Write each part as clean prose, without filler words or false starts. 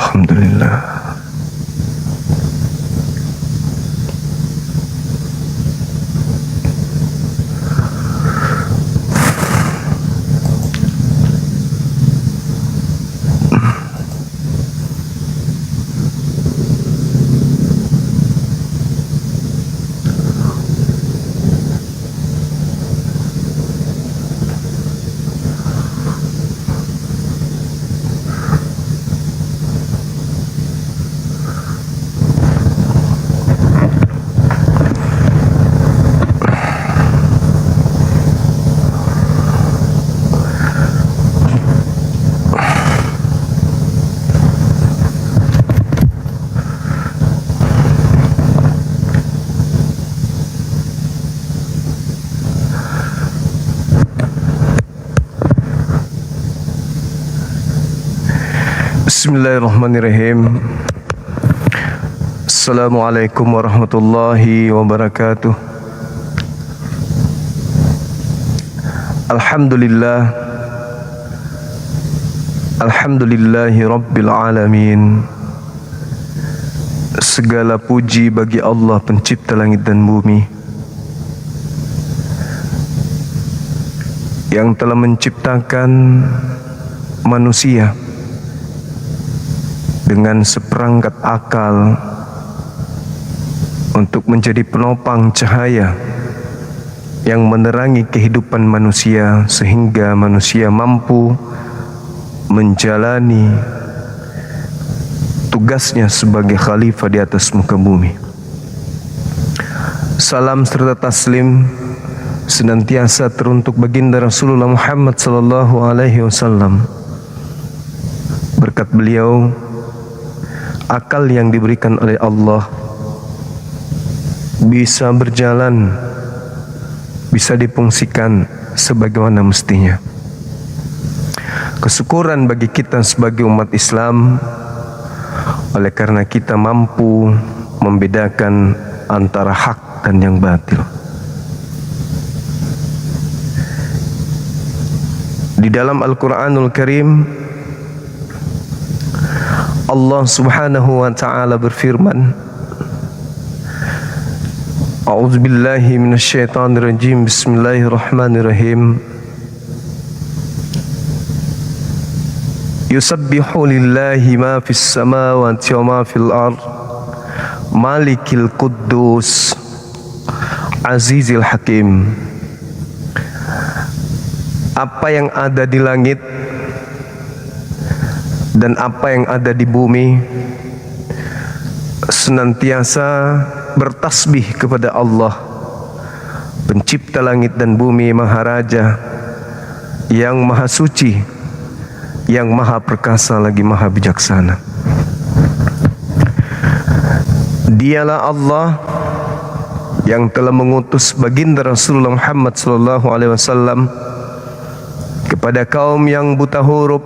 Alhamdulillah. Bismillahirrahmanirrahim. Assalamualaikum warahmatullahi wabarakatuh. Alhamdulillah. Alhamdulillahi rabbil alamin. Segala puji bagi Allah pencipta langit dan bumi, yang telah menciptakan manusia dengan seperangkat akal untuk menjadi penopang cahaya yang menerangi kehidupan manusia, sehingga manusia mampu menjalani tugasnya sebagai khalifah di atas muka bumi. Salam serta taslim senantiasa teruntuk baginda Rasulullah Muhammad sallallahu alaihi wasallam. Berkat beliau, akal yang diberikan oleh Allah bisa berjalan, bisa difungsikan sebagaimana mestinya. Kesyukuran bagi kita sebagai umat Islam, oleh karena kita mampu membedakan antara hak dan yang batil. Di dalam Al-Quranul Karim, Allah subhanahu wa ta'ala berfirman, A'udzubillahi minasyaitonirrajim. Bismillahirrahmanirrahim. Yusabbihu lillahi ma fis samawati wa ma fil ard, Malikil Quddus Azizil Hakim. Apa yang ada di langit dan apa yang ada di bumi senantiasa bertasbih kepada Allah, pencipta langit dan bumi, Maharaja yang maha suci, yang maha perkasa lagi maha bijaksana. Dialah Allah yang telah mengutus baginda Rasulullah Muhammad sallallahu alaihi wasallam kepada kaum yang buta huruf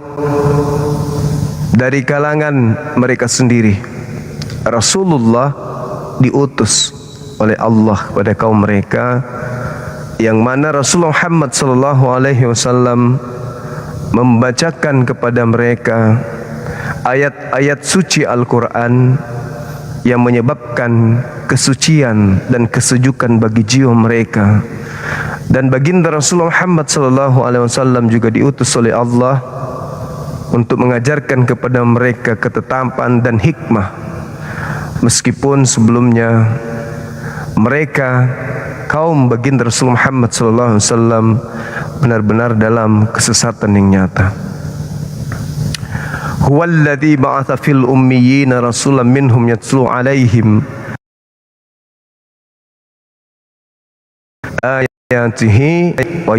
dari kalangan mereka sendiri. Rasulullah diutus oleh Allah kepada kaum mereka, yang mana Rasulullah Muhammad sallallahu alaihi wasallam membacakan kepada mereka ayat-ayat suci Al-Quran yang menyebabkan kesucian dan kesejukan bagi jiwa mereka. Dan baginda Rasulullah Muhammad sallallahu alaihi wasallam juga diutus oleh Allah untuk mengajarkan kepada mereka ketetapan dan hikmah, meskipun sebelumnya mereka kaum baginda Rasul Muhammad sallallahu alaihi wasallam benar-benar dalam kesesatan yang nyata. Huwallazi ba'atsa fil ummiyina rasulan minhum yatlu alaihim ayatihi wa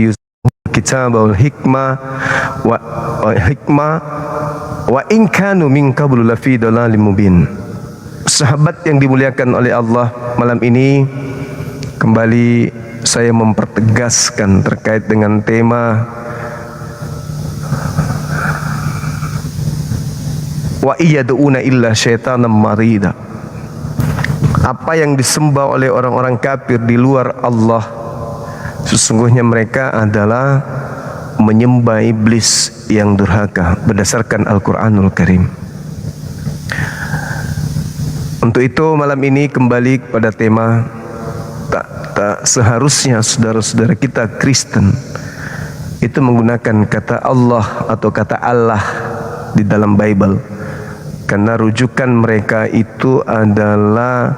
kitab wal hikmah wa in kanu min qablu lafi dhalalim mubin. Sahabat yang dimuliakan oleh Allah, malam ini kembali saya mempertegaskan terkait dengan tema wa iyaduna illa syaitanan marida. Apa yang disembah oleh orang-orang kafir di luar Allah, sesungguhnya mereka adalah menyembah iblis yang durhaka berdasarkan Al-Quranul Karim. Untuk itu malam ini kembali kepada tema tak seharusnya saudara-saudara kita Kristen itu menggunakan kata Allah atau kata Allah di dalam Bible, karena rujukan mereka itu adalah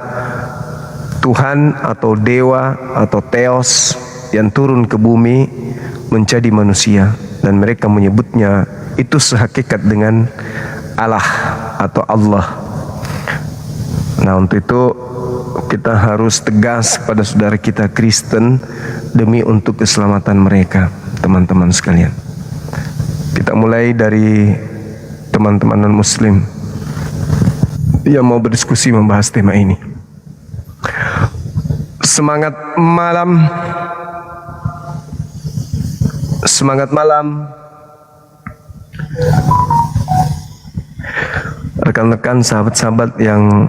Tuhan atau dewa atau Theos yang turun ke bumi menjadi manusia, dan mereka menyebutnya itu sehakikat dengan Allah atau Allah. Nah, untuk itu kita harus tegas pada saudara kita Kristen demi untuk keselamatan mereka, teman-teman sekalian. Kita mulai dari teman-teman non-muslim yang mau berdiskusi membahas tema ini. Semangat malam. Semangat malam. Rekan-rekan, sahabat-sahabat yang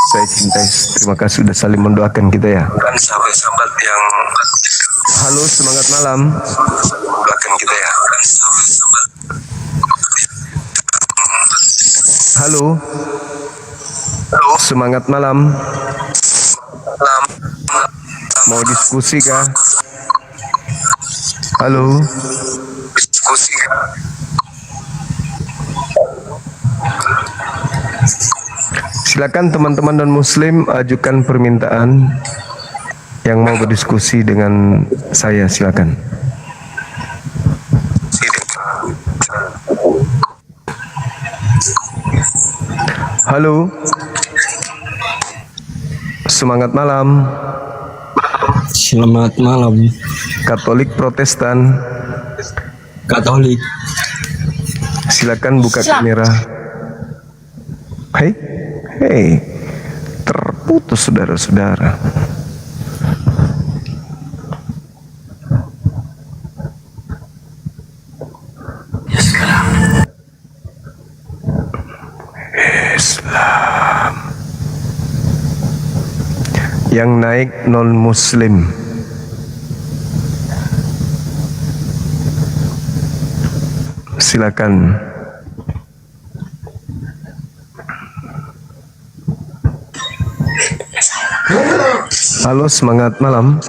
saya cintai, terima kasih sudah saling mendoakan kita ya. Sahabat-sahabat yang halo, semangat malam. Mendoakan kita ya. Halo. Halo, semangat malam. Mau diskusi kah? Halo. Diskusi kah? Silakan teman-teman dan muslim ajukan permintaan yang mau berdiskusi dengan saya, silakan. Halo. Semangat malam. Selamat malam. Katolik, Protestan. Katolik. Silakan buka kamera. Hei, terputus saudara-saudara. Islam. Yang naik non-muslim. Silakan. Halo, semangat malam.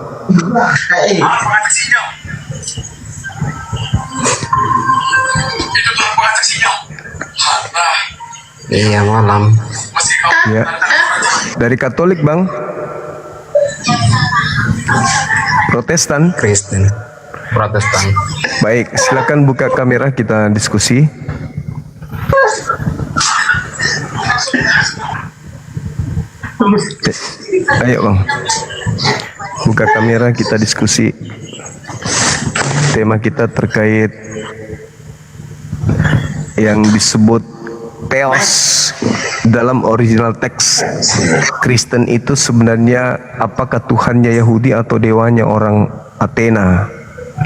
Iya, malam. Ya. Dari Katolik, Bang? Protestan? Kristen. Protestan. Baik, silakan buka kamera, kita diskusi. Ayo Bang, buka kamera, kita diskusi. Tema kita terkait yang disebut Theos dalam original teks Kristen itu sebenarnya apakah Tuhannya Yahudi atau dewanya orang Athena?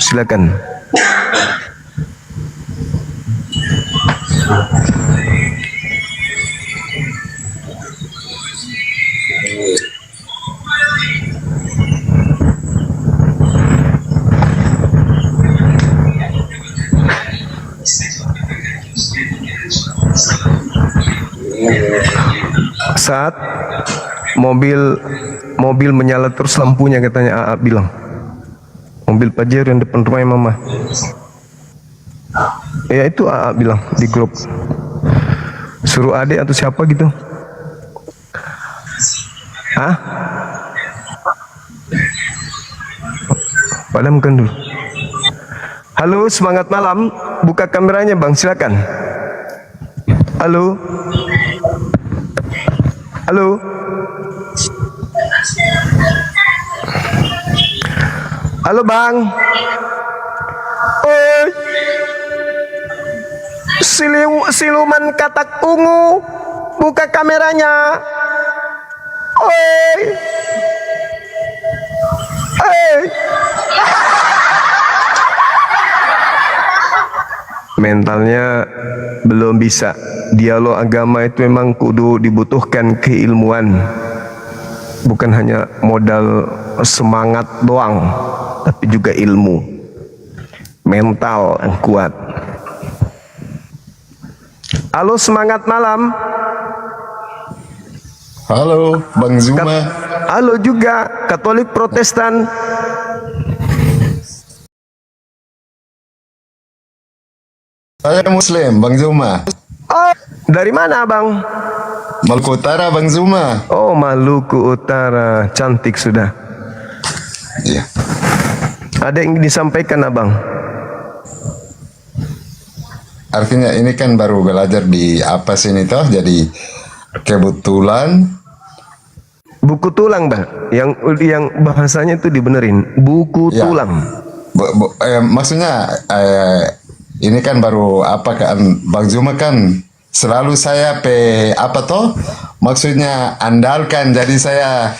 Silakan. Saat mobil menyala terus lampunya, katanya AA bilang, mobil Pajero yang depan rumahnya mama. Ya itu AA bilang di grup, suruh adik atau siapa gitu. Hah? Padamkan dulu. Halo, semangat malam. Buka kameranya Bang, silakan. Halo. Halo. Halo Bang. Oi. Siluman katak ungu. Buka kameranya. Oi. Mentalnya belum bisa. Dialog agama itu memang kudu dibutuhkan keilmuan, bukan hanya modal semangat doang, tapi juga ilmu, mental yang kuat. Halo, semangat malam. Halo, Bang Zuma. Halo juga Katolik Protestan. Saya Muslim, Bang Zuma. Oh, dari mana Bang? Maluku Utara, Bang Zuma. Oh, Maluku Utara. Cantik sudah. Iya. Ada yang disampaikan Abang? Artinya ini kan baru belajar di apa sih ini toh, jadi kebetulan Buku tulang Bang. Yang bahasanya itu dibenerin. Buku ya. tulang. Maksudnya ini kan baru apa kan Bang Zuma kan selalu saya apa toh maksudnya andalkan, jadi saya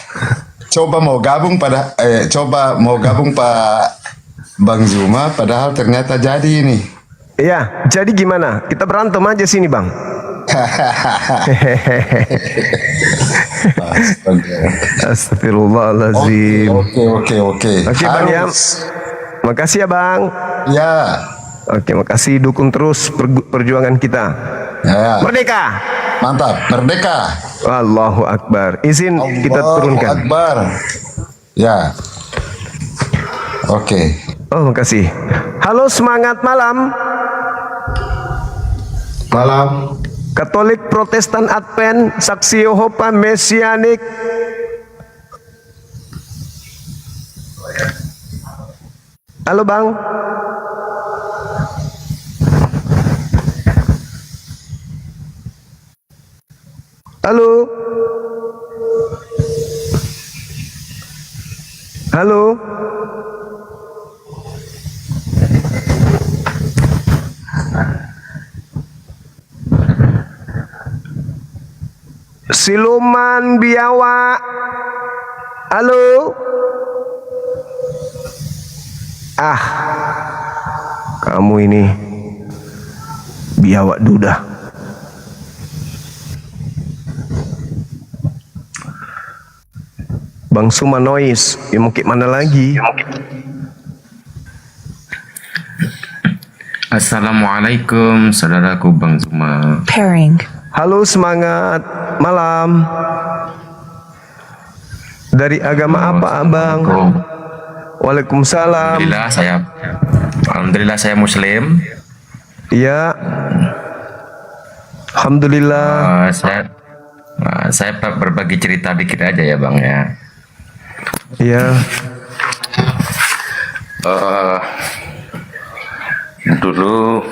coba mau gabung Pak Bang Zuma, padahal ternyata jadi ini. Iya, jadi gimana? Kita berantem aja sini Bang. Astagfirullahaladzim. Oke. Oke Bang ya. Makasih ya Bang. Ya. Oke, makasih, dukung terus perjuangan kita. Ya. Merdeka. Mantap, merdeka. Allahu Akbar. Izin kita Allahu turunkan. Akbar. Ya. Oke. Oh, makasih. Halo, semangat malam. Malam. Katolik Protestan Advent Saksi Yehova Mesianik. Halo Bang. Halo. Halo. Siluman biawak. Halo. Ah, kamu ini biawak duda. Bang Suma noise, ya mungkin mana lagi? Assalamualaikum saudaraku Bang Zuma. Pairing. Halo, semangat malam. Dari agama apa Abang? Waalaikumsalam. Alhamdulillah saya Muslim. Iya. Alhamdulillah. Saya berbagi cerita dikit aja ya Bang ya. Iya. Dulu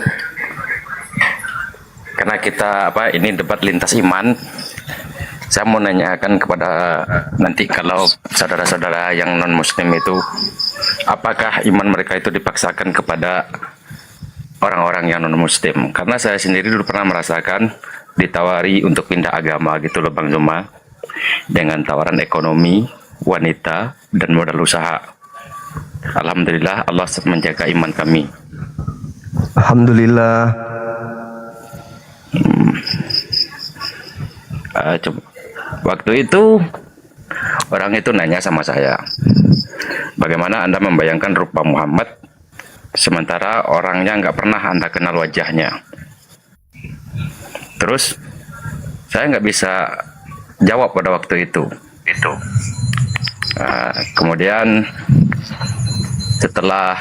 karena kita ini debat lintas iman, saya mau nanyakan kepada nanti kalau saudara-saudara yang non muslim itu, apakah iman mereka itu dipaksakan kepada orang-orang yang non muslim? Karena saya sendiri dulu pernah merasakan ditawari untuk pindah agama gitu loh Bang Zuma, dengan tawaran ekonomi, wanita, dan modal usaha. Alhamdulillah Allah menjaga iman kami. Alhamdulillah. Waktu itu orang itu nanya sama saya, bagaimana Anda membayangkan rupa Muhammad sementara orangnya nggak pernah Anda kenal wajahnya? Terus saya nggak bisa jawab pada waktu itu. Kemudian setelah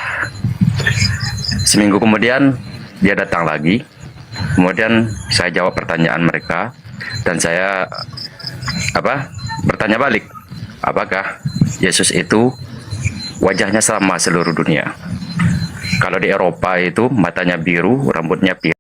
seminggu kemudian dia datang lagi. Kemudian saya jawab pertanyaan mereka dan saya bertanya balik, apakah Yesus itu wajahnya sama seluruh dunia? Kalau di Eropa itu matanya biru, rambutnya pirang.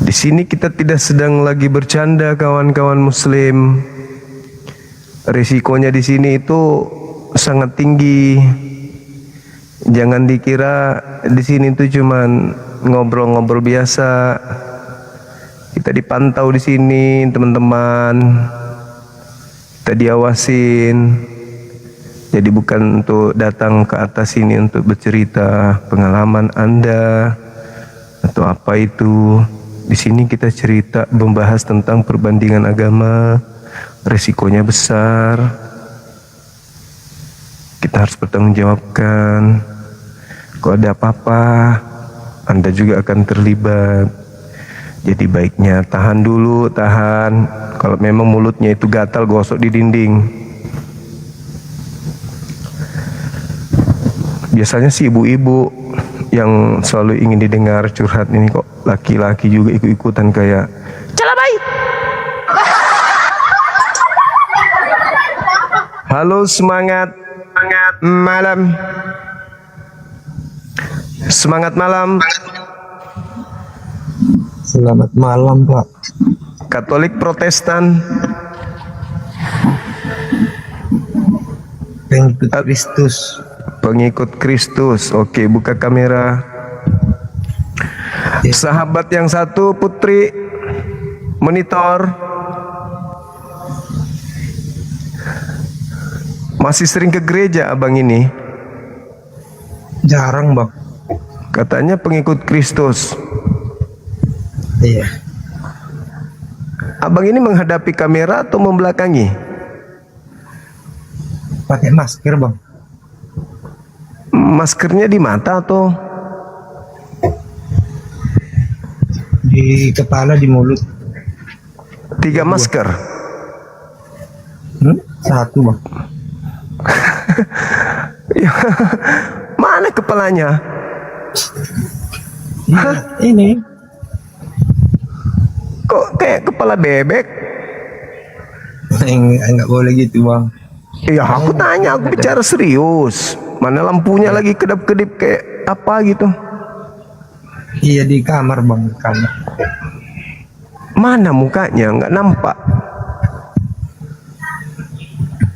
Di sini kita tidak sedang lagi bercanda kawan-kawan muslim. Risikonya di sini itu sangat tinggi. Jangan dikira di sini itu cuman ngobrol-ngobrol biasa. Kita dipantau di sini, teman-teman. Kita diawasin. Jadi bukan untuk datang ke atas ini untuk bercerita pengalaman Anda atau apa itu. Di sini kita cerita membahas tentang perbandingan agama, resikonya besar. Kita harus bertanggungjawabkan. Kalau ada apa-apa, Anda juga akan terlibat. Jadi baiknya tahan dulu, tahan. Kalau memang mulutnya itu gatal, gosok di dinding. Biasanya sih ibu-ibu yang selalu ingin didengar curhat ini, kok laki-laki juga ikut-ikutan kayak calabai. Halo, semangat malam. Semangat malam. Selamat malam, Pak. Katolik Protestan. Pengikut Kristus. Pengikut Kristus. Oke, buka kamera. Sahabat yang satu, Putri, monitor. Masih sering ke gereja abang ini? Jarang, Bang. Katanya pengikut Kristus. Iya. Abang ini menghadapi kamera atau membelakangi? Pakai masker, Bang. Maskernya di mata atau Di kepala, di mulut. 3 masker? Satu, Bang. Ya, mana kepalanya? Hah? Ini. Kok kayak kepala bebek? Enggak boleh gitu, Bang. Iya, aku tanya, aku bicara serius. Mana lampunya lagi kedap-kedip kayak apa gitu? Iya, di kamar, Bang. Di kamar. Mana mukanya? Nggak nampak.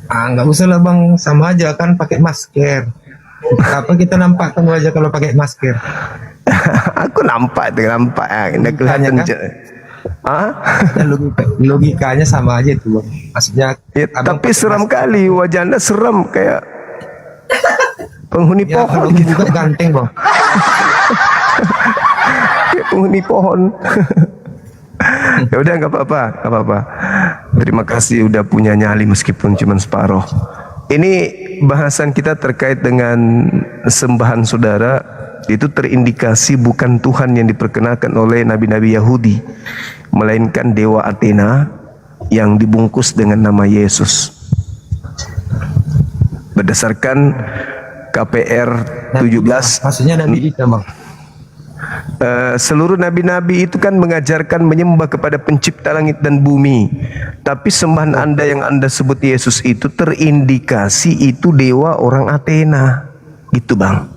Nggak usah lah, Bang. Sama aja kan pakai masker. Apa kita nampakkan wajah kalau pakai masker? Aku nampak tuh, nampak. Nggak kelihatan. Kan? Ah? Ya, logikanya sama aja tuh, Bang. Maksudnya Ya, tapi seram kali wajah Anda, seram kayak penghuni ya, kalau pohon gitu. buka ganteng, Bang. Kayak penghuni pohon. Ya udah, nggak apa-apa, nggak apa-apa. Terima kasih udah punya nyali meskipun cuma separuh. Ini bahasan kita terkait dengan sembahan saudara. Itu terindikasi bukan Tuhan yang diperkenalkan oleh nabi-nabi Yahudi, melainkan dewa Athena yang dibungkus dengan nama Yesus. Berdasarkan KPR 17, Maksudnya Nabi Isa, Bang. seluruh nabi-nabi itu kan mengajarkan menyembah kepada pencipta langit dan bumi. Tapi sembahan Anda yang Anda sebut Yesus itu terindikasi itu dewa orang Athena. Gitu, Bang.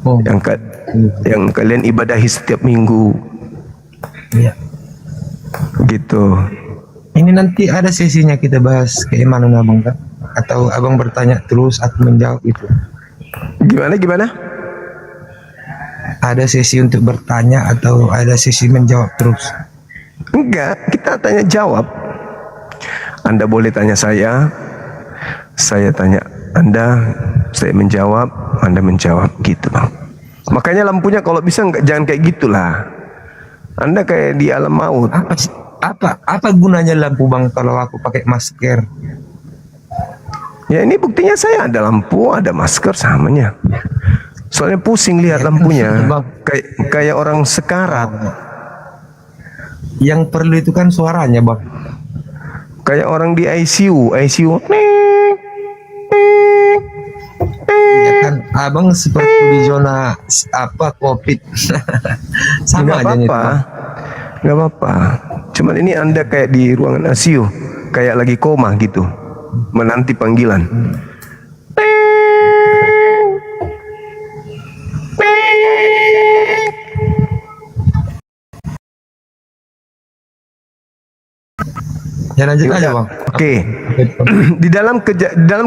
Oh, Yang kalian ibadahi setiap minggu. iya. Gitu. Ini nanti ada sesinya kita bahas keimanan Abang, kan? Atau Abang bertanya terus atau menjawab itu? Gimana? Ada sesi untuk bertanya atau ada sesi menjawab terus? Enggak, kita tanya jawab. Anda boleh tanya saya tanya Anda, saya menjawab, Anda menjawab, gitu, Bang. Makanya lampunya kalau bisa jangan kayak gitulah. Anda kayak di alam maut. Apa gunanya lampu, Bang, kalau aku pakai masker? Ya ini buktinya saya ada lampu, ada masker samanya. Soalnya pusing lihat lampunya, Bang. kayak orang sekarat. Yang perlu itu kan suaranya, Bang. Kayak orang di ICU. Ya kan, Abang seperti di zona COVID. Sama aja itu, Bang. Nggak apa-apa. Cuman ini Anda kayak di ruangan ICU, kayak lagi koma gitu, menanti panggilan. Ya lanjut aja bang. Oke. Di dalam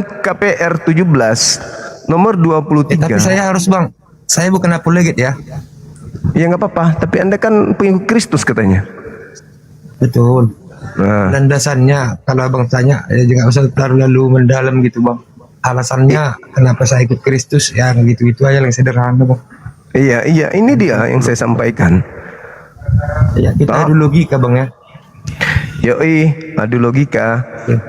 KPR 17 nomor 23. Tapi saya harus bang, saya bukan apologet ya. Ya nggak apa-apa, tapi Anda kan pengikut Kristus katanya. Betul. Nah, Landasannya kalau abang tanya, ya jangan usah terlalu mendalam gitu bang. Alasannya kenapa saya ikut Kristus, ya gitu-gitu aja yang sederhana bang. iya, ini dia yang saya sampaikan. Ya kita adu logika bang ya. Yoi, adu logika.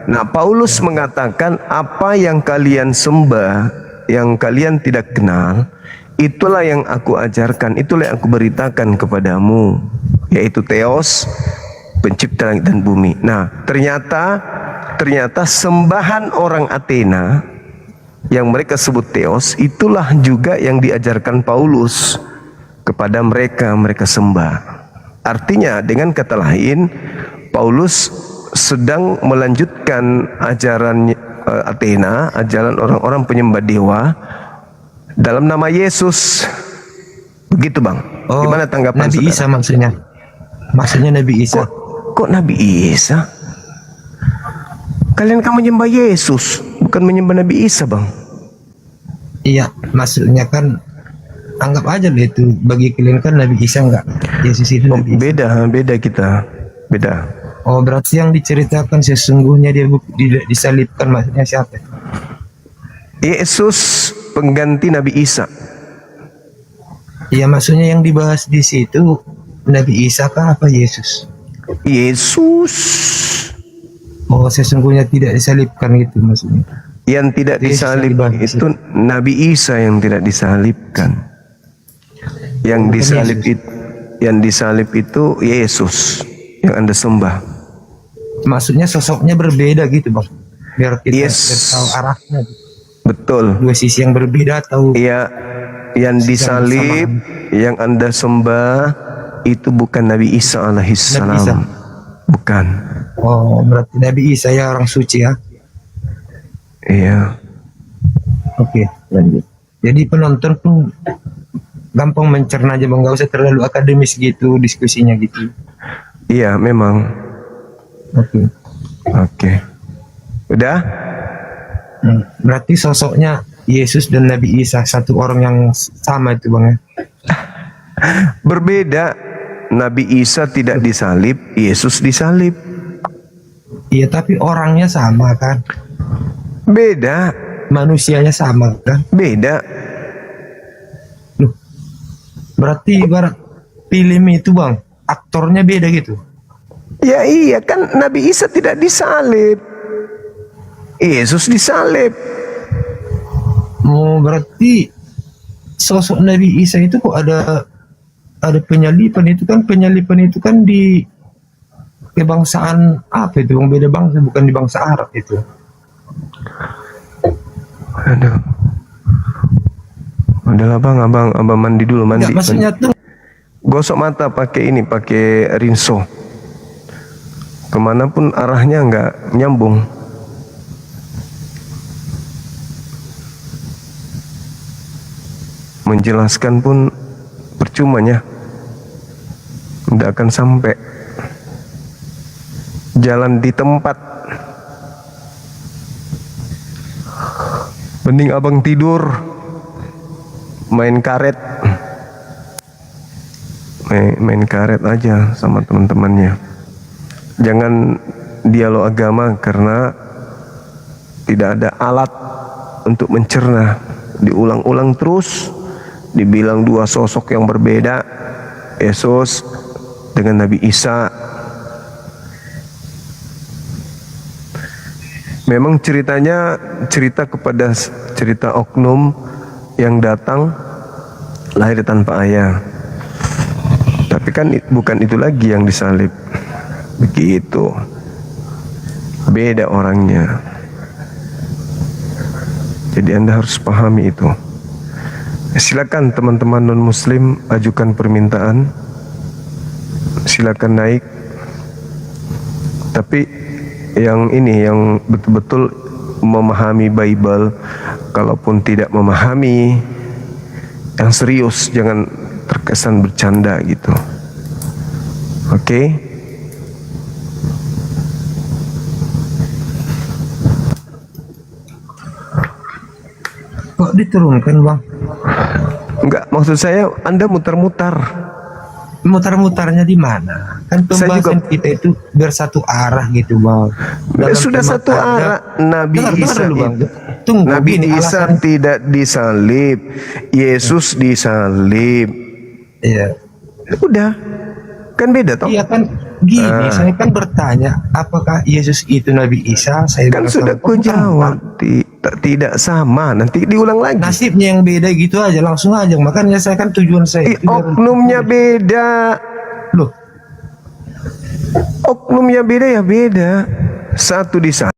Nah, Paulus mengatakan apa yang kalian sembah, yang kalian tidak kenal, itulah yang aku ajarkan, itulah yang aku beritakan kepadamu, yaitu Theos, pencipta langit dan bumi. Nah, ternyata sembahan orang Athena yang mereka sebut Theos, itulah juga yang diajarkan Paulus kepada mereka sembah. Artinya dengan kata lain, Paulus sedang melanjutkan ajaran Athena, ajaran orang-orang penyembah dewa dalam nama Yesus. Begitu bang. Gimana tanggapan Nabi saudara? Isa maksudnya? Maksudnya Nabi Isa. Kok Nabi Isa? Kalian kan menyembah Yesus, bukan menyembah Nabi Isa bang. Iya, maksudnya kan anggap aja deh itu bagi kalian kan Nabi Isa enggak. Yesus itu Nabi Isa. Beda kita. Beda. Oh berarti yang diceritakan sesungguhnya dia disalibkan maksudnya siapa? Yesus pengganti Nabi Isa. Iya maksudnya yang dibahas di situ Nabi Isa kah apa Yesus? Yesus Oh sesungguhnya tidak disalibkan gitu maksudnya. yang tidak Yesus disalib yang dibahas. itu Nabi Isa yang tidak disalibkan. Yang disalib itu Yesus yang Anda sembah. Maksudnya sosoknya berbeda gitu bang. Biar kita tahu arahnya. Betul. Dua sisi yang berbeda atau Iya, yang disalib, yang Anda sembah itu bukan Nabi Isa Nabi Isa. alaihissalam. Bukan. Oh berarti Nabi Isa ya orang suci ya. Iya. Oke lanjut. Jadi penonton pun gampang mencerna aja bang, nggak usah terlalu akademis gitu diskusinya gitu. Iya, memang. Oke. Udah? Berarti sosoknya Yesus dan Nabi Isa satu orang yang sama itu bang ya? Berbeda. Nabi Isa tidak disalib, Yesus disalib. Iya tapi orangnya sama kan? Beda. Manusianya sama kan? Beda. Loh, berarti ibarat film itu bang, aktornya beda gitu? Ya iya kan Nabi Isa tidak disalib, Yesus disalib. Oh berarti sosok Nabi Isa itu kok ada penyalipan itu kan di kebangsaan apa itu bang, beda bangsa bukan di bangsa Arab itu. Aduh. Udahlah bang, abang mandi dulu, mandi. Enggak, maksudnya tuh gosok mata pakai rinso. Kemanapun arahnya nggak nyambung. Menjelaskan pun percumanya, tidak akan sampai. Jalan di tempat. Mending abang tidur, main karet, main karet aja sama teman-temannya. Jangan dialog agama karena tidak ada alat untuk mencerna. Diulang-ulang terus, dibilang dua sosok yang berbeda, Yesus dengan Nabi Isa. Memang ceritanya cerita oknum yang datang lahir tanpa ayah. Tapi kan bukan itu lagi yang disalib. Begitu. Beda orangnya. Jadi Anda harus pahami itu. Silakan teman-teman non-muslim ajukan permintaan. Silakan naik. Tapi yang betul-betul memahami Bible, kalaupun tidak memahami, yang serius, jangan terkesan bercanda gitu. Oke? diturunkan, Bang? Enggak, maksud saya Anda mutar-mutar. Mutar-mutarnya di mana? Kan Saya pembahasan juga- kita itu bersatu arah gitu, Bang. Sudah tema satu ada- arah. Nabi Dengar Isa dulu, Bang. itu. Tunggu, Nabi gini, Isa alasan- tidak disalib, Yesus disalib. Iya. Udah, kan beda toh? Iya kan gini, saya kan bertanya, apakah Yesus itu Nabi Isa? Saya Kan bilang sudah sama, ku jawab, tidak sama. Nanti diulang lagi. nasibnya yang beda gitu aja, langsung aja. Makanya saya kan tujuan saya itu biar- Oknumnya beda. Loh, Oknumnya beda ya beda. Satu disalib.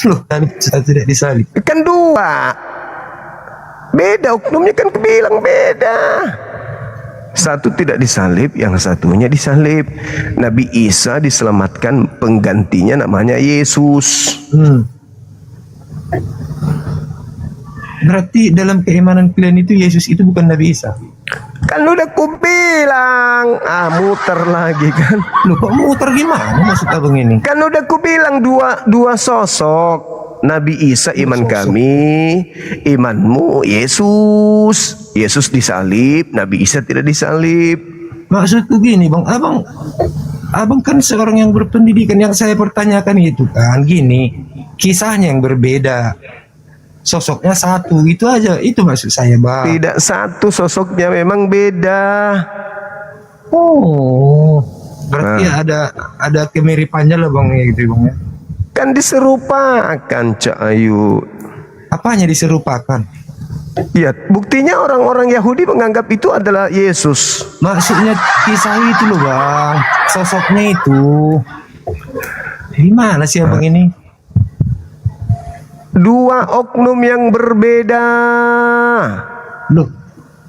loh, tadi saya tidak disalib. Kan dua. Beda oknumnya kan kebilang beda. Satu tidak disalib, yang satunya disalib. Nabi Isa diselamatkan, penggantinya namanya Yesus. Berarti dalam keimanan kalian itu Yesus itu bukan Nabi Isa. Kan udah kubilang, muter lagi kan. Loh, kok muter gimana maksud abang ini? Kan udah kubilang dua sosok. Nabi Isa iman kami, imanmu Yesus. Yesus disalib, Nabi Isa tidak disalib. Maksudku gini, Bang, abang kan seorang yang berpendidikan. Yang saya pertanyakan itu kan gini, kisahnya yang berbeda, sosoknya satu, itu aja. Itu maksud saya, Bang. Tidak satu, sosoknya memang beda. Oh, berarti ada kemiripannya lah, Bang, ya gitu, Bang, ya. Kan diserupakan, Cak Ayu. Apanya diserupakan? Ya, buktinya orang-orang Yahudi menganggap itu adalah Yesus. Maksudnya kisah itu loh, Bang, sosoknya itu. Gimana sih abang ini? Dua oknum yang berbeda. Loh,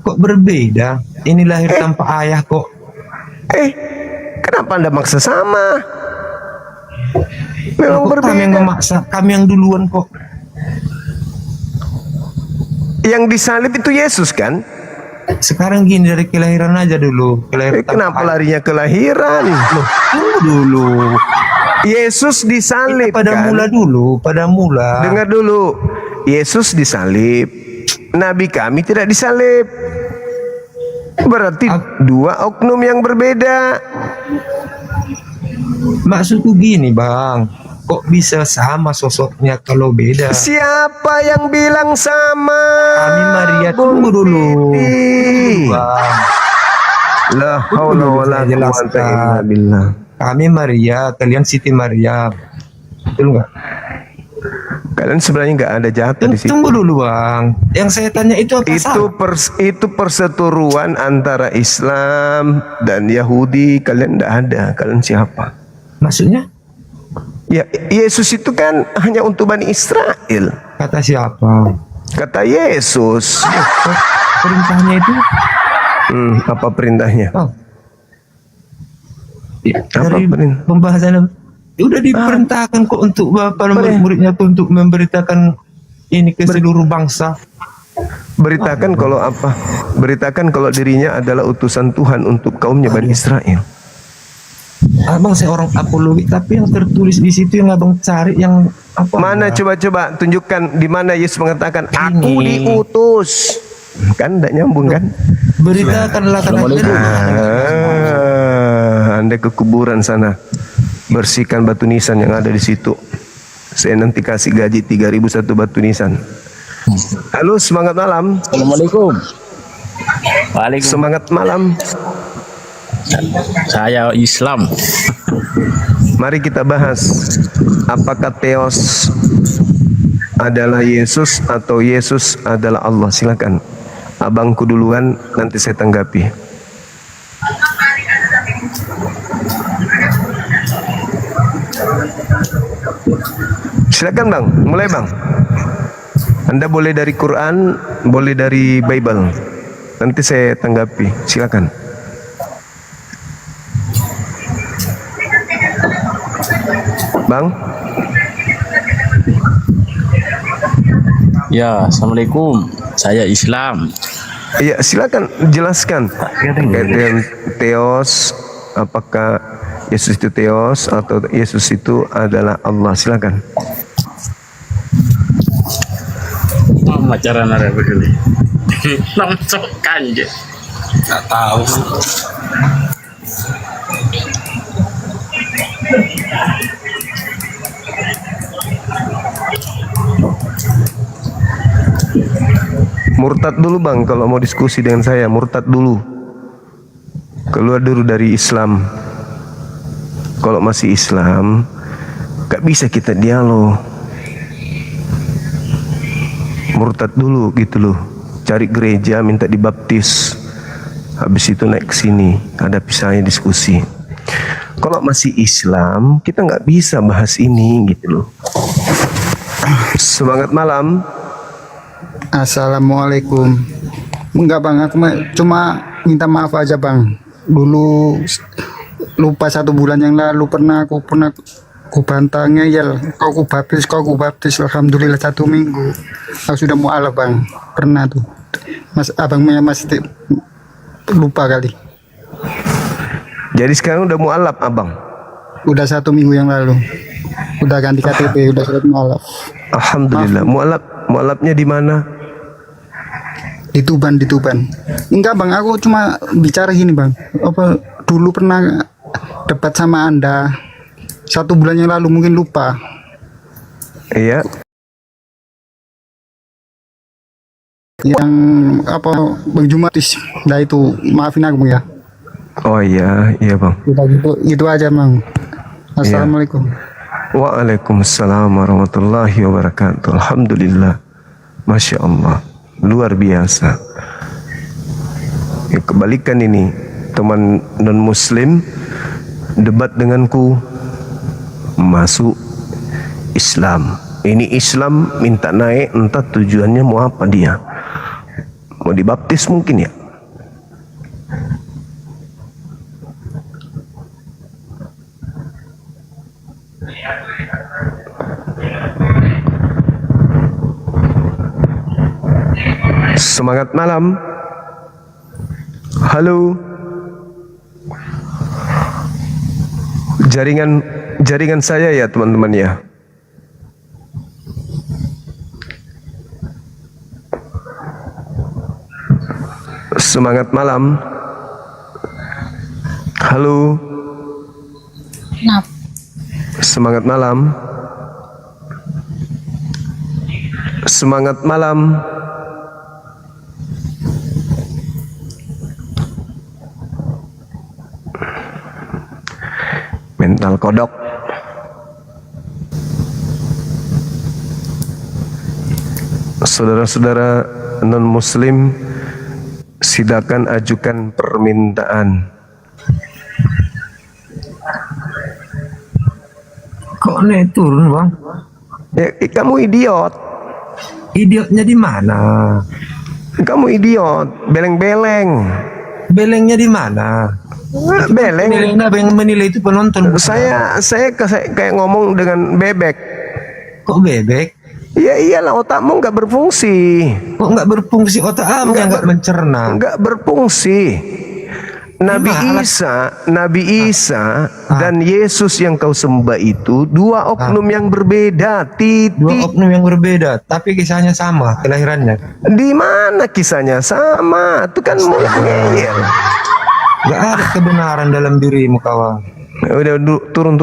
kok berbeda? Ini lahir tanpa ayah kok. Kenapa Anda maksa sama? Memang Kok kami yang berbeda. memaksa, kami yang duluan kok. Yang disalib itu Yesus kan? Sekarang gini, dari kelahiran aja dulu. Kelahiran tanpa Kenapa ayah. larinya ke lahiran? Loh, tunggu dulu. Yesus disalib Pada kan? mula dulu, pada mula. Dengar dulu. Yesus disalib. Nabi kami tidak disalib. Berarti dua oknum yang berbeda. Maksudku gini, Bang. Kok bisa sama sosoknya kalau beda? Siapa yang bilang sama? Kami Maria, tunggu dulu. Titi. Bang, La haula wala Saya jelaskan. quwata illa billah. kami Maria, kalian Siti Maryam. Betul nggak? Kalian sebenarnya nggak ada jatuh di situ. Tunggu dulu, Bang. Yang saya tanya itu apa salah? Itu perseteruan antara Islam dan Yahudi. Kalian tidak ada. Kalian siapa? Maksudnya? Ya, Yesus itu kan hanya untuk Bani Israel. Kata siapa? Kata Yesus. Kok perintahnya itu? Apa perintahnya? Oh. Apa Dari perintah? pembahasan udah diperintahkan kok untuk bapak dan muridnya untuk memberitakan ini ke seluruh bangsa. Beritakan kalau apa? Beritakan kalau dirinya adalah utusan Tuhan untuk kaumnya Bani Israel. Abang saya orang apologi, tapi yang tertulis di situ yang abang cari yang apa? Mana coba tunjukkan di mana Yesus mengatakan aku Ini. diutus. Kan tidak nyambung kan? Beritakanlah karena Anda ke kuburan sana. Bersihkan batu nisan yang ada di situ. Saya nanti kasih gaji 3.000 satu batu nisan. Halo, semangat malam. Assalamualaikum. Waalaikumsalam. Semangat malam. Saya Islam. Mari kita bahas apakah Theos adalah Yesus atau Yesus adalah Allah. Silakan. Abangku duluan, nanti saya tanggapi. Silakan Bang, mulai Bang. Anda boleh dari Quran, boleh dari Bible. Nanti saya tanggapi. Silakan. Bang, Ya, Assalamualaikum. Saya Islam. iya silakan jelaskan. Kait dengan Theos, apakah Yesus itu Theos atau Yesus itu adalah Allah? Silakan. Pacaran ada begini. Langsung kanje. Nggak tahu. Murtad dulu bang, kalau mau diskusi dengan saya murtad dulu, keluar dulu dari Islam. Kalau masih Islam, gak bisa kita dialog. Murtad dulu gitu loh, cari gereja minta dibaptis, habis itu naik ke sini, ada pisahnya diskusi. Kalau masih Islam, kita nggak bisa bahas ini gitu loh. Semangat malam. Assalamualaikum. Enggak bang, aku cuma minta maaf aja bang. Dulu lupa 1 bulan yang lalu pernah aku bantah ngeyel. Kau ku baptis. Alhamdulillah 1 minggu. Aku sudah mualaf bang. Pernah tuh. Abangnya masih lupa kali. Jadi sekarang udah mualaf abang? Udah 1 minggu yang lalu. Udah ganti KTP, udah sudah mualaf. Alhamdulillah. Mualafnya di mana? Di Tuban. Enggak bang, aku cuma bicara gini bang. Apa dulu pernah debat sama Anda 1 bulan yang lalu, mungkin lupa. Iya. Yang apa Bang Jumatis. Nah itu maafin aku bang ya. Oh iya bang. Udah gitu aja bang. Assalamualaikum. Waalaikumsalam warahmatullahi wabarakatuh. Alhamdulillah. Masya Allah. Luar biasa. Ya, kebalikan ini, teman non muslim debat denganku, masuk Islam. Ini Islam minta naik, entah tujuannya mau apa dia. Mau dibaptis mungkin ya. Semangat malam. Halo. Jaringan saya ya teman-teman ya. Semangat malam. Halo. Semangat malam. Semangat malam. Mental kodok. Saudara-saudara non-muslim, silakan ajukan permintaan. Kok naik turun bang? Ya, kamu idiot. Idiotnya di mana? Kamu idiot, beleng-beleng. Belengnya di mana? Beleng. Belengnya yang menilai itu penonton. bukan? Saya kayak ngomong dengan bebek. Kok bebek? Ya iyalah, otakmu nggak berfungsi. Kok nggak berfungsi otak apa yang nggak mencerna? Nggak berfungsi. Nabi Isa dan Yesus yang kau sembah itu 2 oknum yang berbeda. Titik. 2 oknum yang berbeda, tapi kisahnya sama, kelahirannya. Di mana kisahnya sama? Itu kan mulai ngeyel. Gak ada kebenaran dalam dirimu kawan. Udah turun.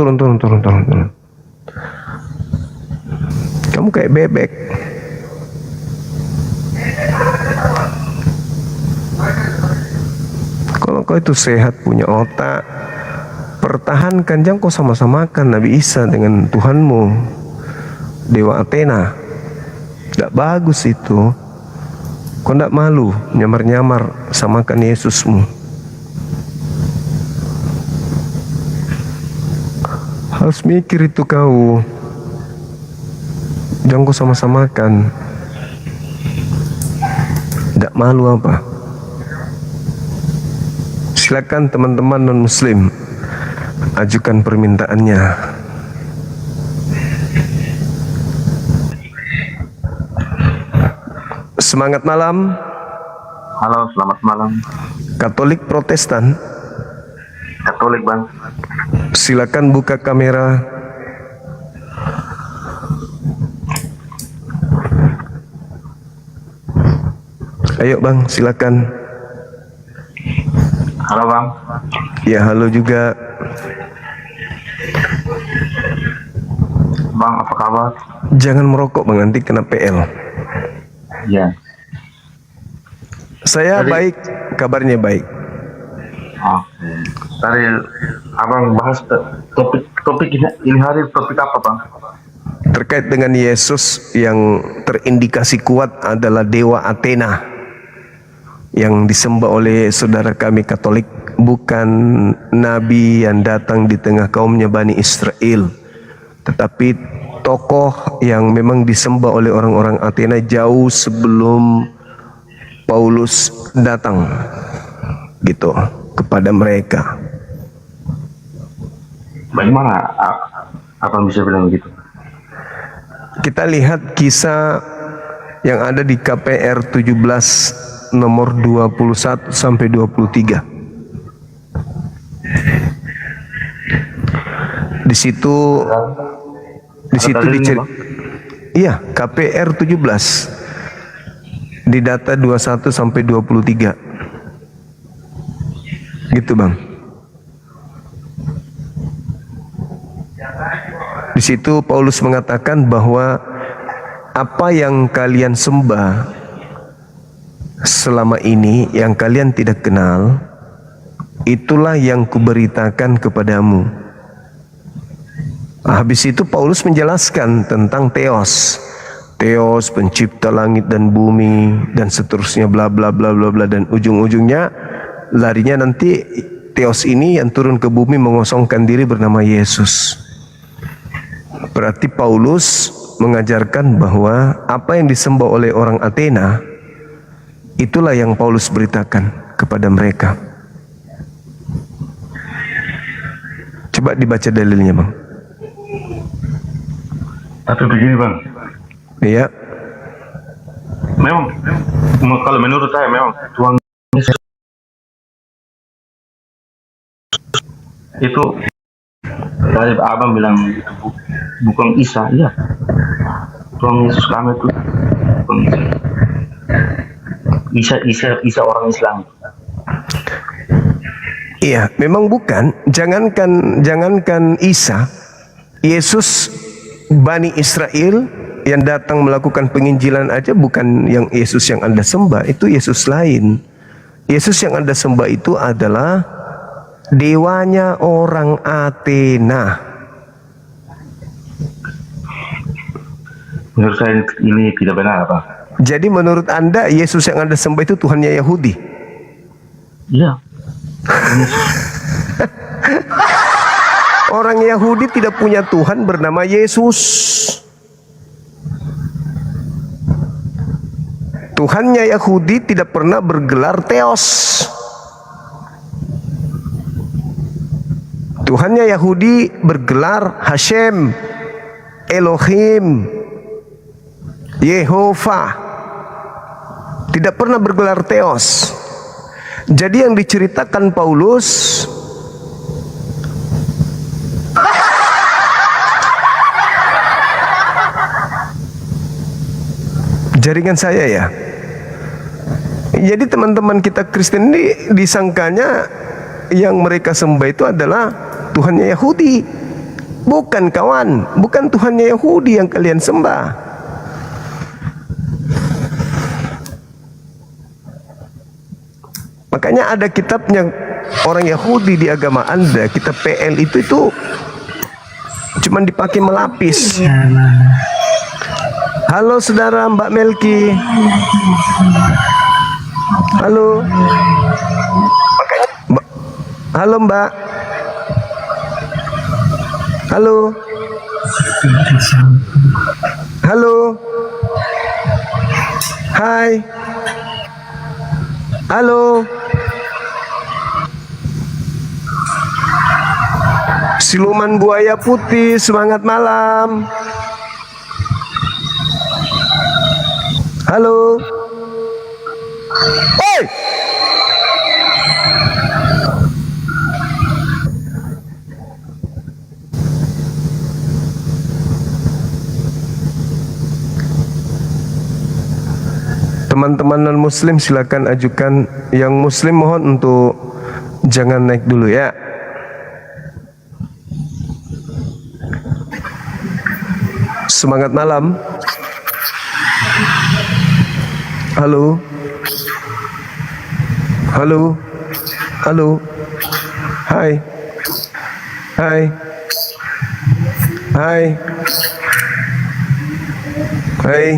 Kamu kayak bebek. Kalau kau itu sehat, punya otak, pertahankan, jangan kau sama-samakan Nabi Isa dengan Tuhanmu, Dewa Athena. Gak bagus itu. Kau gak malu nyamar-nyamar samakan Yesusmu. Harus mikir itu kau. Jangan kau sama-samakan. Gak malu apa? Silakan teman-teman non-muslim ajukan permintaannya. Semangat malam. Halo, selamat malam. Katolik Protestan. Katolik bang. Silakan buka kamera. Ayo bang, silakan. Halo bang. Ya halo juga. Bang, apa kabar? Jangan merokok bang, nanti kena PL. Iya. Saya baik, kabarnya baik. Oke. Tadi abang bahas topik ini hari topik apa bang? Terkait dengan Yesus yang terindikasi kuat adalah dewa Athena yang disembah oleh saudara kami Katolik, bukan nabi yang datang di tengah kaumnya Bani Israel, tetapi tokoh yang memang disembah oleh orang-orang Athena jauh sebelum Paulus datang gitu kepada mereka. Bagaimana abang bisa bilang begitu? Kita lihat kisah yang ada di KPR 17 nomor 21 sampai 23. Di situ iya, KPR 17 di data 21 sampai 23. Gitu, Bang. Di situ Paulus mengatakan bahwa apa yang kalian sembah selama ini yang kalian tidak kenal, itulah yang kuberitakan kepadamu. Habis itu Paulus menjelaskan tentang Theos, pencipta langit dan bumi dan seterusnya, bla bla bla bla bla, dan ujung-ujungnya larinya nanti Theos ini yang turun ke bumi mengosongkan diri bernama Yesus. Berarti Paulus mengajarkan bahwa apa yang disembah oleh orang Athena itulah yang Paulus beritakan kepada mereka. Coba dibaca dalilnya, Bang. Tapi begini bang, Iya. memang kalau menurut saya memang Tuhan Yesus itu tadi abang bilang itu bukan Isa, iya. Tuhan Yesus kami itu bukan Isa orang Islam. Iya, memang bukan. Jangankan Isa, Yesus Bani Israel yang datang melakukan penginjilan aja bukan yang Yesus yang Anda sembah, itu Yesus lain. Yesus yang Anda sembah itu adalah dewanya orang Athena. Menurut saya ini tidak benar, Pak. Jadi menurut Anda Yesus yang Anda sembah itu Tuhannya Yahudi? Iya. Orang Yahudi tidak punya Tuhan bernama Yesus. Tuhannya Yahudi tidak pernah bergelar Theos. Tuhannya Yahudi bergelar Hashem, Elohim, Yehova. Tidak pernah bergelar Theos. Jadi yang diceritakan Paulus jaringan saya ya. Jadi teman-teman kita Kristen ini disangkanya yang mereka sembah itu adalah Tuhannya Yahudi. Bukan kawan, bukan Tuhannya Yahudi yang kalian sembah. Makanya ada kitabnya orang Yahudi di agama Anda, kitab PL itu cuman dipakai melapis. Halo saudara Mbak Melki. Halo. Halo Mbak. Halo. Halo. Hai. Halo. Siluman buaya putih, semangat malam. Halo. Oi. Teman-teman non muslim silakan ajukan. Yang muslim mohon untuk jangan naik dulu ya. Semangat malam. Halo. Halo. Halo. Hai. Hai. Hai. Hai.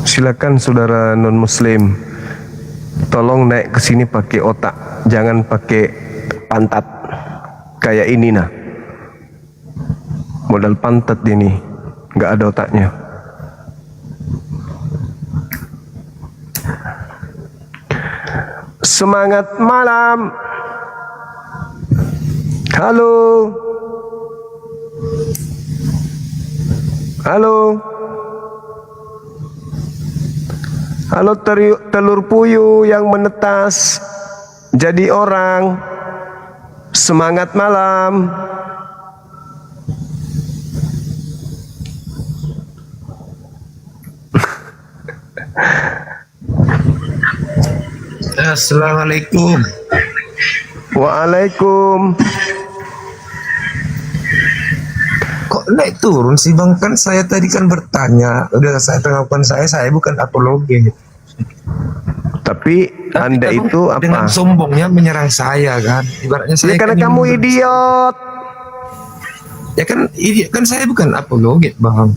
Silakan saudara non muslim, tolong naik ke sini pakai otak, jangan pakai pantat kayak ini nah. Modal pantat ini, nggak ada otaknya. Semangat malam. Halo. Halo. Halo telur puyuh yang menetas jadi orang. Semangat malam. Assalamualaikum. Waalaikum. Kok naik turun sih bang? Kan saya tadi kan bertanya, udah saya tanggapan saya bukan apologi. Tapi Anda kamu itu apa? dengan sombongnya menyerang saya kan? Ibaratnya saya Ya karena kan kamu yang idiot. Ya kan idiot kan, saya bukan apologi bang.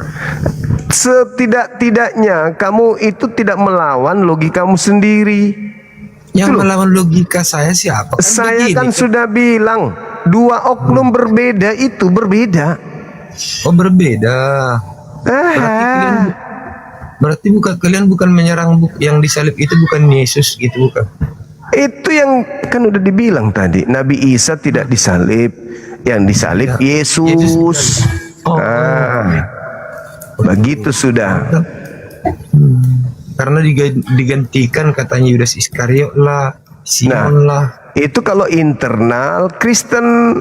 Setidak-tidaknya kamu itu tidak melawan logikamu sendiri. Yang Itu loh. melawan logika saya siapa? Kan Saya begini, kan sudah bilang dua oknum berbeda itu berbeda. Oh berbeda. Berarti kalian bukan menyerang yang disalib itu bukan Yesus gitu bukan? Itu yang kan udah dibilang tadi, Nabi Isa tidak disalib, yang disalib Ya, Yesus. Oh, Begitu sudah. Karena digantikan katanya Yudas Iskariot lah, Simon lah. Itu kalau internal Kristen,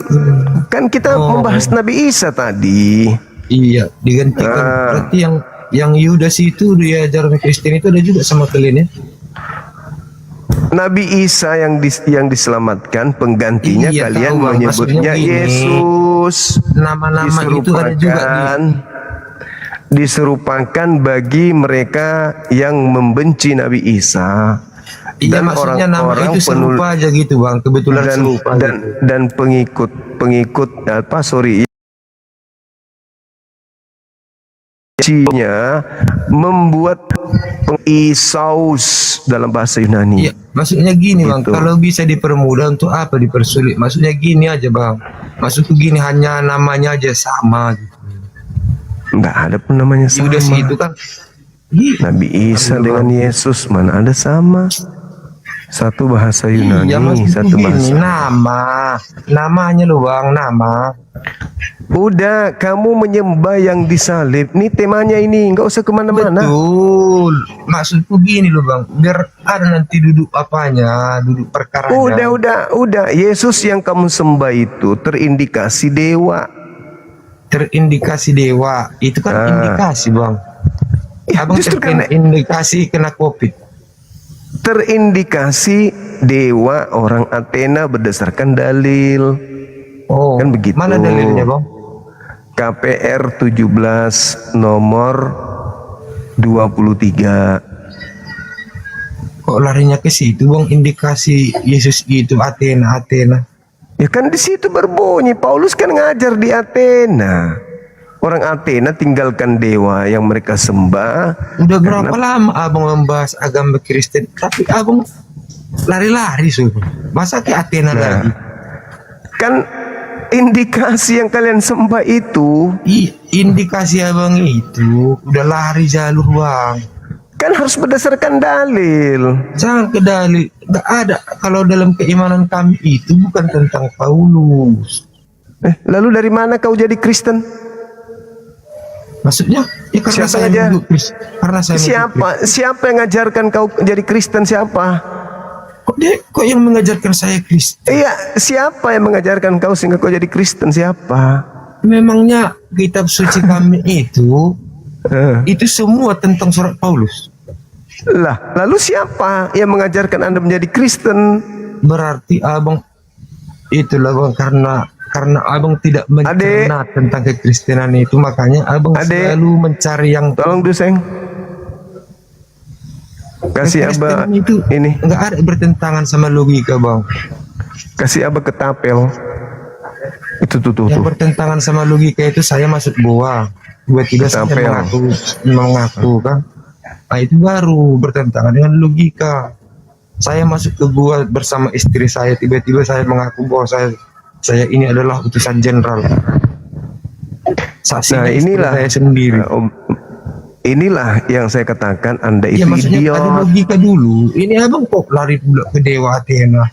kan kita membahas Nabi Isa tadi. Iya, digantikan. Berarti yang Yudas itu dia ajaran Kristen itu ada juga sama kalian ya? Nabi Isa yang diselamatkan, penggantinya Iya, kalian tahu, Bang. menyebutnya Maksudnya gini, Yesus. Nama-nama itu ada juga diserupakan bagi mereka yang membenci Nabi Isa. Iya, Dan maksudnya nama orang-orang itu serupa aja gitu bang, kebetulan serupa. dan pengikut apa sorry membuat pengisaus dalam bahasa Yunani. Iya, maksudnya gini bang, Gitu. kalau bisa dipermudah untuk apa dipersulit? Maksudnya gini aja bang, maksudku gini hanya namanya aja sama gitu. Enggak ada pun namanya sama. Yudas itu kan Nabi Isa dengan Yesus mana ada sama. Satu bahasa Yunani, iya, maksudku satu gini, bahasa. namanya loh bang, nama. Udah, kamu menyembah yang disalib. Nih temanya ini, nggak usah kemana-mana. Betul, maksudku gini loh bang, biar ada nanti duduk apanya, duduk perkaranya. Udah. Yesus yang kamu sembah itu terindikasi dewa. Terindikasi dewa, itu kan indikasi bang. Ya, Abang justru terkena karena indikasi kena COVID. terindikasi dewa orang Athena berdasarkan dalil. Oh, Kan begitu. mana dalilnya bang? KPR 17 nomor 23. Kok larinya ke situ bang? Indikasi Yesus itu Athena. Ya kan di situ berbunyi Paulus kan ngajar di Athena. Orang Athena tinggalkan dewa yang mereka sembah. Udah berapa lama abang membahas agama Kristen? Tapi abang lari-lari sudah. Masa ke Athena lagi? Kan indikasi yang kalian sembah itu Indikasi abang itu udah lari jalur bang. kan harus berdasarkan dalil. Jangan ke dalil. Gak ada. Kalau dalam keimanan kami itu bukan tentang Paulus. Lalu dari mana kau jadi Kristen? Maksudnya ya karena Siapa saya aja? menuduh karena saya menuduh Siapa yang ngajarkan kau jadi Kristen? Siapa? Kok yang mengajarkan saya Kristen? Iya, siapa yang mengajarkan kau sehingga kau jadi Kristen? Siapa? Memangnya kitab suci kami itu semua tentang surat Paulus. Lah, lalu siapa yang mengajarkan Anda menjadi Kristen? Berarti abang itulah bang, karena abang tidak mencerna tentang kekristenan itu, makanya abang selalu mencari yang Tolong Duseng. Kasih Abah kekristenan itu ini. nggak ada bertentangan sama logika bang. Kasih Abah ketapel. Itu tuh. Yang bertentangan sama logika itu saya masuk goa, tiba-tiba saya Ketapel. mengaku kan. Nah itu baru bertentangan dengan logika. Saya masuk ke gua bersama istri saya, tiba-tiba saya mengaku bahwa saya ini adalah utusan jenderal. Saksinya Nah, istri inilah saya sendiri. Inilah yang saya katakan Anda Ya itu maksudnya ada idiot. logika dulu. Ini abang kok lari pula ke dewa Athena.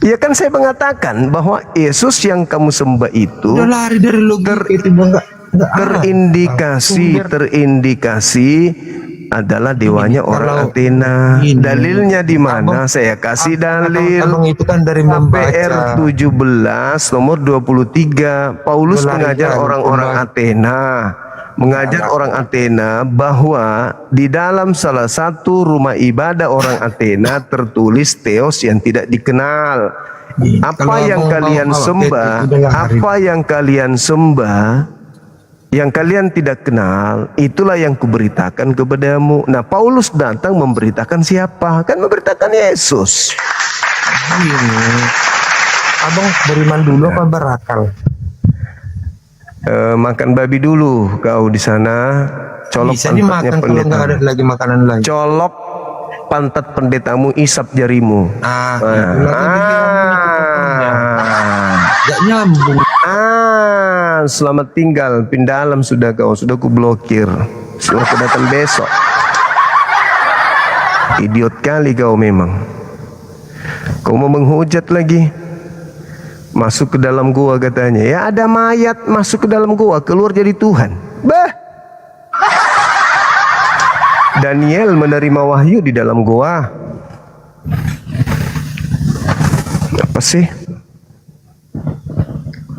Ya kan saya mengatakan bahwa Yesus yang kamu sembah itu Udah lari dari logika itu bang, nggak ada. terindikasi adalah dewanya orang Athena. Dalilnya di mana? Saya kasih dalil. Abang itu kan dari membaca. PR 17 nomor 23. Paulus mengajar orang-orang Athena. Mengajar orang Athena bahwa di dalam salah satu rumah ibadah orang Athena tertulis teos yang tidak dikenal. Apa yang kalian sembah, apa yang kalian sembah, yang kalian tidak kenal, itulah yang kuberitakan kepadamu. Nah, Paulus datang memberitakan siapa? Kan memberitakan Yesus. Ini abang beriman dulu apa berakal? Makan babi dulu kau di sana. Colok Bisa pantatnya dimakan kalau nggak ada pendetamu. lagi makanan lain. Colok pantat pendetamu, isap jarimu. Gak nyambung. Selamat tinggal, pindah alam sudah kau, sudah ku blokir. Sudah ku datang besok. Idiot kali kau memang. Kau mau menghujat lagi. Masuk ke dalam gua katanya. Ya ada mayat masuk ke dalam gua, keluar jadi Tuhan. Bah. Daniel menerima wahyu di dalam gua. Apa sih?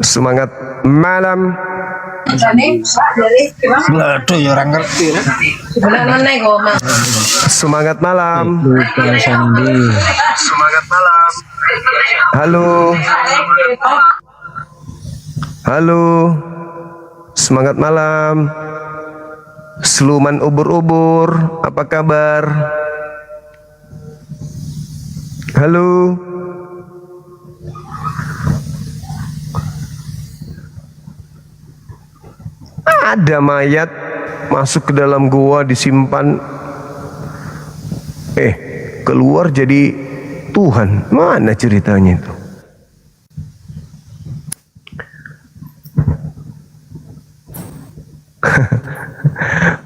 Semangat malam. Aduh ya orang ngerti. Semangat malam. Semangat malam. Halo. Halo. Semangat malam. Seluman ubur-ubur, apa kabar? Halo. Ada mayat masuk ke dalam gua disimpan, keluar jadi Tuhan. Mana ceritanya itu?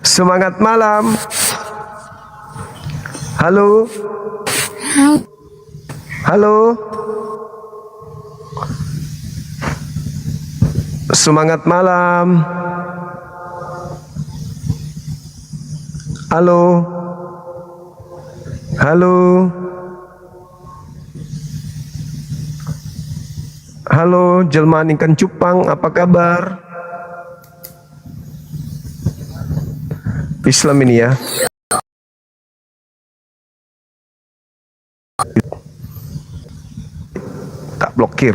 Semangat malam. Halo. Halo. Semangat malam. Halo. Halo. Halo, jelmaan ikan cupang, apa kabar? Islam ini ya. Tak blokir.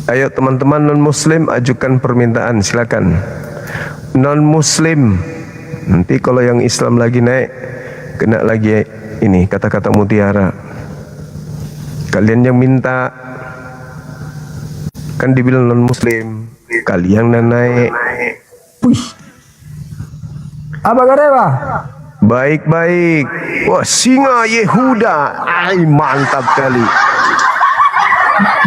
Ayo teman-teman non-muslim ajukan permintaan, silakan. Non-muslim. Nanti kalau yang Islam lagi naik, kena lagi ini kata-kata mutiara. Kalian yang minta, kan dibilang non-muslim, kalian yang naik. Wih. Apa kabar? Baik-baik. Wah, singa Yehuda. Ay, mantap kali.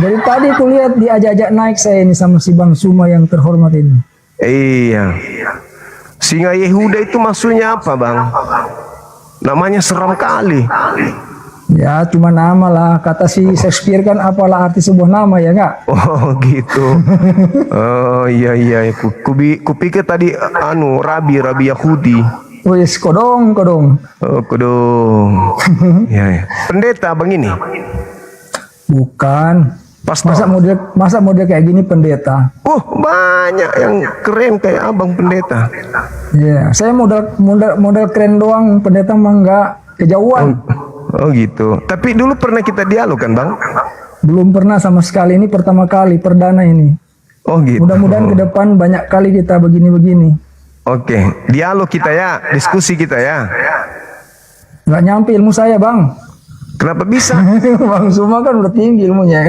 Dari tadi kulihat diajak-ajak naik saya ini sama si Bang Suma yang terhormat ini. Iya. Singa Yehuda itu maksudnya apa, Bang? Namanya seram kali. Ya cuma nama lah. Kata si Shakespeare kan apalah arti sebuah nama ya nggak? Oh gitu. Oh iya. Kupikir tadi Rabi Yahudi. Wis kodong. Oh kodong. Ya. Pendeta bang ini. Bukan. Pastor. Masa model kayak gini pendeta? Banyak yang keren kayak abang pendeta. Iya, saya modal keren doang, pendeta mah enggak kejauhan. Oh gitu. Tapi dulu pernah kita dialog kan bang? Belum pernah sama sekali, ini pertama kali, perdana ini. Oh gitu. Mudah-mudahan ke depan banyak kali kita begini-begini. Oke, dialog kita ya, diskusi kita ya. Nggak nyampe ilmu saya bang. Kenapa bisa? Bang Suma kan udah tinggi ilmunya.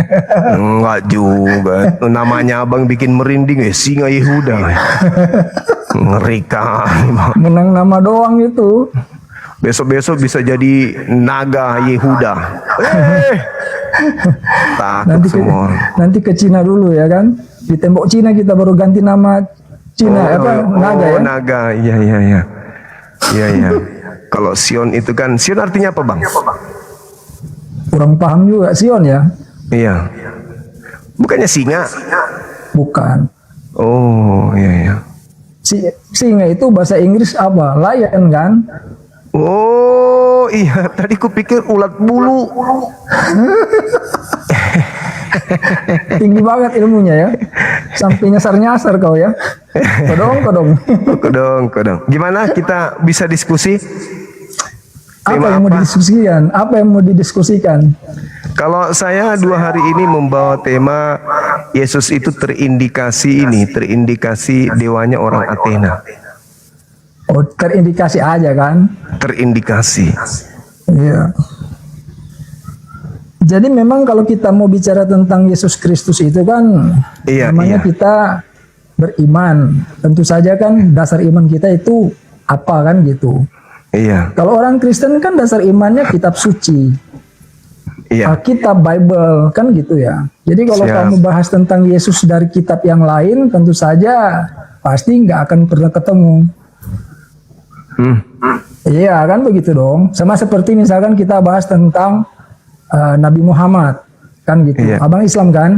Enggak juga. Namanya abang bikin merinding singa Yehuda. Ngerikan. Menang nama doang itu. Besok-besok bisa jadi naga Yehuda. Takut semua. Nanti ke Cina dulu ya kan. Di tembok Cina kita baru ganti nama Cina naga ya. Naga, iya. Kalau Sion itu kan, Sion artinya apa bang? Kurang paham juga Sion ya. Iya. Bukannya singa? Bukan. Oh iya. Singa itu bahasa Inggris apa? Lion kan? Oh iya, tadi kupikir ulat bulu. Tinggi banget ilmunya ya. Sampai nyasar kau ya. Kodong. Gimana kita bisa diskusi? Apa yang mau didiskusikan? Kalau saya 2 hari ini membawa tema Yesus itu terindikasi dewanya orang Athena. Oh, terindikasi aja kan? Terindikasi. Iya. Jadi memang kalau kita mau bicara tentang Yesus Kristus itu kan namanya kita beriman. Tentu saja kan dasar iman kita itu apa kan gitu. Iya. Kalau orang Kristen kan dasar imannya kitab suci. Iya. Kitab Bible kan gitu ya. Jadi kalau kamu bahas tentang Yesus dari kitab yang lain tentu saja pasti nggak akan pernah ketemu. Iya kan begitu dong. Sama seperti misalkan kita bahas tentang Nabi Muhammad kan gitu. Iya. Abang Islam kan?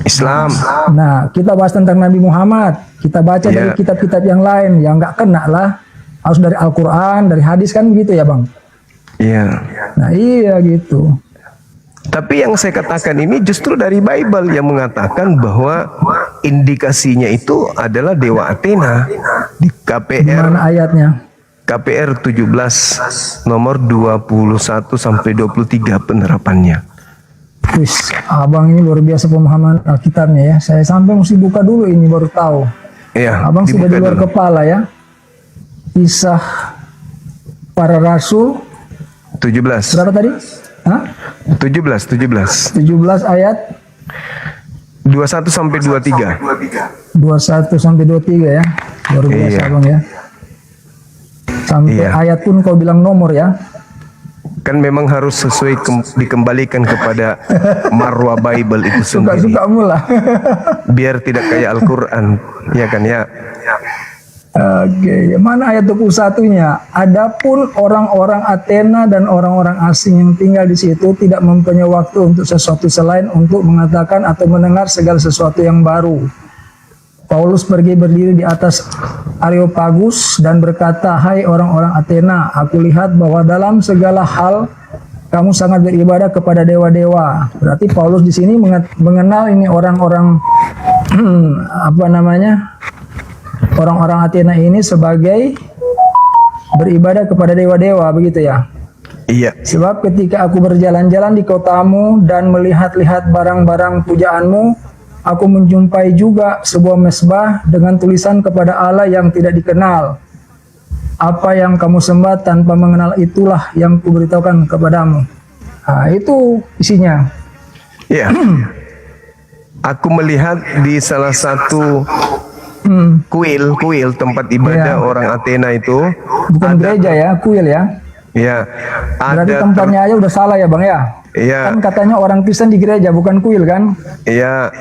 Islam. Nah kita bahas tentang Nabi Muhammad. Kita baca dari kitab-kitab yang lain yang nggak kena lah. Harus dari Al-Quran, dari hadis kan begitu ya bang? Iya. Nah iya gitu. Tapi yang saya katakan ini justru dari Bible yang mengatakan bahwa indikasinya itu adalah Dewa Athena di KPR. Mana ayatnya? KPR 17 nomor 21 sampai 23 penerapannya. Wis, abang ini luar biasa pemahaman Alkitabnya ya. Saya sampai mesti buka dulu ini baru tahu. Iya. Abang sudah di luar dulu. kepala ya. Kisah para Rasul 17. berapa tadi? Hah? 17 17 ayat 21 sampai 23. 21 sampai 23 ya. Luar biasa abang ya. Sampai ayat pun kau bilang nomor ya. Kan memang harus sesuai dikembalikan kepada marwah Bible itu sendiri. Suka-suka mula. Biar tidak kayak Al-Quran, ya kan ya. Oke, mana ayat 21-nya? Adapun orang-orang Athena dan orang-orang asing yang tinggal di situ tidak mempunyai waktu untuk sesuatu selain untuk mengatakan atau mendengar segala sesuatu yang baru. Paulus pergi berdiri di atas Areopagus dan berkata, "Hai orang-orang Athena, aku lihat bahwa dalam segala hal kamu sangat beribadah kepada dewa-dewa." Berarti Paulus di sini mengenal ini orang-orang apa namanya? Orang-orang Athena ini sebagai beribadah kepada dewa-dewa, begitu ya? Iya. Sebab ketika aku berjalan-jalan di kotamu dan melihat-lihat barang-barang pujaanmu, aku menjumpai juga sebuah mesbah dengan tulisan kepada Allah yang tidak dikenal. Apa yang kamu sembah tanpa mengenal itulah yang kuberitahukan kepadamu. Nah, itu isinya. Iya. Aku melihat di salah satu kuil tempat ibadah orang Athena itu. Bukan gereja ya, kuil ya. Ya. Berarti tempatnya aja udah salah ya bang ya. Iya. Kan katanya orang Kristen di gereja bukan kuil kan? Iya.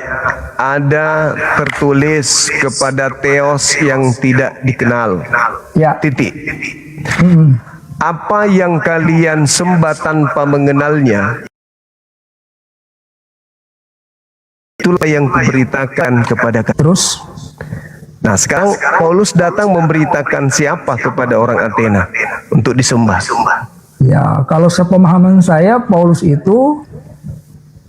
Ada tertulis kepada Theos yang tidak dikenal. Ya. Titik. apa yang kalian sembah tanpa mengenalnya, itulah yang kuberitakan kepada kalian. Terus Nah, sekarang Paulus datang memberitakan siapa kepada orang Athena untuk disembah. ya, kalau sepemahaman saya, Paulus itu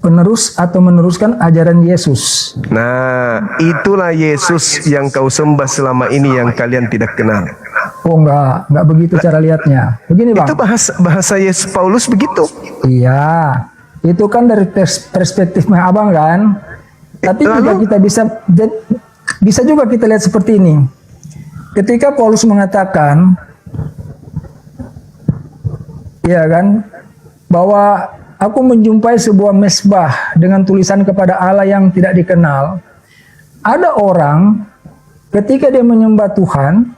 penerus atau meneruskan ajaran Yesus. Nah, itulah Yesus yang kau sembah selama ini yang kalian tidak kenal. Oh, enggak begitu cara lihatnya. Begini, Bang. Itu bahasa Yesus Paulus begitu. Iya, itu kan dari perspektifnya Abang kan. Tapi juga kita bisa juga kita lihat seperti ini. Ketika Paulus mengatakan, ya kan, bahwa aku menjumpai sebuah mesbah dengan tulisan kepada Allah yang tidak dikenal. Ada orang ketika dia menyembah Tuhan,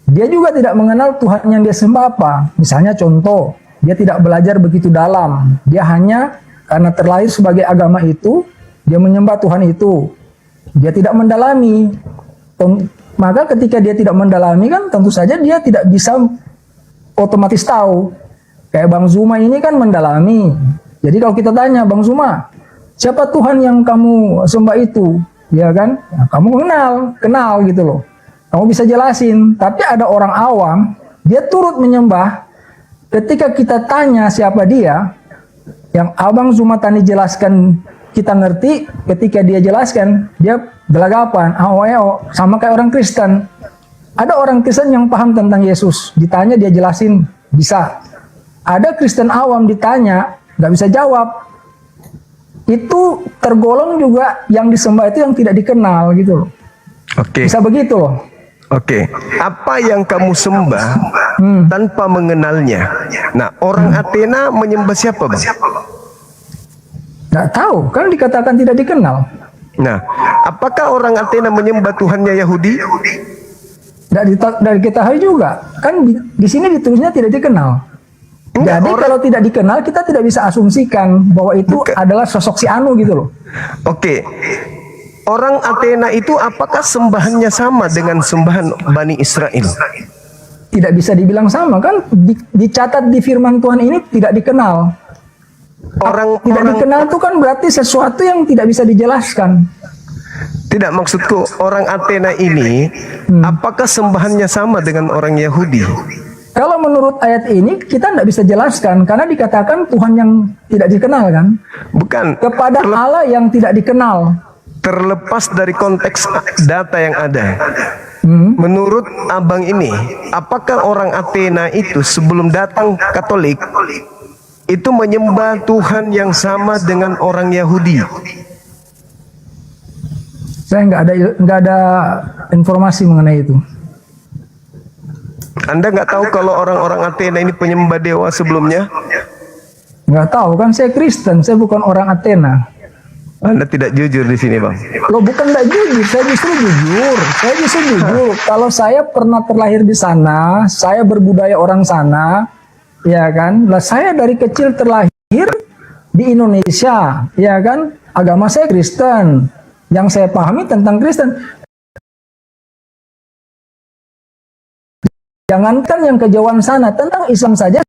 dia juga tidak mengenal Tuhan yang dia sembah apa. Misalnya contoh, dia tidak belajar begitu dalam. Dia hanya karena terlahir sebagai agama itu, dia menyembah Tuhan itu. Dia tidak mendalami. Maka ketika dia tidak mendalami kan tentu saja dia tidak bisa otomatis tahu. Kayak Bang Zuma ini kan mendalami. Jadi kalau kita tanya, Bang Zuma, siapa Tuhan yang kamu sembah itu? Ya kan? Ya, kamu kenal gitu loh. Kamu bisa jelasin. Tapi ada orang awam, dia turut menyembah. Ketika kita tanya siapa dia, yang Abang Zuma tadi jelaskan kita ngerti, ketika dia jelaskan, dia gelagapan, sama kayak orang Kristen. Ada orang Kristen yang paham tentang Yesus, ditanya dia jelasin, bisa. Ada Kristen awam ditanya, nggak bisa jawab. Itu tergolong juga yang disembah itu yang tidak dikenal gitu loh. Oke. Bisa begitu loh. Oke. Apa yang kamu sembah tanpa mengenalnya? Nah, orang Athena menyembah siapa, Bang? Nggak tahu, kan dikatakan tidak dikenal. Nah, apakah orang Athena menyembah Tuhannya Yahudi? Nggak diketahui juga. Kan di sini ditulisnya tidak dikenal. Enggak, Jadi kalau tidak dikenal, kita tidak bisa asumsikan bahwa itu adalah sosok si Anu gitu loh. Oke. Orang Athena itu apakah sembahannya sama dengan sembahan Bani Israel? Tidak bisa dibilang sama, kan dicatat di firman Tuhan ini tidak dikenal. Tidak dikenal itu kan berarti sesuatu yang tidak bisa dijelaskan. Tidak, maksudku orang Athena ini apakah sembahannya sama dengan orang Yahudi? Kalau menurut ayat ini kita tidak bisa jelaskan karena dikatakan Tuhan yang tidak dikenal kan? Bukan. Kepada Allah yang tidak dikenal. Terlepas dari konteks data yang ada. Menurut abang ini, apakah orang Athena itu sebelum datang Katolik itu menyembah Tuhan yang sama dengan orang Yahudi? Saya nggak ada informasi mengenai itu. Anda nggak tahu kalau orang-orang Athena ini penyembah dewa sebelumnya? Nggak tahu, kan saya Kristen, saya bukan orang Athena. Anda tidak jujur di sini, Bang. Loh, bukan nggak jujur, saya justru jujur. Saya justru jujur. Kalau saya pernah terlahir di sana, saya berbudaya orang sana, ya kan? Lah saya dari kecil terlahir di Indonesia, ya kan? Agama saya Kristen. Yang saya pahami tentang Kristen. Jangankan yang kejauhan sana, tentang Islam saja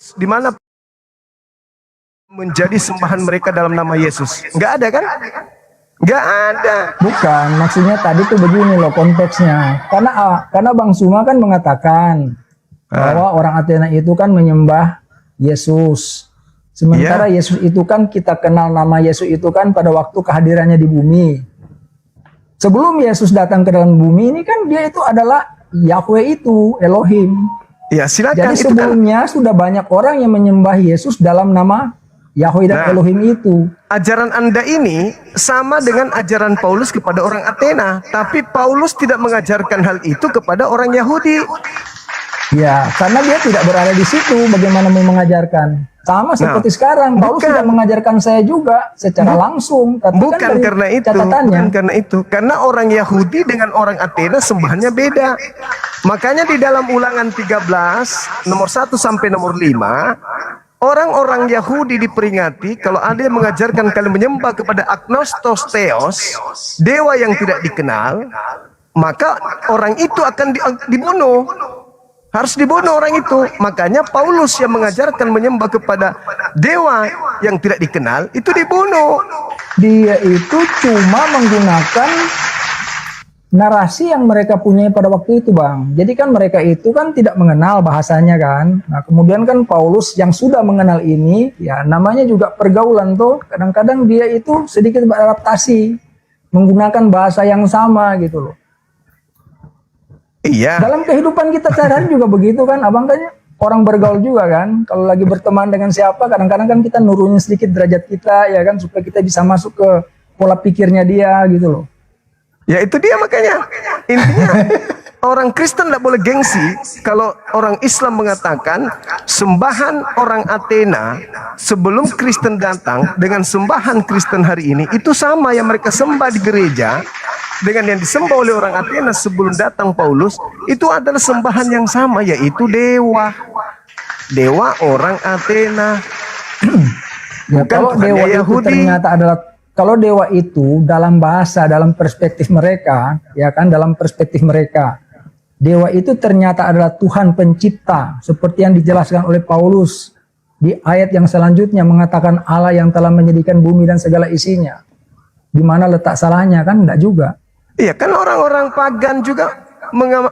Di mana menjadi sembahan mereka dalam nama Yesus? Nggak ada kan? Nggak ada. Bukan, maksudnya tadi tuh begini loh konteksnya. Karena Bang Suma kan mengatakan bahwa orang Athena itu kan menyembah Yesus. Sementara Yesus itu kan kita kenal nama Yesus itu kan pada waktu kehadirannya di bumi. Sebelum Yesus datang ke dalam bumi ini kan dia itu adalah Yahweh itu, Elohim. Ya silakan. Jadi sebelumnya sudah banyak orang yang menyembah Yesus dalam nama Yahweh dan Elohim itu. Ajaran Anda ini sama dengan ajaran Paulus kepada orang Athena, tapi Paulus tidak mengajarkan hal itu kepada orang Yahudi. Ya, karena dia tidak berada di situ, bagaimana mau mengajarkan? Sama seperti sekarang, Paulus tidak mengajarkan saya juga secara langsung. Tapi Bukan kan karena itu, bukan karena itu. Karena orang Yahudi dengan orang Athena sembahannya beda. Makanya di dalam Ulangan 13 nomor 1 sampai nomor 5, orang-orang Yahudi diperingati kalau ada yang mengajarkan kalian menyembah kepada agnostos theos, dewa yang tidak dikenal, maka orang itu akan dibunuh. Harus dibunuh orang itu. Makanya Paulus yang mengajarkan menyembah kepada dewa yang tidak dikenal itu dibunuh. Dia itu cuma menggunakan narasi yang mereka punya pada waktu itu, Bang. Jadi kan mereka itu kan tidak mengenal bahasanya kan. Nah, kemudian kan Paulus yang sudah mengenal ini, ya namanya juga pergaulan tuh. Kadang-kadang dia itu sedikit beradaptasi, menggunakan bahasa yang sama gitu loh. Iya. Dalam kehidupan kita sehari-hari juga begitu kan, Abang kan orang bergaul juga kan. Kalau lagi berteman dengan siapa, kadang-kadang kan kita nurunin sedikit derajat kita ya kan, supaya kita bisa masuk ke pola pikirnya dia gitu loh. Ya itu dia makanya. Intinya orang Kristen tidak boleh gengsi kalau orang Islam mengatakan sembahan orang Athena sebelum Kristen datang dengan sembahan Kristen hari ini itu sama yang mereka sembah di gereja dengan yang disembah oleh orang Athena sebelum datang Paulus, itu adalah sembahan yang sama, yaitu dewa. Dewa orang Athena. Ya, kalau dewa itu Yahudi. ternyata adalah, kalau dewa itu dalam bahasa, dalam perspektif mereka, ya kan, dalam perspektif mereka, dewa itu ternyata adalah Tuhan pencipta, seperti yang dijelaskan oleh Paulus di ayat yang selanjutnya mengatakan Allah yang telah menjadikan bumi dan segala isinya. Di mana letak salahnya kan? Enggak juga. Iya kan orang-orang pagan juga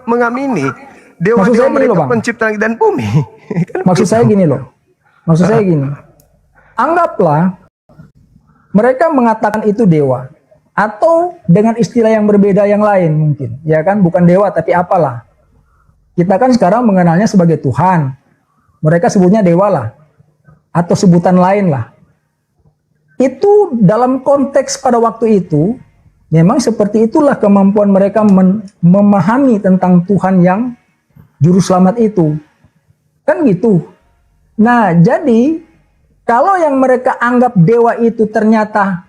mengamini dewa-dewa mereka pencipta langit dan bumi. Kan maksud saya gini loh. Maksud saya gini. Anggaplah mereka mengatakan itu dewa, atau dengan istilah yang berbeda yang lain mungkin, ya kan, bukan dewa tapi apalah. Kita kan sekarang mengenalnya sebagai Tuhan. Mereka sebutnya dewa lah, atau sebutan lain lah. Itu dalam konteks pada waktu itu, memang seperti itulah kemampuan mereka memahami tentang Tuhan yang juru selamat itu. Kan gitu. Nah, jadi kalau yang mereka anggap dewa itu ternyata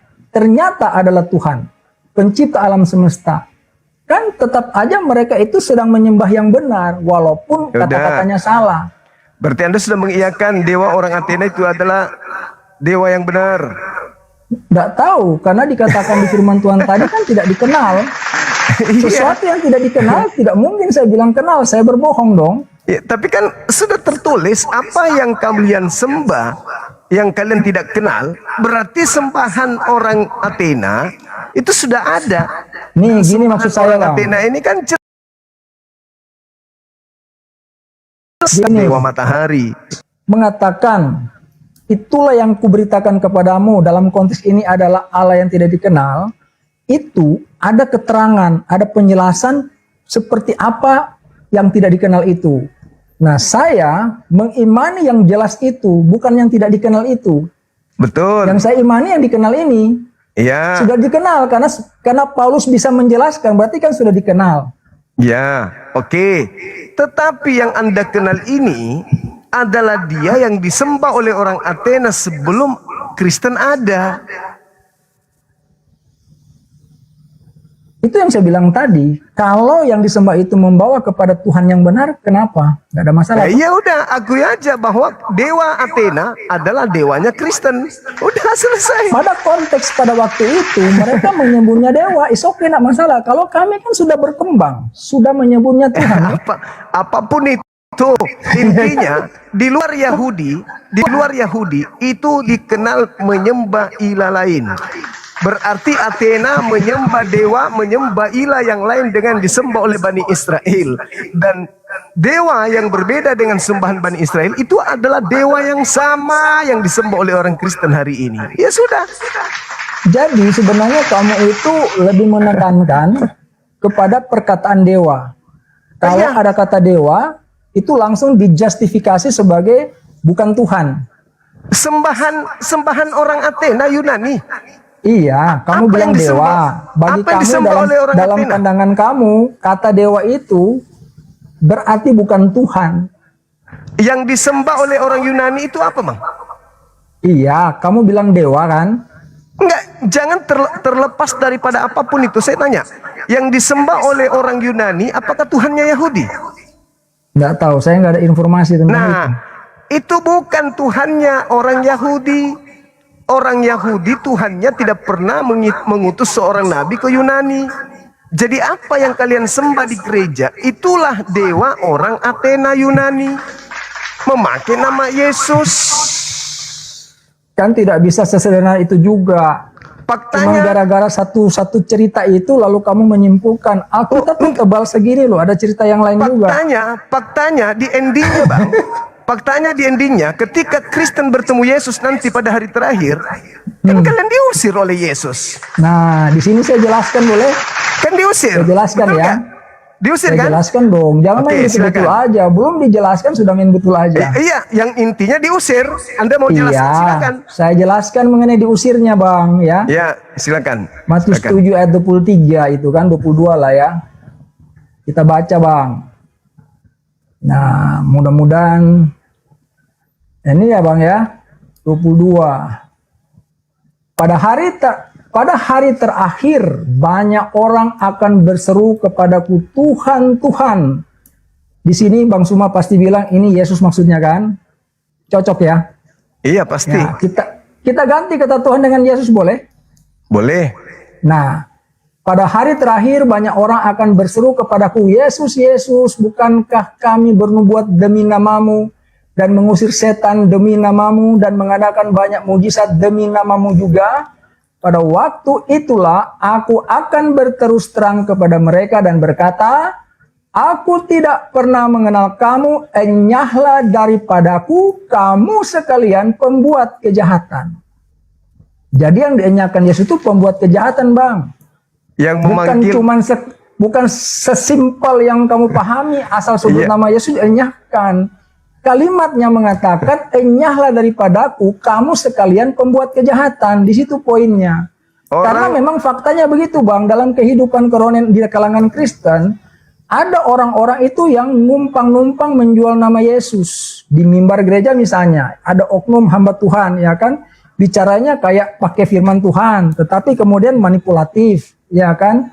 adalah Tuhan, pencipta alam semesta, kan tetap aja mereka itu sedang menyembah yang benar, walaupun kata-katanya salah. Berarti Anda sudah mengiyakan dewa orang Athena itu adalah dewa yang benar. Tidak tahu, karena dikatakan di firman Tuhan tadi kan tidak dikenal. Sesuatu yang tidak dikenal, tidak mungkin saya bilang kenal, saya berbohong dong. Ya, tapi kan sudah tertulis apa yang kalian sembah, yang kalian tidak kenal, berarti sembahan orang Athena itu sudah ada. Nih, gini maksud saya, Bang. Athena ini kan Gini, dewa matahari. mengatakan, itulah yang kuberitakan kepadamu, dalam konteks ini adalah Allah yang tidak dikenal. Itu ada keterangan, ada penjelasan seperti apa yang tidak dikenal itu. Nah, saya mengimani yang jelas itu, bukan yang tidak dikenal itu. Betul. Yang saya imani yang dikenal ini. Ya. Sudah dikenal, karena Paulus bisa menjelaskan, berarti kan sudah dikenal. Ya, oke. Tetapi yang Anda kenal ini adalah dia yang disembah oleh orang Athena sebelum Kristen ada. Itu yang saya bilang tadi, kalau yang disembah itu membawa kepada Tuhan yang benar, kenapa? Nggak ada masalah. Ya udah, akui aja bahwa dewa Athena adalah dewanya Kristen. Udah selesai. Pada konteks pada waktu itu, mereka menyebutnya dewa, is okay, nggak masalah. Kalau kami kan sudah berkembang, sudah menyebutnya Tuhan. Apapun itu. Tuh, intinya di luar Yahudi itu dikenal menyembah ilah lain. Berarti Athena menyembah dewa, menyembah ilah yang lain dengan disembah oleh Bani Israel. Dan dewa yang berbeda dengan sembahan Bani Israel itu adalah dewa yang sama yang disembah oleh orang Kristen hari ini. Ya sudah. Jadi sebenarnya kamu itu lebih menekankan kepada perkataan dewa. Kalau Iya. ada kata dewa, itu langsung dijustifikasi sebagai bukan Tuhan. Sembahan orang Athena Yunani. Iya, kamu Apa bilang yang disembah? dewa. Bagi Apa yang kamu disembah oleh orang dalam Athena? pandangan kamu, kata dewa itu berarti bukan Tuhan. Yang disembah oleh orang Yunani itu apa, Bang? Iya, kamu bilang dewa kan? Enggak, jangan terlepas daripada apapun itu. Saya tanya, yang disembah oleh orang Yunani apakah Tuhannya Yahudi? Nggak tahu, saya nggak ada informasi tentang itu. Nah, itu bukan Tuhannya orang Yahudi. Orang Yahudi Tuhannya tidak pernah mengutus seorang nabi ke Yunani. Jadi apa yang kalian sembah di gereja, itulah dewa orang Athena Yunani. Memakai nama Yesus. Kan tidak bisa sesederhana itu juga. Cuma Faktanya, gara-gara satu cerita itu lalu kamu menyimpulkan Alkitab tuh tebal segini loh, ada cerita yang lain juga. faktanya di endingnya, Bang. Faktanya di endingnya, ketika Kristen bertemu Yesus nanti pada hari terakhir, kan kalian diusir oleh Yesus. Nah, di sini saya jelaskan boleh? Kan diusir. Saya jelaskan Betul ya. nggak? Diusir Saya kan? jelaskan dong, jangan Oke, main betul-betul silakan. aja. Belum dijelaskan sudah main betul aja. Iya, yang intinya diusir. Anda mau jelaskan? Iya, Silakan. saya jelaskan mengenai diusirnya Bang ya. Ya, silakan. Matius Silakan. 7 ayat 23 itu kan 22 lah ya. Kita baca Bang. Nah, mudah-mudahan ini ya Bang ya. 22. Pada hari terakhir banyak orang akan berseru kepadaku, Tuhan, Tuhan. Di sini Bang Suma pasti bilang ini Yesus maksudnya kan? Cocok ya? Iya, pasti. Ya, kita ganti kata Tuhan dengan Yesus boleh? Boleh. Nah, pada hari terakhir banyak orang akan berseru kepadaku, Yesus, Yesus, bukankah kami bernubuat demi namamu dan mengusir setan demi namamu dan mengadakan banyak mujizat demi namamu juga? Pada waktu itulah aku akan berterus terang kepada mereka dan berkata, aku tidak pernah mengenal kamu, enyahlah daripadaku, kamu sekalian pembuat kejahatan. Jadi yang dienyahkan Yesus itu pembuat kejahatan Bang. Yang Bukan memanggil cuman bukan sesimpel yang kamu pahami asal sebut Iya. nama Yesus enyahkan. Kalimatnya mengatakan enyahlah daripadaku kamu sekalian pembuat kejahatan. Di situ poinnya. Karena orang memang faktanya begitu Bang, dalam kehidupan keronen di kalangan Kristen ada orang-orang itu yang numpang-numpang menjual nama Yesus di mimbar gereja misalnya. Ada oknum hamba Tuhan ya kan, bicaranya kayak pakai firman Tuhan, tetapi kemudian manipulatif, ya kan?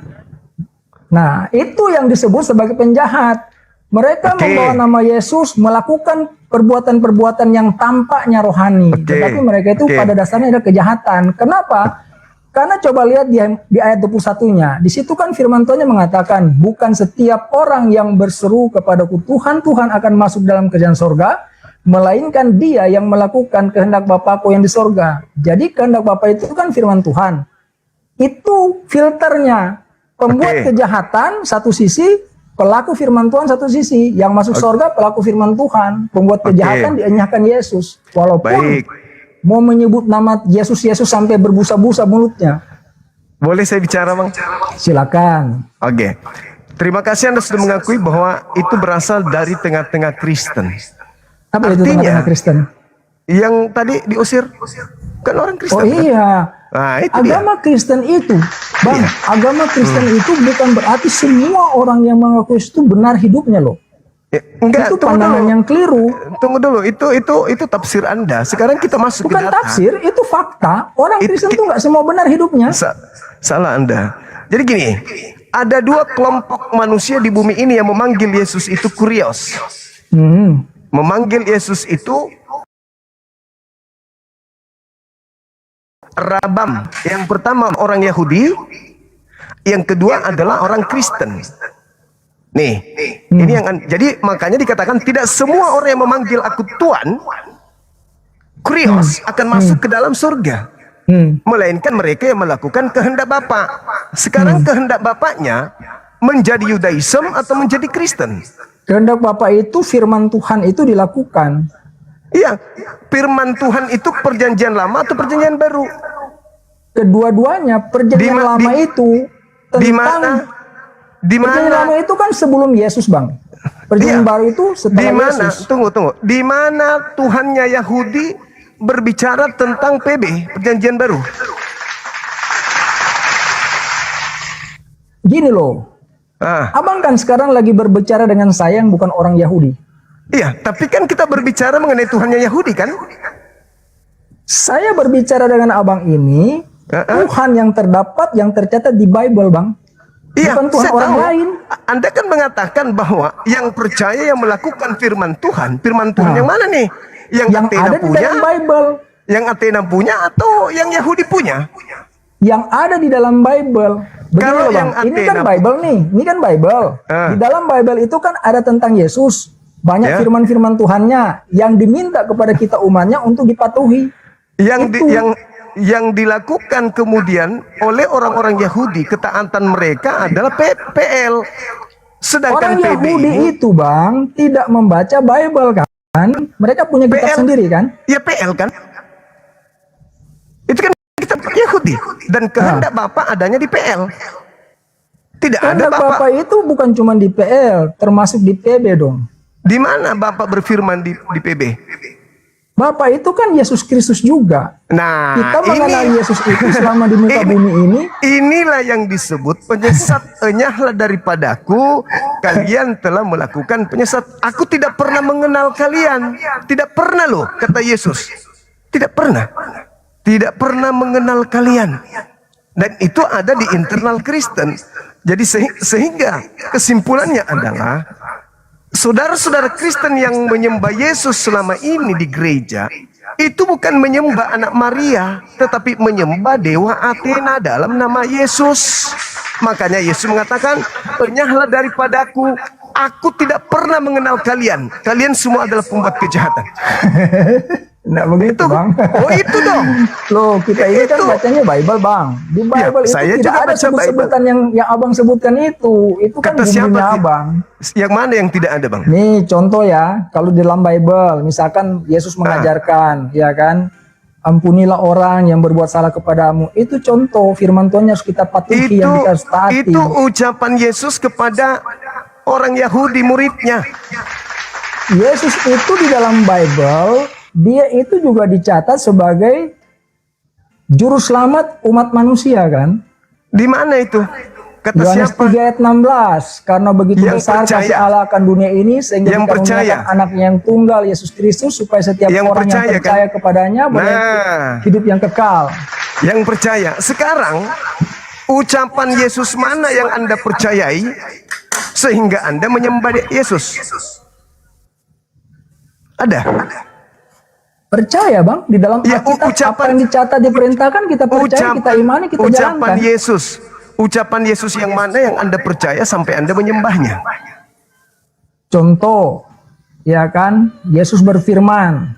Nah, itu yang disebut sebagai penjahat. Mereka Oke. membawa nama Yesus melakukan perbuatan-perbuatan yang tampaknya rohani, Oke. tetapi mereka itu Oke. pada dasarnya ada kejahatan. Kenapa? Karena coba lihat di ayat 21-nya. Di situ kan firman Tuhan mengatakan, bukan setiap orang yang berseru kepadaku Tuhan, Tuhan akan masuk dalam kerajaan sorga, melainkan dia yang melakukan kehendak Bapakku yang di sorga. Jadi kehendak Bapa itu kan firman Tuhan. Itu filternya. Pembuat Oke. kejahatan satu sisi, pelaku firman Tuhan satu sisi. Yang masuk sorga pelaku firman Tuhan. Pembuat Oke. kejahatan dienyahkan Yesus. Walaupun baik. mau menyebut nama Yesus sampai berbusa-busa mulutnya. Boleh saya bicara, Bang? Silakan. Oke. Terima kasih Anda sudah mengakui bahwa itu berasal dari tengah-tengah Kristen. Apa itu Artinya, tengah-tengah Kristen? Yang tadi diusir kan orang Kristen. Oh kan? iya. Nah, itu dia. Agama Kristen itu, Bang, agama Kristen itu bukan berarti semua orang yang mengaku Yesus itu benar hidupnya loh. Enggak, Itu tunggu pandangan dulu. yang keliru. Tunggu dulu, itu tafsir Anda. Sekarang kita masuk Bukan ke data. tafsir, itu fakta. Orang Itu- Kristen itu nggak semua benar hidupnya. Salah Anda. Jadi gini, ada dua kelompok manusia di bumi ini yang memanggil Yesus itu kurios. Memanggil Yesus itu Rabam. Yang pertama orang Yahudi, yang kedua adalah orang Kristen. Nih, ini yang jadi makanya dikatakan tidak semua orang yang memanggil aku Tuhan, Kurios, akan masuk ke dalam surga. Melainkan mereka yang melakukan kehendak Bapa. Sekarang kehendak Bapaknya menjadi Yudaism atau menjadi Kristen. Kehendak Bapa itu firman Tuhan itu dilakukan. Iya, firman Tuhan itu perjanjian lama atau perjanjian baru? Kedua-duanya perjanjian lama itu di mana? Di perjanjian mana? lama itu kan sebelum Yesus, Bang. Perjanjian Iya. baru itu Di setelah mana? Yesus. Tunggu. Di mana Tuhannya Yahudi berbicara tentang PB, perjanjian baru? Gini loh. Abang kan sekarang lagi berbicara dengan saya yang bukan orang Yahudi. Iya, tapi kan kita berbicara mengenai Tuhannya Yahudi kan? Saya berbicara dengan abang ini Tuhan yang terdapat, yang tercatat di Bible, Bang. Iya, Bukan Tuhan saya orang tahu. lain. Anda kan mengatakan bahwa yang percaya yang melakukan firman Tuhan yang mana nih? Yang Athena ada di punya, dalam Bible. yang Athena punya atau yang Yahudi punya? Yang ada di dalam Bible. Begini Kalau loh, yang Bang. Ini kan Athena Bible nih. Ini kan Bible. Di dalam Bible itu kan ada tentang Yesus. Banyak Ya. firman-firman Tuhannya yang diminta kepada kita umatnya untuk dipatuhi. Yang Itu. yang dilakukan kemudian oleh orang-orang Yahudi, ketaatan mereka adalah PL. Sedangkan Orang PB Yahudi ini, itu, Bang, tidak membaca Bible kan? Mereka punya kitab sendiri kan? ya PL kan? Itu kan kitab Yahudi dan kehendak Bapa adanya di PL. Tidak ada Kehendak Bapak. Bapak itu bukan cuma di PL, termasuk di PB dong. Di mana Bapak berfirman di PB? Bapak itu kan Yesus Kristus juga. Nah, Kita mengenal Yesus itu selama di muka bumi ini. Inilah yang disebut penyesat. Enyahlah daripadaku, kalian telah melakukan penyesat. Aku tidak pernah mengenal kalian. Tidak pernah loh, kata Yesus. Tidak pernah. Tidak pernah mengenal kalian. Dan itu ada di internal Kristen. Jadi sehingga kesimpulannya adalah saudara-saudara Kristen yang menyembah Yesus selama ini di gereja itu bukan menyembah anak Maria, tetapi menyembah dewa Athena dalam nama Yesus. Makanya Yesus mengatakan, "Enyahlah daripadaku, aku tidak pernah mengenal kalian. Kalian semua adalah pembuat kejahatan." Nggak begitu, Bang. Oh, itu dong. Loh, kita ini kan Itu. bacanya Bible, Bang. Di Bible itu saya tidak juga ada baca sebut-sebutan yang Abang sebutkan itu. Itu kan Kata siapa bumbunya sih? Abang. Yang mana yang tidak ada, Bang? Nih contoh ya, kalau di dalam Bible, misalkan Yesus mengajarkan, ya kan, ampunilah orang yang berbuat salah kepadamu. Itu contoh firman Tuhan yang harus kita patuhi, yang kita harus taati. Itu ucapan Yesus kepada orang Yahudi muridnya. Yesus itu di dalam Bible, dia itu juga dicatat sebagai juru selamat umat manusia kan. Di mana itu? Kata Yohanes siapa? 3 ayat 16, karena begitu Yang besar percaya. kasih Allah akan dunia ini sehingga Yang dikaruniakan percaya. anaknya yang tunggal Yesus Kristus supaya setiap Yang orang percaya, yang percaya kan? kepadanya boleh Nah. hidup yang kekal. Yang percaya. Sekarang ucapan Yesus mana yang Anda percayai sehingga Anda menyembah Yesus? Ada. Percaya Bang, di dalam Ya, Alkitab apa ucapan- yang dicatat diperintahkan kita percaya, kita imani, kita ucapan jalankan. Yesus. Ucapan Yesus yang mana yang Anda percaya sampai Anda menyembahnya? Contoh, ya kan, Yesus berfirman,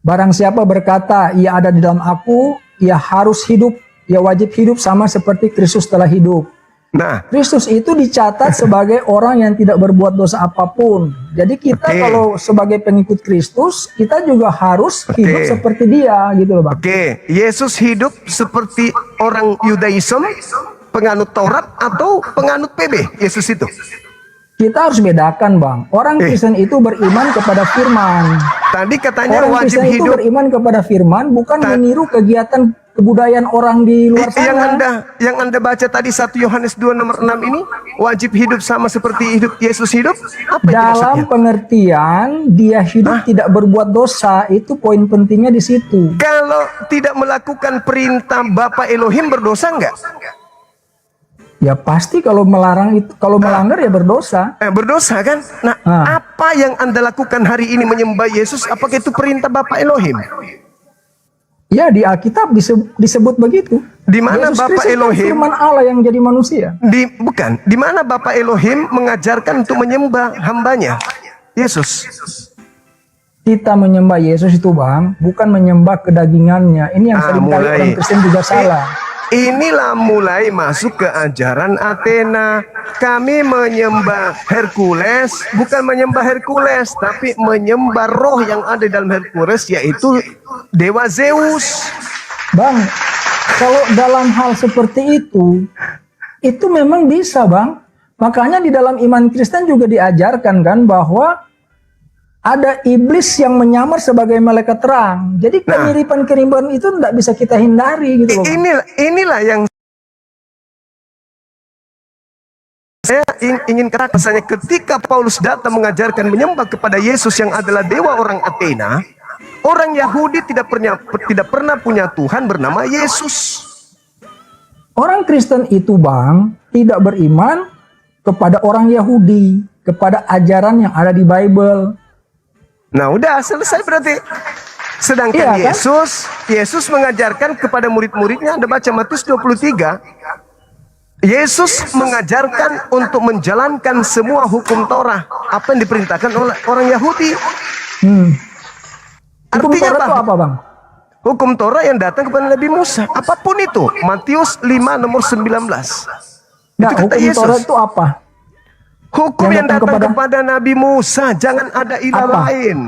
barang siapa berkata, ia ada di dalam aku, ia harus hidup, ia wajib hidup sama seperti Kristus telah hidup. Nah, Kristus itu dicatat sebagai orang yang tidak berbuat dosa apapun. Jadi kita Oke. kalau sebagai pengikut Kristus, kita juga harus hidup seperti dia, gitu loh Bang. oke. Yesus hidup seperti orang Yudaism, penganut Taurat atau penganut PB? Yesus itu. Kita harus bedakan Bang. Orang Kristen itu beriman kepada firman. Tadi katanya Orang wajib Kristen itu hidup. beriman kepada firman, bukan meniru kegiatan kebudayaan orang di luar sana. Yang anda baca tadi 1 Yohanes 2 nomor 6 ini wajib hidup sama seperti hidup Yesus hidup. Apa itu Dalam maksudnya? pengertian dia hidup tidak berbuat dosa, itu poin pentingnya di situ. Kalau tidak melakukan perintah Bapa Elohim berdosa enggak? Ya pasti kalau melarang itu, kalau melanggar ya berdosa. Berdosa kan? Nah, apa yang anda lakukan hari ini menyembah Yesus? Apakah itu perintah Bapa Elohim? Ya di Alkitab disebut begitu. Di mana Yesus Bapak Kristus kan Elohim? firman Allah yang jadi manusia. Bukan. Di mana Bapak Elohim mengajarkan untuk menyembah hambanya? Yesus. Kita menyembah Yesus itu Bang, bukan menyembah kedagingannya. Ini yang seringkali mulai. orang Kristen juga salah. Inilah mulai masuk ke ajaran Athena. Kami menyembah Hercules, bukan menyembah Hercules, tapi menyembah roh yang ada dalam Hercules, yaitu Dewa Zeus. Bang, kalau dalam hal seperti itu memang bisa Bang. Makanya di dalam iman Kristen juga diajarkan kan bahwa ada iblis yang menyamar sebagai malaikat terang. Jadi kemiripan-kemiripan itu tidak bisa kita hindari gitu loh. Inilah yang saya ingin katakan, misalnya ketika Paulus datang mengajarkan menyembah kepada Yesus yang adalah dewa orang Athena, orang Yahudi tidak pernah punya Tuhan bernama Yesus. Orang Kristen itu Bang tidak beriman kepada orang Yahudi, kepada ajaran yang ada di Bible. Nah, udah selesai berarti. Sedangkan Iya, kan? Yesus mengajarkan kepada murid-muridnya, Anda baca Matius 23, Yesus mengajarkan untuk menjalankan semua hukum Torah, apa yang diperintahkan oleh orang Yahudi. Hukum Artinya Taurat itu apa Bang? Hukum Torah yang datang kepada Nabi Musa, apapun itu. Matius 5 nomor 19. Nah, Itu kata hukum Yesus. Taurat itu apa? Hukum yang datang kepada Nabi Musa, jangan ada ilah Apa? lain.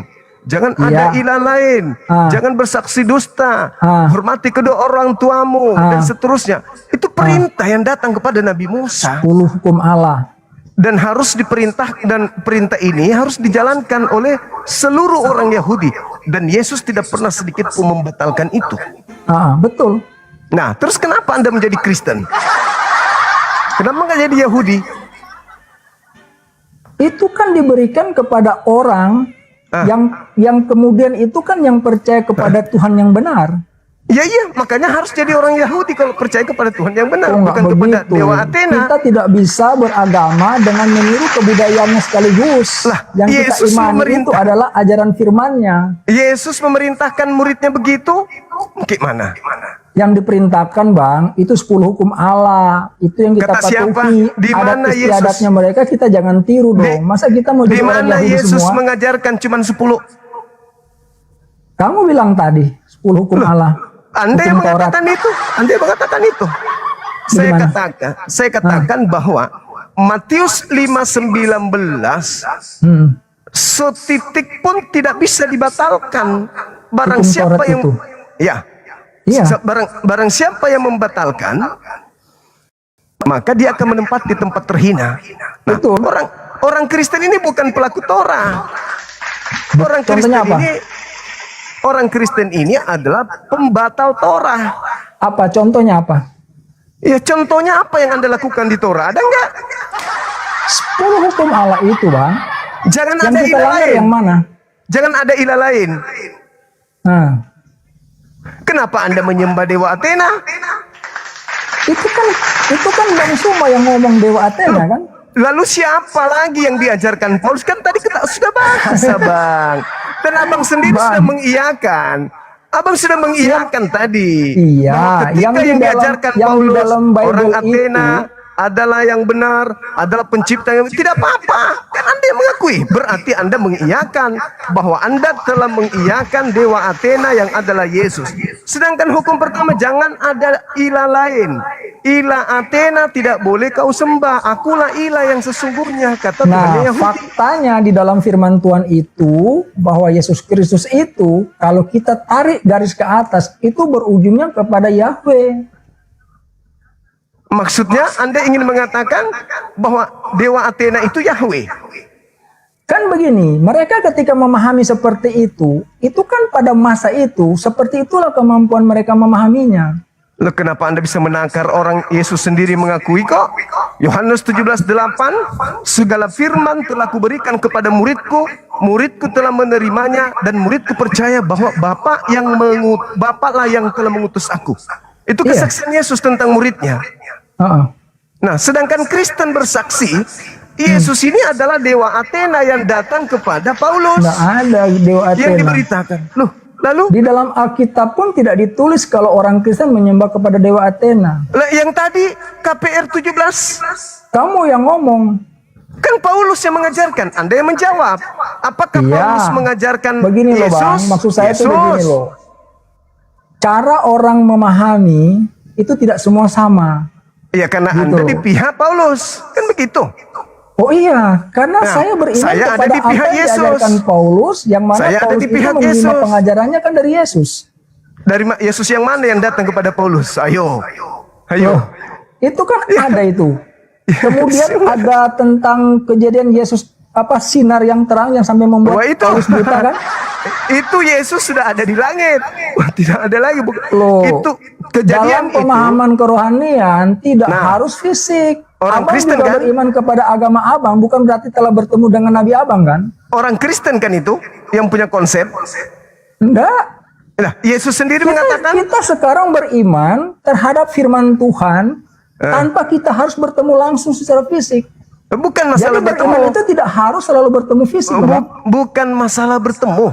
Jangan ada Iya. ilah lain. Jangan bersaksi dusta. Hormati kedua orang tuamu dan seterusnya. Itu perintah yang datang kepada Nabi Musa 10 hukum Allah. dan harus diperintah, dan perintah ini harus dijalankan oleh seluruh orang Yahudi, dan Yesus tidak pernah sedikit pun membatalkan itu. Betul. Nah, terus kenapa Anda menjadi Kristen? Kenapa nggak jadi Yahudi? Itu kan diberikan kepada orang yang kemudian itu kan yang percaya kepada Tuhan yang benar. Iya, makanya harus jadi orang Yahudi kalau percaya kepada Tuhan yang benar, Oh, bukan nggak kepada begitu. Dewa Athena. Kita tidak bisa beragama dengan meniru kebudayaannya sekaligus. Lah, Yang Yesus kita imani itu memerintah. adalah ajaran firman-Nya. Yesus memerintahkan muridnya begitu? Gimana? Yang diperintahkan Bang, itu 10 hukum Allah. Itu yang kita Kata siapa? patuhi. Di mana Adat Yesus? istiadatnya mereka kita jangan tiru dong. Masa kita mau Di jadi orang mana Yahudi Yesus semua? mengajarkan cuma 10? Kamu bilang tadi 10 hukum Allah. Anda yang Hukum Taurat. mengatakan itu. Anda yang mengatakan itu. Bagaimana? Saya katakan bahwa Matius 5:19 setitik pun tidak bisa dibatalkan. Barang Hukum siapa Taurat yang itu. Iya. Barang siapa yang membatalkan, maka dia akan menempati tempat terhina. Nah, Betul. orang Kristen ini bukan pelaku Torah. Orang Kristen ini adalah pembatal Torah. Apa contohnya apa? Ya, contohnya apa yang Anda lakukan di Torah? Ada enggak? 10 hukum Allah itu Bang. Jangan Yang ada kita ilah langgar lain. yang mana? Jangan ada ilah lain. Nah, Kenapa Anda menyembah Dewa Athena? itu kan Bang Suma yang ngomong Dewa Athena kan? Lalu siapa lagi yang diajarkan Paulus? Kan tadi kita sudah bahas, Bang. Dan Abang sendiri sudah mengiyakan. Abang sudah mengiyakan tadi. Iya, Bahwa ketika yang di yang dalam- diajarkan yang di Paulus, dalam Bible orang Athena itu- adalah yang benar, adalah pencipta yang tidak apa-apa. Kan Anda yang mengakui. Berarti Anda mengiyakan bahwa Anda telah mengiyakan Dewa Athena yang adalah Yesus. Sedangkan hukum pertama, jangan ada ilah lain. Ilah Athena tidak boleh kau sembah. Akulah ilah yang sesungguhnya, kata Tuhan Nah, Yahudi. faktanya di dalam firman Tuhan itu bahwa Yesus Kristus itu kalau kita tarik garis ke atas itu berujungnya kepada Yahweh. Maksudnya Anda ingin mengatakan bahwa Dewa Athena itu Yahweh. Kan begini, mereka ketika memahami seperti itu kan pada masa itu seperti itulah kemampuan mereka memahaminya. Loh, kenapa Anda bisa menangkar orang Yesus sendiri mengakui kok? Yohanes 17:8, segala firman telah kuberikan kepada muridku, muridku telah menerimanya, dan muridku percaya bahwa Bapaklah yang telah mengutus aku. Itu Iya. kesaksian Yesus tentang muridnya. Nah, sedangkan Kristen bersaksi, Yesus ini adalah Dewa Athena yang datang kepada Paulus. Nggak ada Dewa Yang Athena. diberitakan. Loh, Lalu Di dalam Alkitab pun tidak ditulis kalau orang Kristen menyembah kepada dewa Athena. yang tadi KPR 17 Kamu yang ngomong. kan Paulus yang mengajarkan, Anda yang menjawab. Apakah Iya. Paulus mengajarkan Begini loh Bang, Yesus? maksud saya itu Yesus. begini loh. Cara orang memahami itu tidak semua sama. Ya karena Gitu. Anda di pihak Paulus, kan begitu. Oh iya, karena Nah, saya beriman saya ada kepada di apa pihak yang Yesus. diajarkan Paulus, yang mana Saya ada Paulus di itu pihak menerima Yesus. pengajarannya kan dari Yesus. Dari Yesus yang mana yang datang kepada Paulus? Ayo. Ayo. Itu kan Iya. ada itu. Kemudian ada tentang kejadian Yesus sinar yang terang yang sampai membuat Wah, itu. Paulus buta kan? Itu Yesus sudah ada di langit. Wah, tidak ada lagi. Loh, Itu dalam kejadian itu. pemahaman kerohanian tidak Nah, harus fisik. orang Abang Kristen juga kan? beriman kepada agama abang, bukan berarti telah bertemu dengan Nabi abang kan? Orang Kristen kan itu yang punya konsep. Enggak. Nah, Yesus sendiri mengatakan, Kita sekarang beriman terhadap firman Tuhan tanpa kita harus bertemu langsung secara fisik. bukan Jadi masalah beriman bertemu. itu tidak harus selalu bertemu fisik. Bang. Bukan masalah bertemu.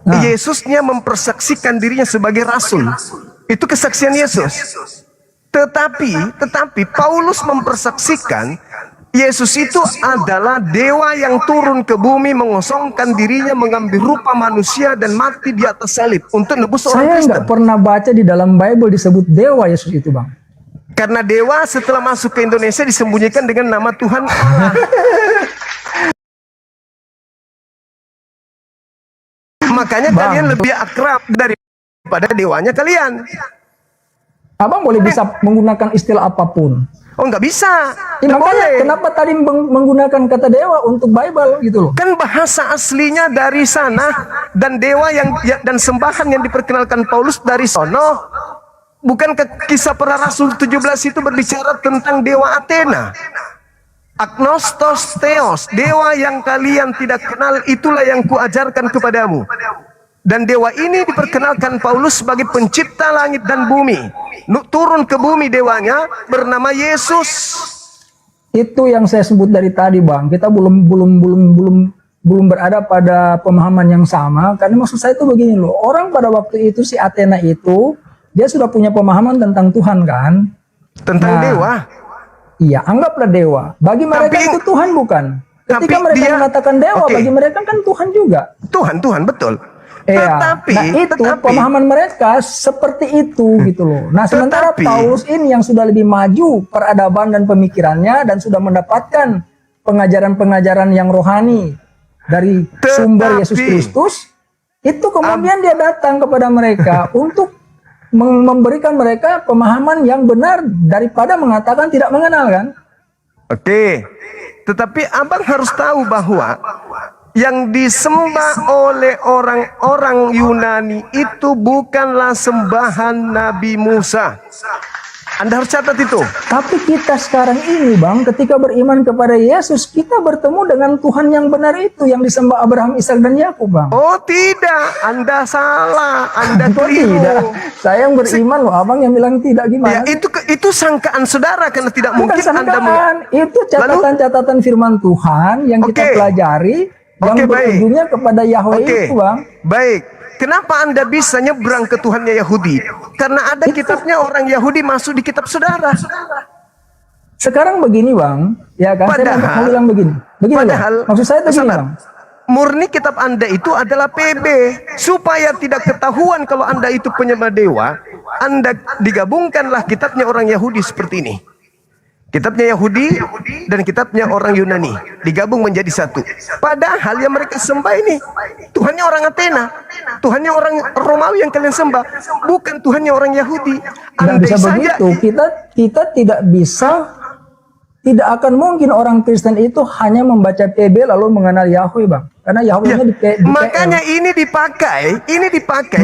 Nah. Yesusnya mempersaksikan dirinya sebagai rasul. Itu kesaksian Yesus. Tetapi Paulus mempersaksikan Yesus itu adalah dewa yang turun ke bumi, mengosongkan dirinya, mengambil rupa manusia dan mati di atas salib untuk nebus orang Saya Kristen. nggak pernah baca di dalam Bible disebut dewa Yesus itu, Bang. Karena dewa setelah masuk ke Indonesia disembunyikan dengan nama Tuhan Allah. Makanya Bang. kalian lebih akrab daripada dewanya kalian. Abang boleh bisa menggunakan istilah apapun. Oh, nggak bisa. Ya, Nggak makanya boleh. kenapa tadi menggunakan kata dewa untuk Bible gitu loh? Kan bahasa aslinya dari sana dan dewa dan sembahan yang diperkenalkan Paulus dari sono. Bukankah kisah para rasul 17 itu berbicara tentang dewa Athena? Agnostos Theos, dewa yang kalian tidak kenal, itulah yang kuajarkan kepadamu. Dan dewa ini diperkenalkan Paulus sebagai pencipta langit dan bumi. Turun ke bumi dewanya bernama Yesus. Itu yang saya sebut dari tadi, Bang. Kita belum berada pada pemahaman yang sama. Karena maksud saya itu begini loh. Orang pada waktu itu si Athena itu dia sudah punya pemahaman tentang Tuhan kan? Tentang Nah, dewa. Iya, anggaplah dewa. Bagi mereka Tapi- itu Tuhan bukan. Ketika tapi mereka dia- mengatakan dewa, Oke. bagi mereka kan Tuhan juga. Tuhan, betul. Iya. Tetapi, Nah itu pemahaman mereka seperti itu gitu loh. Nah sementara Tetapi- Paulus ini yang sudah lebih maju peradaban dan pemikirannya dan sudah mendapatkan pengajaran-pengajaran yang rohani dari sumber Yesus Tetapi- Kristus, itu kemudian dia datang kepada mereka untuk memberikan mereka pemahaman yang benar daripada mengatakan tidak mengenal kan? Oke, tetapi abang harus tahu bahwa yang disembah oleh orang-orang Yunani itu bukanlah sembahan Nabi Musa. Anda harus catat itu. Tapi kita sekarang ini Bang, ketika beriman kepada Yesus, kita bertemu dengan Tuhan yang benar itu, yang disembah Abraham, Ishak dan Yakub Bang. Oh tidak, Anda salah, Anda Kok keliru. tidak? Saya yang beriman loh, Abang yang bilang tidak Ya, gimana? itu sangkaan saudara karena tidak Bukan mungkin Anda sangkaan, itu catatan-catatan firman Tuhan yang kita Oke. pelajari, yang Oke, baik. berujungnya kepada Yahweh Oke, itu Bang. baik. Kenapa Anda bisa nyebrang ke Tuhannya Yahudi? Karena ada kitabnya orang Yahudi masuk di kitab saudara. Sekarang begini Bang, ya kan? Saya Padahal- mau bilang begini. Begini loh. Padahal, Maksud saya begini sabar. Bang. Murni kitab Anda itu adalah PB. Supaya tidak ketahuan kalau Anda itu penyembah dewa, Anda digabungkanlah kitabnya orang Yahudi seperti ini. Kitabnya Yahudi dan kitabnya orang Yunani digabung menjadi satu. Padahal yang mereka sembah ini Tuhannya orang Athena, Tuhannya orang Romawi yang kalian sembah, bukan Tuhannya orang Yahudi. Tidak Andai bisa saja begitu. Kita tidak bisa, tidak akan mungkin orang Kristen itu hanya membaca PB lalu mengenal Yahweh Bang. Karena Ya, Yahwehnya di makanya ini dipakai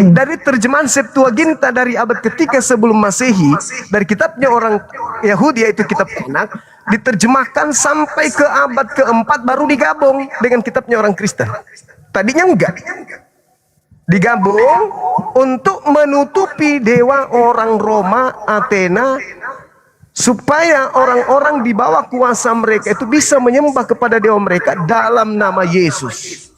dari terjemahan Septuaginta dari abad ketiga sebelum Masehi, dari kitabnya orang Yahudi yaitu kitab Tanakh, diterjemahkan sampai ke abad keempat baru digabung dengan kitabnya orang Kristen. Tadinya enggak. Digabung untuk menutupi dewa orang Roma, Athena, supaya orang-orang di bawah kuasa mereka itu bisa menyembah kepada dewa mereka dalam nama Yesus.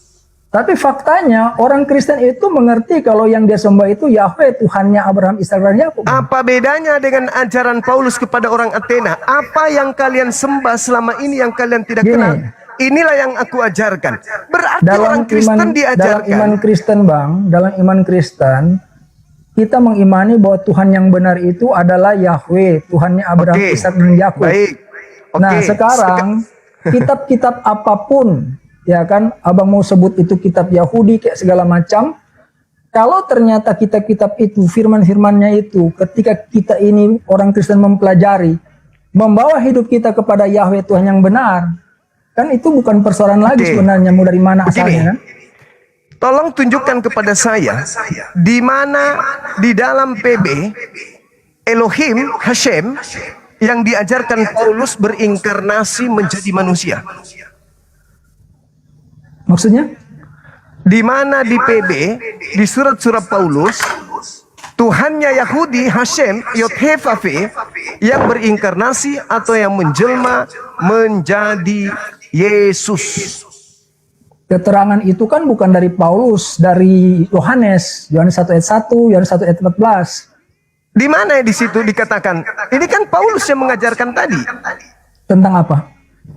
Tapi faktanya orang Kristen itu mengerti kalau yang dia sembah itu Yahweh, Tuhannya Abraham, Ishak dan Yakub. Apa bedanya dengan ajaran Paulus kepada orang Athena? Apa yang kalian sembah selama ini yang kalian tidak Gini. kenal? Inilah yang aku ajarkan. Berarti Dalam orang Kristen dalam diajarkan. iman Kristen, Bang, dalam iman Kristen kita mengimani bahwa Tuhan yang benar itu adalah Yahweh, Tuhannya Abraham, Oke. Ishak dan Yakub. Baik. Oke. Nah, sekarang kitab-kitab apapun, ya kan, Abang mau sebut itu kitab Yahudi kayak segala macam, kalau ternyata kitab-kitab itu, firman-firmannya itu, ketika kita ini orang Kristen mempelajari, membawa hidup kita kepada Yahweh Tuhan yang benar, kan itu bukan persoalan lagi Oke. sebenarnya mau dari mana Begini. asalnya kan? Tolong tunjukkan kepada saya di mana di dalam PB Elohim Hashem yang diajarkan Paulus berinkarnasi menjadi manusia. Maksudnya? Di mana di PB di surat-surat Paulus Tuhannya Yahudi Hashem Yod-Heh-Vaveh yang berinkarnasi atau yang menjelma menjadi Yesus. Keterangan itu kan bukan dari Paulus, dari Yohanes 1 ayat 1, Yohanes 1 ayat 14. Di mana di situ dikatakan? Ini kan Paulus yang mengajarkan tadi. Tentang apa?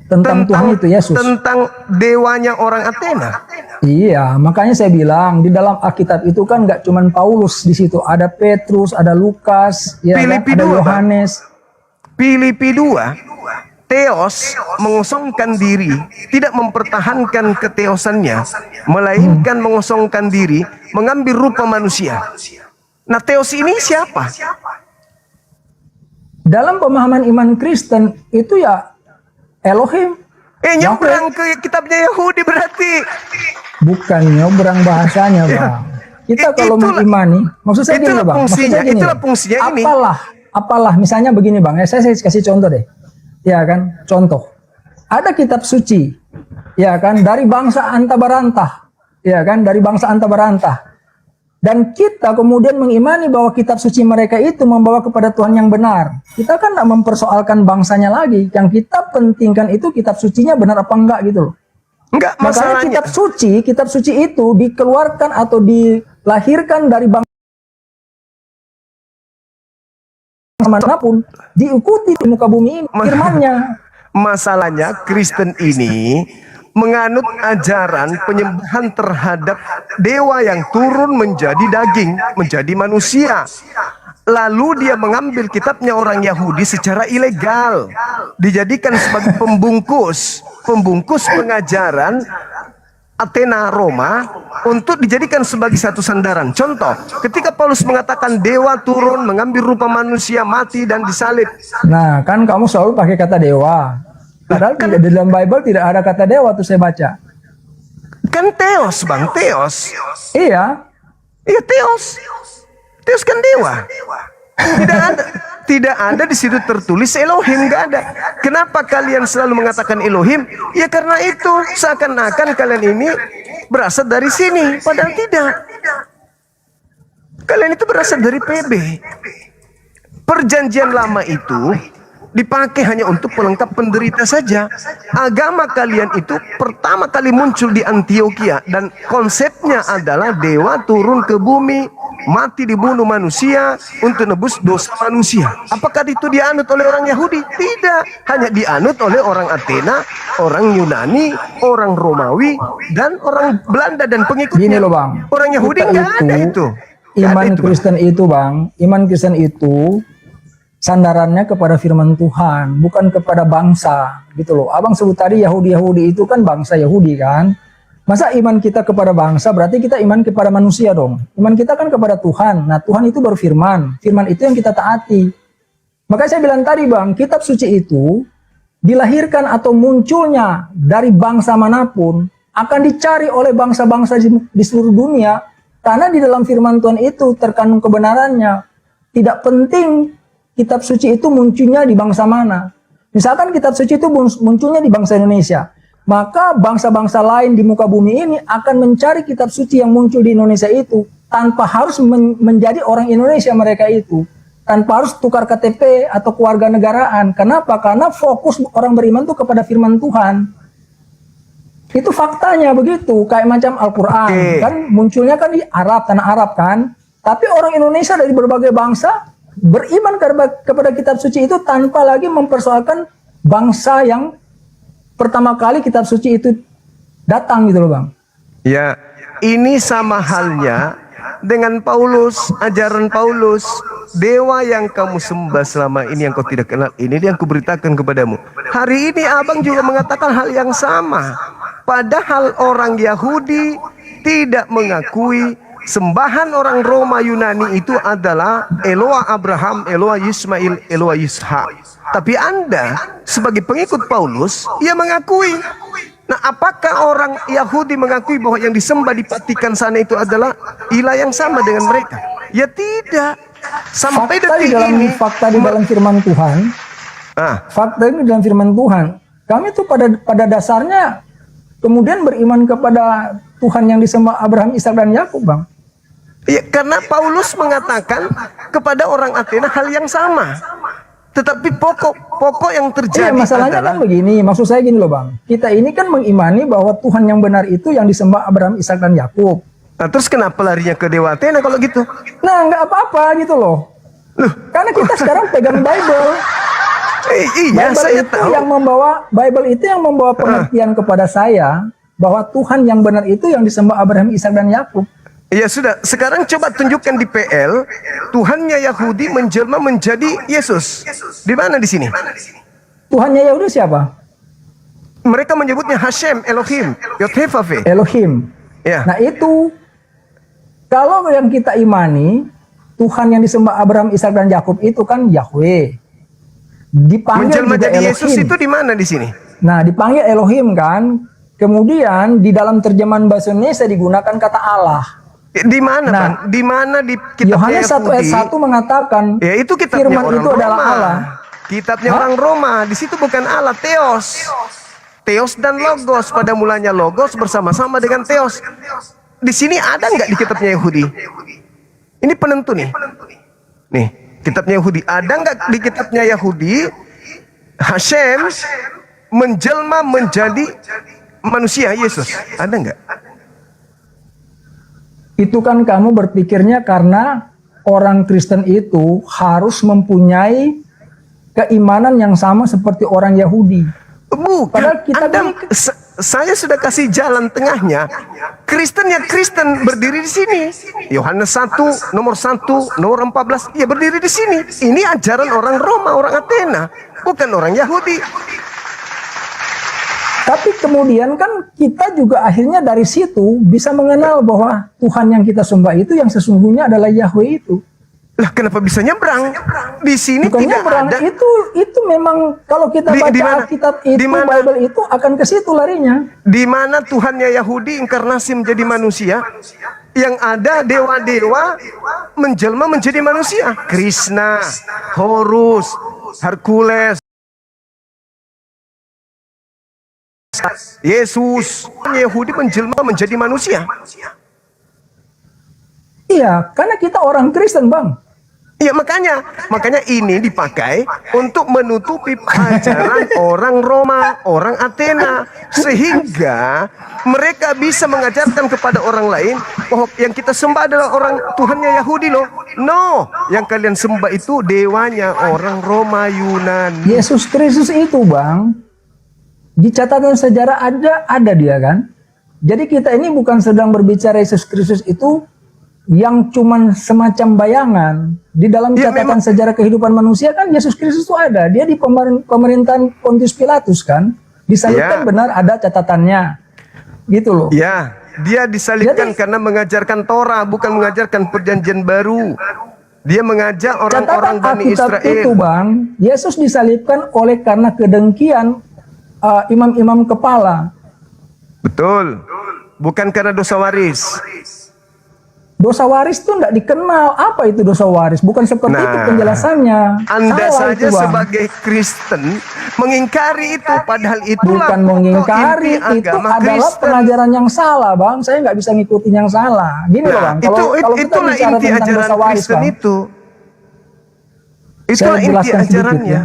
Tentang Tuhan itu Yesus. Tentang dewanya orang Athena. Iya, makanya saya bilang di dalam Alkitab itu kan nggak cuman Paulus di situ, ada Petrus, ada Lukas, ya kan? Filipi Ada 2, Yohanes. Filipi 2, Theos mengosongkan diri, tidak mempertahankan keteosannya, melainkan mengosongkan diri, mengambil rupa manusia. Nah, Theos ini siapa? Dalam pemahaman iman Kristen itu ya Elohim. Nyebrang ke kitabnya Yahudi berarti. Bukan nyobrang bahasanya, Bang. Kita kalau Itulah- mengimani, maksud saya gini, itulah Bang. Maksud fungsinya, saya gini, itulah fungsinya ini. Apalah, misalnya begini, Bang. Saya kasih contoh deh. Ya kan, contoh. Ada kitab suci, ya kan, dari bangsa Antabarantah, ya kan, dari bangsa Antabarantah. Dan kita kemudian mengimani bahwa kitab suci mereka itu membawa kepada Tuhan yang benar. Kita kan tidak mempersoalkan bangsanya lagi. Yang kita pentingkan itu kitab sucinya benar apa enggak gitu loh. Enggak, Makanya masalahnya. kitab suci itu dikeluarkan atau dilahirkan dari bangsa manapun, diikuti di muka bumi ini firmannya. Masalahnya Kristen ini menganut ajaran penyembahan terhadap dewa yang turun menjadi daging, menjadi manusia. Lalu dia mengambil kitabnya orang Yahudi secara ilegal, dijadikan sebagai pembungkus pengajaran Athena Roma untuk dijadikan sebagai satu sandaran. Contoh, ketika Paulus mengatakan dewa turun mengambil rupa manusia, mati dan disalib. Nah, kan kamu selalu pakai kata dewa. Padahal tidak, di dalam Bible tidak ada kata dewa tuh saya baca. Kan Theos, Bang, Theos. Iya, Iya, Theos. Theos kan dewa. Tidak ada di situ tertulis Elohim, nggak ada. Kenapa kalian selalu mengatakan Elohim? Ya karena itu seakan-akan kalian ini berasal dari sini, padahal tidak. Kalian itu berasal dari PB. Perjanjian lama itu dipakai hanya untuk pelengkap penderita saja. Agama kalian itu pertama kali muncul di Antioquia dan konsepnya adalah dewa turun ke bumi, mati dibunuh manusia untuk nebus dosa manusia. Apakah itu dianut oleh orang Yahudi? Tidak, hanya dianut oleh orang Athena, orang Yunani, orang Romawi, dan orang Belanda dan pengikutnya. gini loh Bang. Orang Yahudi Kita nggak ada itu. Nggak ada Iman itu, Bang. Kristen itu, Bang. Iman Kristen itu sandarannya kepada firman Tuhan, bukan kepada bangsa, gitu loh. Abang sebut tadi Yahudi itu kan bangsa Yahudi kan. Masa iman kita kepada bangsa berarti kita iman kepada manusia dong. Iman kita kan kepada Tuhan. Nah, Tuhan itu berfirman. Firman itu yang kita taati. Makanya saya bilang tadi, Bang, kitab suci itu dilahirkan atau munculnya dari bangsa manapun akan dicari oleh bangsa-bangsa di seluruh dunia karena di dalam firman Tuhan itu terkandung kebenarannya. Tidak penting kitab suci itu munculnya di bangsa mana. Misalkan kitab suci itu munculnya di bangsa Indonesia, maka bangsa-bangsa lain di muka bumi ini akan mencari kitab suci yang muncul di Indonesia itu tanpa harus menjadi orang Indonesia mereka itu, tanpa harus tukar KTP atau keluarga negaraan. Kenapa? Karena fokus orang beriman itu kepada firman Tuhan. Itu faktanya begitu, kayak macam Al-Quran Oke. kan munculnya kan di Arab, tanah Arab kan. Tapi orang Indonesia dari berbagai bangsa beriman kepada kitab suci itu tanpa lagi mempersoalkan bangsa yang pertama kali kitab suci itu datang gitu loh Bang. Ya, ini sama halnya dengan Paulus, ajaran Paulus. Dewa yang kamu sembah selama ini yang kau tidak kenal, ini yang kuberitakan kepadamu. Hari ini abang juga mengatakan hal yang sama. Padahal orang Yahudi tidak mengakui sembahan orang Roma Yunani itu adalah Eloa Abraham, Eloa Ismail, Eloa Ishak. Tapi Anda sebagai pengikut Paulus, ia mengakui. Nah, apakah orang Yahudi mengakui bahwa yang disembah di Vatikan sana itu adalah ilah yang sama dengan mereka? Ya tidak. Sampai detik ini Fakta di dalam firman Tuhan, fakta ini dalam firman Tuhan, kami tuh pada dasarnya kemudian beriman kepada Tuhan yang disembah Abraham, Ishak dan Yakub, Bang. Ya, karena Paulus mengatakan kepada orang Athena hal yang sama. Tetapi pokok yang terjadi Masalahnya adalah kan begini, maksud saya gini loh Bang. Kita ini kan mengimani bahwa Tuhan yang benar itu yang disembah Abraham, Ishak dan Yakub. Nah, terus kenapa larinya ke Dewa Athena kalau gitu? Nah, nggak apa-apa gitu loh. Karena kita sekarang pegang Bible. Iya, Bible saya itu tahu. Bible itu yang membawa pengertian kepada saya bahwa Tuhan yang benar itu yang disembah Abraham, Ishak dan Yakub. Ya sudah, sekarang coba tunjukkan di PL Tuhannya Yahudi menjelma menjadi Yesus. Di mana di sini? Tuhannya Yahudi siapa? Mereka menyebutnya Hashem, Elohim, Yod-Heh-Vav-Heh. Elohim. Ya. Nah itu kalau yang kita imani Tuhan yang disembah Abraham, Ishak dan Yakub itu kan Yahweh. Dipanggil Menjelma juga jadi Elohim. Yesus itu di mana di sini? Nah, dipanggil Elohim kan. Kemudian di dalam terjemahan bahasa Indonesia digunakan kata Allah. Di mana, Nah, Bang? Di mana di kitabnya Yohanes 1 ayat Yahudi? 1 mengatakan Ya itu kitabnya firman orang itu Roma. adalah Allah. Kitabnya orang Roma. Di situ bukan Allah, Theos. Theos dan Logos. Pada mulanya Logos bersama-sama dengan Theos. Di sini ada nggak di kitabnya Yahudi? Ini penentu nih. Nih, kitabnya Yahudi. Ada nggak di kitabnya Yahudi Hashem menjelma menjadi manusia Yesus? Ada nggak? Itu kan kamu berpikirnya karena orang Kristen itu harus mempunyai keimanan yang sama seperti orang Yahudi. Bukan. Padahal kita Saya sudah kasih jalan tengahnya. Kristen ya Kristen berdiri di sini. Yohanes 1 nomor 1 nomor 14 ya berdiri di sini. Ini ajaran orang Roma, orang Athena, bukan orang Yahudi. Tapi kemudian kan kita juga akhirnya dari situ bisa mengenal bahwa Tuhan yang kita sembah itu yang sesungguhnya adalah Yahweh itu. Lah kenapa bisa nyebrang? Di sini Bukan tidak nyebrang, ada. itu memang kalau kita Di baca mana? Alkitab itu, Di mana? Bible itu akan ke situ larinya. Di mana Tuhannya Yahudi inkarnasi menjadi manusia? Yang ada dewa-dewa menjelma menjadi manusia. Krishna, Horus, Hercules, Yesus. Yahudi menjelma menjadi manusia. Iya, karena kita orang Kristen, Bang. Ya makanya ini dipakai untuk menutupi ajaran orang Roma, orang Athena, sehingga mereka bisa mengajarkan kepada orang lain bahwa yang kita sembah adalah orang Tuhannya Yahudi loh. No, yang kalian sembah itu dewanya orang Roma Yunani. Yesus Kristus itu, Bang, di catatan sejarah ada dia kan. Jadi kita ini bukan sedang berbicara Yesus Kristus itu yang cuman semacam bayangan. Di dalam catatan sejarah kehidupan manusia kan Yesus Kristus itu ada. Dia di pemerintahan Pontius Pilatus kan. Disalibkan benar ada catatannya. Gitu loh. Ya, dia disalibkan karena mengajarkan Torah, bukan mengajarkan perjanjian baru. Dia mengajak orang-orang Bani Alkitab Israel. itu, Bang, Yesus disalibkan oleh karena kedengkian imam-imam kepala. Betul. Bukan karena dosa waris. Dosa waris itu tidak dikenal. Apa itu dosa waris? Bukan seperti itu penjelasannya. Anda Salah saja itu, Bang. sebagai Kristen mengingkari itu, padahal itulah Bukan mengingkari, pokok inti itu agama adalah Kristen. pengajaran yang salah, Bang. Saya nggak bisa ngikutin yang salah. Gini loh, Bang. Kalau kita Itulah bicara inti tentang ajaran dosa waris, Kristen Bang, itu. saya Itulah inti jelaskan sedikit ajarannya. ya.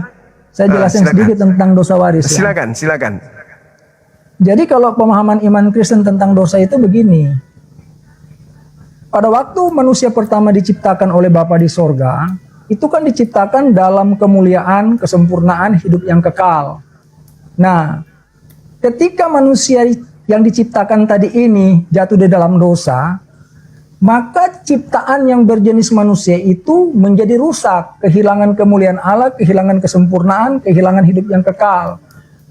Saya jelasin silakan. sedikit tentang dosa waris. Ya. Silakan. Jadi kalau pemahaman iman Kristen tentang dosa itu begini. Pada waktu manusia pertama diciptakan oleh Bapa di sorga, itu kan diciptakan dalam kemuliaan, kesempurnaan, hidup yang kekal. Nah, ketika manusia yang diciptakan tadi ini jatuh di dalam dosa, maka ciptaan yang berjenis manusia itu menjadi rusak, kehilangan kemuliaan Allah, kehilangan kesempurnaan, kehilangan hidup yang kekal.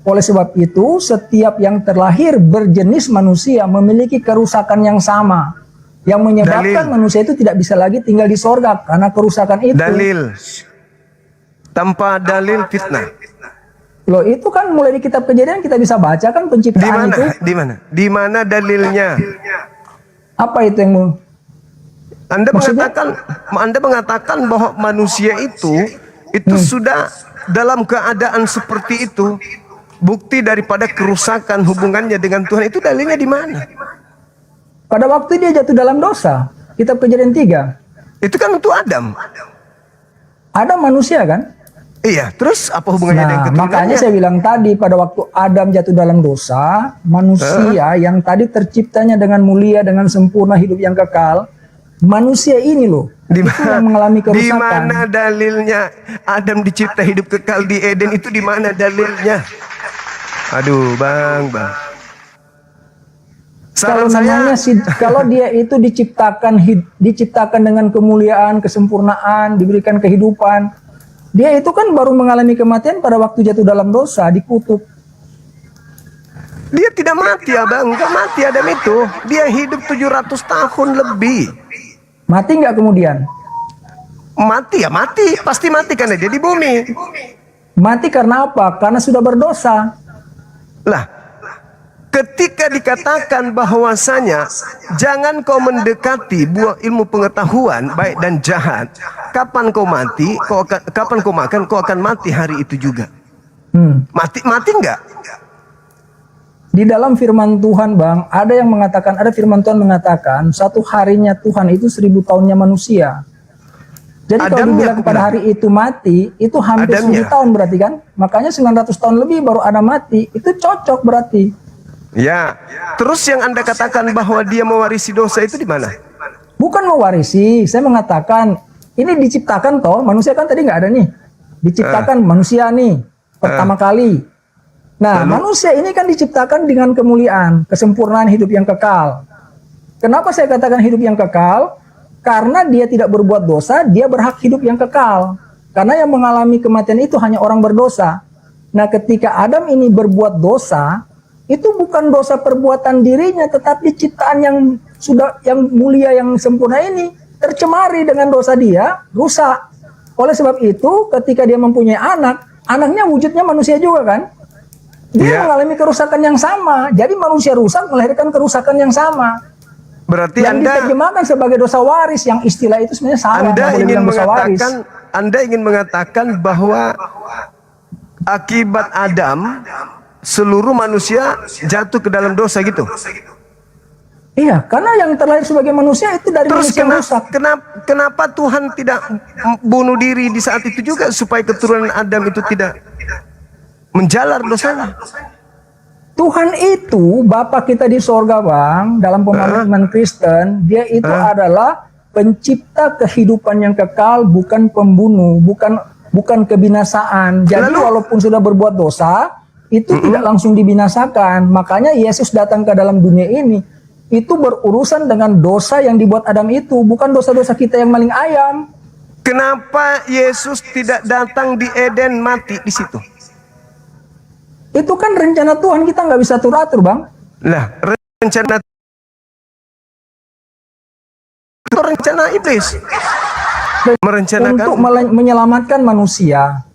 Oleh sebab itu, setiap yang terlahir berjenis manusia memiliki kerusakan yang sama, yang menyebabkan manusia itu tidak bisa lagi tinggal di sorga karena kerusakan itu. Dalil. Tanpa dalil fitnah. Loh, itu kan mulai di kitab Kejadian kita bisa baca kan penciptaan itu. Di mana? Di mana dalilnya? Apa itu yang Anda maksudnya? mengatakan bahwa manusia itu sudah dalam keadaan seperti itu. Bukti daripada kerusakan hubungannya dengan Tuhan itu dalilnya di mana? Pada waktu dia jatuh dalam dosa, kitab Kejadian 3. Itu kan untuk Adam. Ada manusia kan? Iya, terus apa hubungannya dengan Nah, keturunannya? makanya saya bilang tadi pada waktu Adam jatuh dalam dosa, manusia yang tadi terciptanya dengan mulia, dengan sempurna, hidup yang kekal, manusia ini loh, Di itu yang mengalami Di kerusakan. mana dalilnya Adam dicipta hidup kekal di Eden itu di mana dalilnya? Aduh, Bang. Kalau Saran saya, namanya kalau dia itu diciptakan dengan kemuliaan, kesempurnaan, diberikan kehidupan, dia itu kan baru mengalami kematian pada waktu jatuh dalam dosa, dikutuk. dia tidak mati ya Bang, nggak mati Adam itu. Dia hidup 700 tahun lebih. Mati nggak kemudian? Mati ya mati, pasti mati karena dia di bumi. Mati karena apa? Karena sudah berdosa. Lah, ketika dikatakan bahwasanya jangan kau mendekati buah ilmu pengetahuan baik dan jahat, kapan kau mati, kapan kau makan, kau akan mati hari itu juga. Mati enggak? Di dalam firman Tuhan, Bang, ada firman Tuhan mengatakan satu harinya Tuhan itu 1000 tahunnya manusia. Jadi kalau dibilang pada hari itu mati, itu hampir 1000 tahun berarti kan? Makanya 900 tahun lebih baru ada mati, itu cocok berarti. Ya, terus yang Anda katakan bahwa dia mewarisi dosa itu di mana? Bukan mewarisi, saya mengatakan ini diciptakan toh, manusia kan tadi nggak ada nih. Diciptakan manusia nih, pertama kali. Nah, manusia ini kan diciptakan dengan kemuliaan, kesempurnaan hidup yang kekal. Kenapa saya katakan hidup yang kekal? Karena dia tidak berbuat dosa, dia berhak hidup yang kekal. Karena yang mengalami kematian itu hanya orang berdosa. Nah, ketika Adam ini berbuat dosa, itu bukan dosa perbuatan dirinya, tetapi ciptaan yang mulia, yang sempurna ini tercemari dengan dosa dia, rusak. Oleh sebab itu, ketika dia mempunyai anak, anaknya wujudnya manusia juga kan? Dia mengalami kerusakan yang sama. Jadi manusia rusak melahirkan kerusakan yang sama. Berarti yang diterjemahkan sebagai dosa waris, yang istilah itu sebenarnya salah. Anda ingin mengatakan bahwa akibat Adam seluruh manusia jatuh ke dalam dosa gitu? Iya, karena yang terlahir sebagai manusia itu dari manusia rusak. Kenapa Tuhan tidak bunuh diri di saat itu juga supaya keturunan Adam itu tidak menjalar dosanya? Tuhan itu Bapa kita di sorga, Bang, dalam pemahaman Kristen, dia itu adalah pencipta kehidupan yang kekal, bukan pembunuh, bukan kebinasaan. Jadi walaupun sudah berbuat dosa, itu tidak langsung dibinasakan. Makanya Yesus datang ke dalam dunia ini, itu berurusan dengan dosa yang dibuat Adam itu, bukan dosa-dosa kita yang maling ayam. Kenapa Yesus tidak datang di Eden, mati di situ? Itu kan rencana Tuhan, kita nggak bisa atur-atur, Bang. Lah, rencana iblis merencanakan untuk menyelamatkan manusia.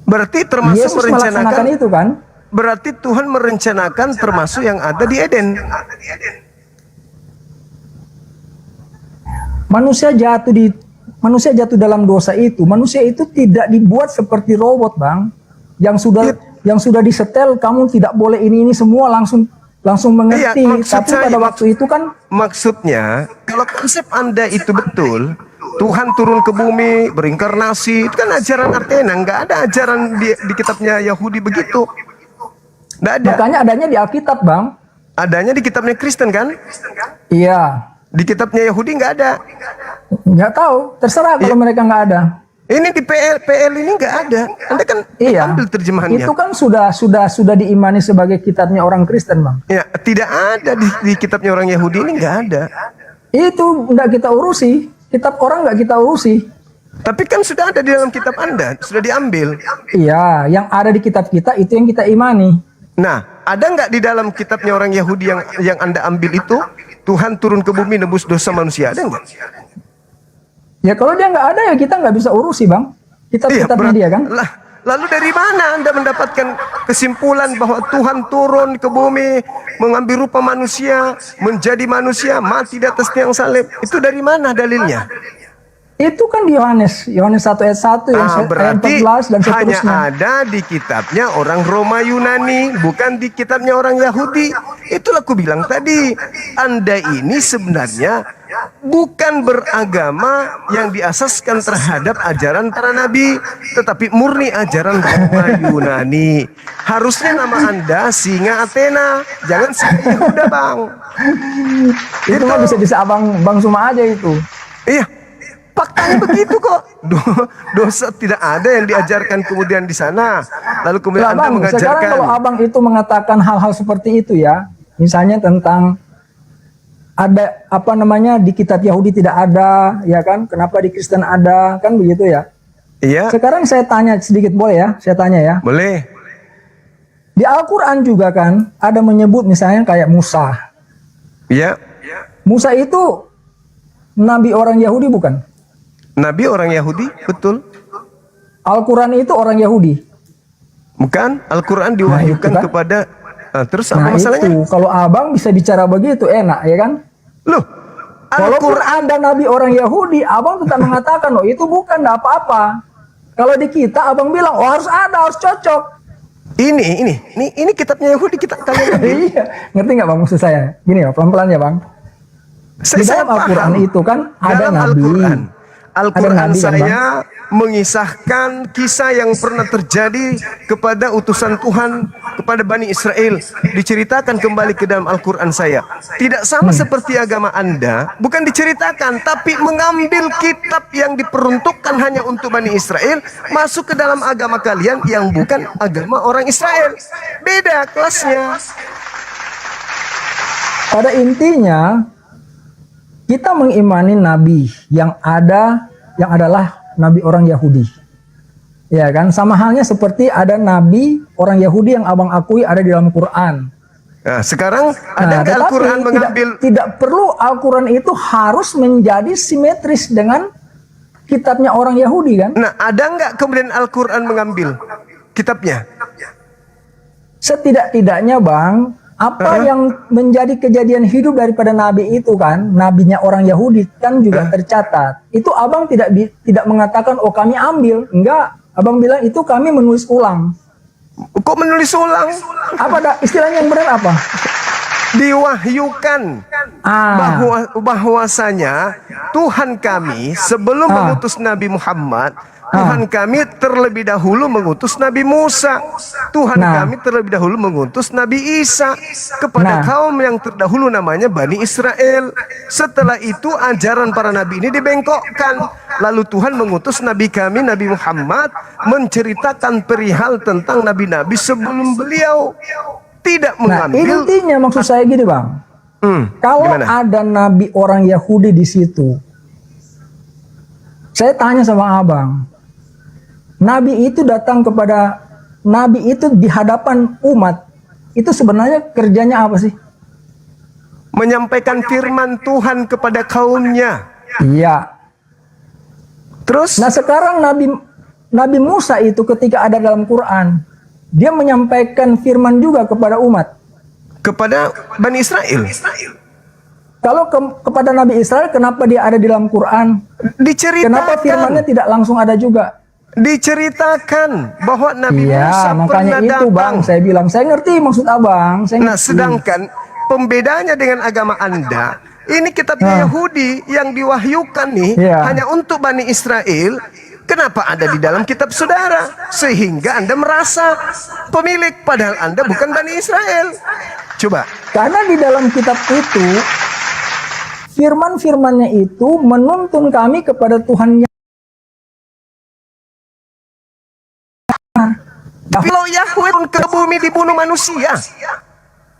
Berarti termasuk Yesus melaksanakan itu kan? Berarti Tuhan merencanakan termasuk yang ada di Eden. Manusia jatuh dalam dosa itu. Manusia itu tidak dibuat seperti robot, Bang. Yang sudah disetel, kamu tidak boleh ini semua langsung mengerti. Tapi pada waktu itu kan, maksudnya kalau konsep Anda itu betul, Tuhan turun ke bumi berinkarnasi, itu kan ajaran Athena, nggak ada ajaran di kitabnya Yahudi begitu. Nggak ada. Makanya adanya di Alkitab, Bang. Adanya di kitabnya Kristen kan? Iya. Di kitabnya Yahudi nggak ada. Nggak tahu, terserah kalau mereka nggak ada. Ini di PL ini nggak ada. Anda kan Iya. ambil terjemahannya. Itu kan sudah diimani sebagai kitabnya orang Kristen, Bang. Ya, tidak ada di kitabnya orang Yahudi ini nggak ada. Itu nggak kita urusi. Kitab orang nggak kita urusi. Tapi kan sudah ada di dalam kitab Anda, sudah diambil. Iya, yang ada di kitab kita itu yang kita imani. Nah, ada nggak di dalam kitabnya orang Yahudi yang Anda ambil itu Tuhan turun ke bumi nebus dosa manusia? Ada nggak? Ya kalau dia nggak ada ya kita nggak bisa urusi, Bang. Kitab-kitabnya dia kan. Lalu dari mana Anda mendapatkan kesimpulan bahwa Tuhan turun ke bumi, mengambil rupa manusia, menjadi manusia, mati di atas tiang salib? Itu dari mana dalilnya? Itu kan di Yohanes 1 ayat 1 yang ayat Berarti 14 dan seterusnya. hanya ada di kitabnya orang Roma Yunani, bukan di kitabnya orang Yahudi. Itulah aku bilang tadi, Anda ini sebenarnya bukan beragama yang diasaskan terhadap ajaran para nabi, tetapi murni ajaran Roma Yunani. Harusnya nama Anda Singa Athena, jangan Singa Yehuda, Bang. Itu mah bisa Bang Suma aja itu. Iya, faktanya begitu kok. Dosa tidak ada yang diajarkan kemudian di sana. Lalu kemudian Anda Bang, sekarang mengajarkan. kalau Abang itu mengatakan hal-hal seperti itu ya, misalnya tentang ada apa namanya di kitab Yahudi tidak ada, ya kan? Kenapa di Kristen ada, kan begitu ya? Iya, Sekarang saya tanya sedikit boleh ya? Saya tanya ya. boleh. Di Al-Quran juga kan ada menyebut misalnya kayak Musa. Iya, Musa itu nabi orang Yahudi bukan? Nabi orang Yahudi, betul. Al-Quran itu orang Yahudi. Bukan, Al-Quran diwahyukan Nah, itu kan. kepada. Terus apa Nah masalahnya? itu kalau Abang bisa bicara begitu enak ya kan? Loh, Walaupun Al-Quran ada nabi orang Yahudi, Abang tetap mengatakan, oh itu bukan enggak apa-apa. Kalau di kita Abang bilang, oh harus ada, harus cocok. ini kitabnya Yahudi kita kalian ambil. Iya, ngerti nggak Bang maksud saya? Gini ya, pelan-pelan ya Bang. Di dalam Al-Quran paham. itu kan ada Dalam nabi. Al-Quran nabi kan, saya mengisahkan kisah yang pernah terjadi kepada utusan Tuhan kepada Bani Israel, diceritakan kembali ke dalam Al-Quran saya. Tidak sama seperti agama Anda, bukan diceritakan tapi mengambil kitab yang diperuntukkan hanya untuk Bani Israel masuk ke dalam agama kalian yang bukan agama orang Israel. Beda kelasnya. Pada intinya kita mengimani nabi yang adalah nabi orang Yahudi. Ya kan, sama halnya seperti ada nabi orang Yahudi yang Abang akui ada di dalam Quran. Nah, sekarang ada nggak tetapi Al-Quran mengambil tidak perlu Al-Quran itu harus menjadi simetris dengan kitabnya orang Yahudi kan? Nah, ada nggak kemudian Al-Quran mengambil kitabnya? Setidak-tidaknya Bang, apa yang menjadi kejadian hidup daripada nabi itu kan, nabinya orang Yahudi kan juga tercatat. Itu Abang tidak mengatakan oh kami ambil, enggak. Abang bilang itu kami menulis ulang. Kok menulis ulang? Apa istilahnya yang benar apa? Diwahyukan bahwasanya Tuhan kami sebelum mengutus Nabi Muhammad, Tuhan kami terlebih dahulu mengutus Nabi Musa. Tuhan kami terlebih dahulu mengutus Nabi Isa kepada kaum yang terdahulu namanya Bani Israel. Setelah itu ajaran para nabi ini dibengkokkan. Lalu Tuhan mengutus Nabi kami, Nabi Muhammad, menceritakan perihal tentang nabi-nabi sebelum beliau. Tidak mengambil. Intinya maksud saya gini Bang. Kalau Gimana? ada nabi orang Yahudi di situ, saya tanya sama Abang, nabi itu datang kepada nabi itu di hadapan umat, itu sebenarnya kerjanya apa sih? Menyampaikan firman Tuhan kepada kaumnya. Iya. Terus? Nah sekarang Nabi Musa itu ketika ada dalam Quran, dia menyampaikan firman juga kepada umat. Kepada Bani Israel. Kalau kepada Nabi Israel, kenapa dia ada di dalam Quran? Diceritakan. Kenapa firmannya tidak langsung ada juga? Diceritakan bahwa Nabi Musa Iya, makanya pernah itu datang. Bang, saya bilang, saya ngerti maksud Abang. Saya Nah, ngerti. sedangkan pembedanya dengan agama Anda, ini kitabnya Yahudi yang diwahyukan nih hanya untuk Bani Israel. Kenapa ada di dalam kitab saudara? Sehingga Anda merasa pemilik, padahal Anda bukan Bani Israel. Coba. Karena di dalam kitab itu, firman-firmannya itu menuntun kami kepada Tuhan yang Kalau Yahweh turun ke bumi dibunuh manusia,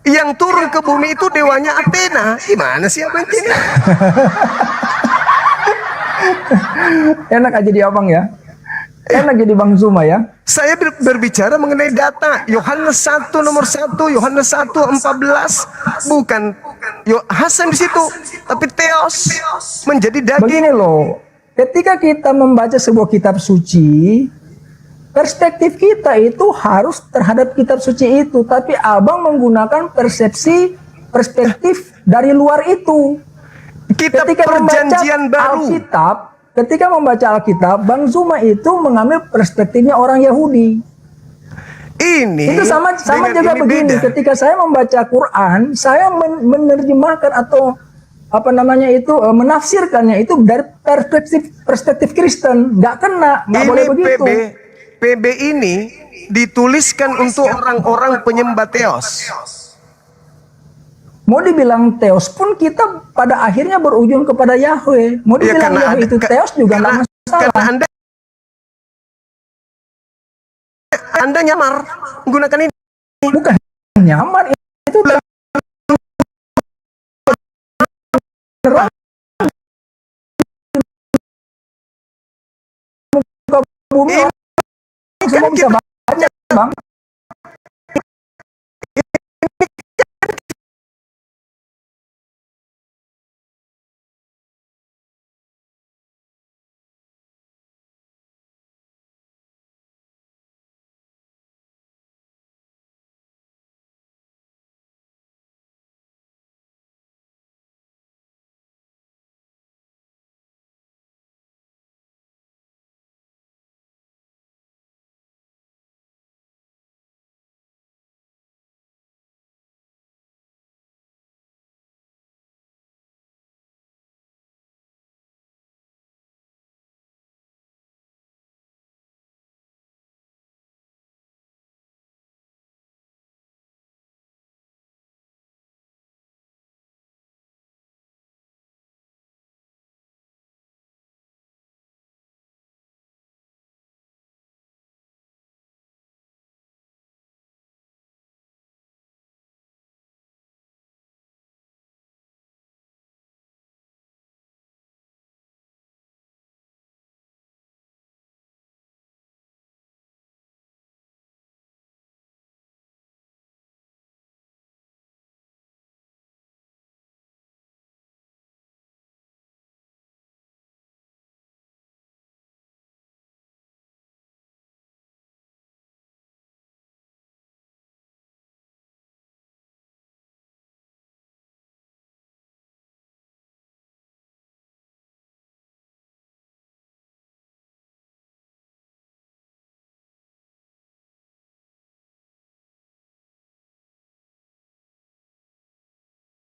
yang turun ke bumi itu dewanya Athena. Gimana sih apa ini? enak aja di abang ya. Enak jadi Bang Zuma ya. Saya berbicara mengenai data. Yohanes 1 nomor 1, Yohanes 1:14, bukan Hasan di situ, tapi Theos menjadi daging. Begini loh, ketika kita membaca sebuah kitab suci, perspektif kita itu harus terhadap kitab suci itu, tapi abang menggunakan perspektif dari luar itu. Kitab Perjanjian Baru. Ketika membaca Alkitab, Bang Zuma itu mengambil perspektifnya orang Yahudi. Ini Itu sama juga ini begini. beda. Ketika saya membaca Quran, saya menerjemahkan atau menafsirkannya itu dari perspektif Kristen. Nggak kena, nggak Ini boleh begitu. PB ini dituliskan untuk orang-orang penyembah Theos. Mau dibilang Theos pun kita pada akhirnya berujung kepada Yahweh. Mau dibilang Yahweh itu Theos juga nggak masalah. Karena Anda nyamar menggunakan ini. Bukan nyamar, itu terang muka bumi, Ini orang semua bisa baca, Bang.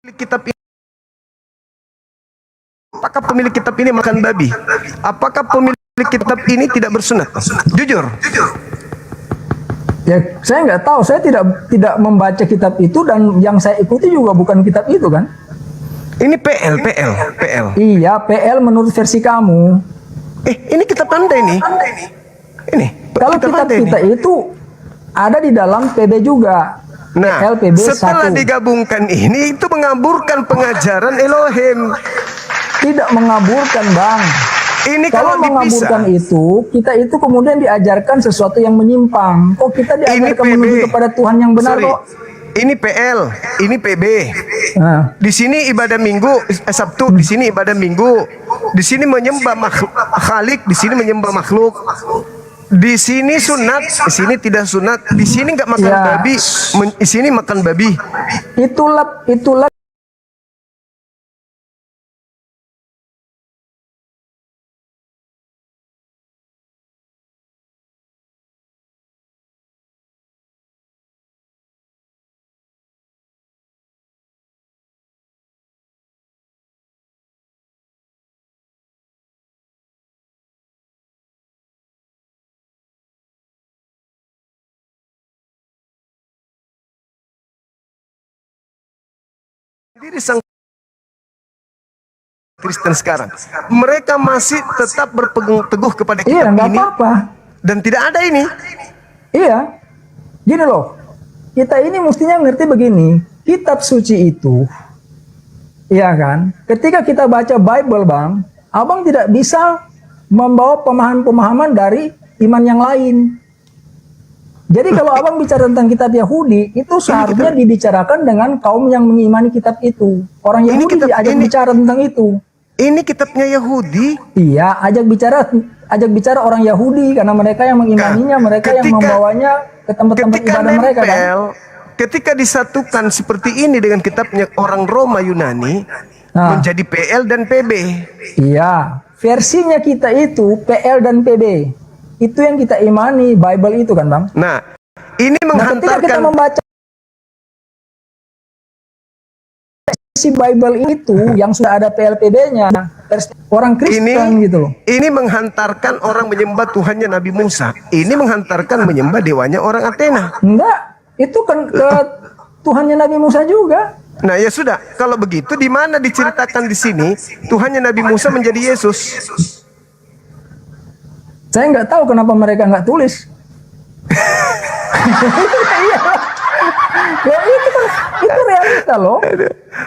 Kitab ini, apakah pemilik kitab ini makan babi? Apakah pemilik kitab ini tidak bersunat? Jujur. Ya, saya nggak tahu. Saya tidak membaca kitab itu, dan yang saya ikuti juga bukan kitab itu kan. Ini PL. Iya, PL menurut versi kamu. Ini kitab Anda ini. Ini. Kalau kitab Anda kita ini. itu ada di dalam PB juga. Nah, LPB setelah 1. digabungkan ini, itu mengaburkan pengajaran Elohim. Tidak mengaburkan, Bang. Ini Kalau kalau dipisah. mengaburkan itu, kita itu kemudian diajarkan sesuatu yang menyimpang. Kok kita Ini diajarkan PB. menuju kepada Tuhan yang benar Sorry. kok? Ini PL, ini PB. Nah, Di sini ibadah Minggu, Sabtu, di sini ibadah Minggu. Di sini menyembah Khalik, di sini menyembah makhluk. Di sini sunat, di sini tidak sunat. Di sini nggak makan Ya. babi, di sini makan babi. itulah diri sang Kristen sekarang, mereka masih tetap berpegang teguh kepada Iya, kitab nggak ini apa-apa. dan tidak ada ini. Iya, gini loh, kita ini mestinya ngerti begini, kitab suci itu, iya kan, ketika kita baca Bible bang, abang tidak bisa membawa pemahaman-pemahaman dari iman yang lain. Jadi kalau abang bicara tentang kitab Yahudi, itu seharusnya dibicarakan dengan kaum yang mengimani kitab itu. Orang Ini Yahudi kitab- diajak ini- bicara tentang itu. Ini kitabnya Yahudi. Iya, ajak bicara orang Yahudi karena mereka yang mengimaninya, mereka yang ketika- membawanya ke tempat-tempat Ketika ibadah mereka kan. nempel, ketika disatukan seperti ini dengan kitabnya orang Roma Yunani, Nah. menjadi PL dan PB. Iya, versinya kita itu PL dan PB. Itu yang kita imani, Bible itu kan, Bang. Nah, ini Nah, ketika kita menghantarkan membaca si Bible itu yang sudah ada PLPB-nya, orang Kristen gitu loh. ini menghantarkan orang menyembah Tuhannya Nabi Musa. Ini menghantarkan menyembah dewanya orang Athena. Enggak, itu kan ke Tuhannya Nabi Musa juga. Nah, ya sudah. Kalau begitu, di mana diceritakan di sini Tuhannya Nabi Musa menjadi Yesus? Saya nggak tahu kenapa mereka nggak tulis. Iya. Ya itu kan itu realita loh.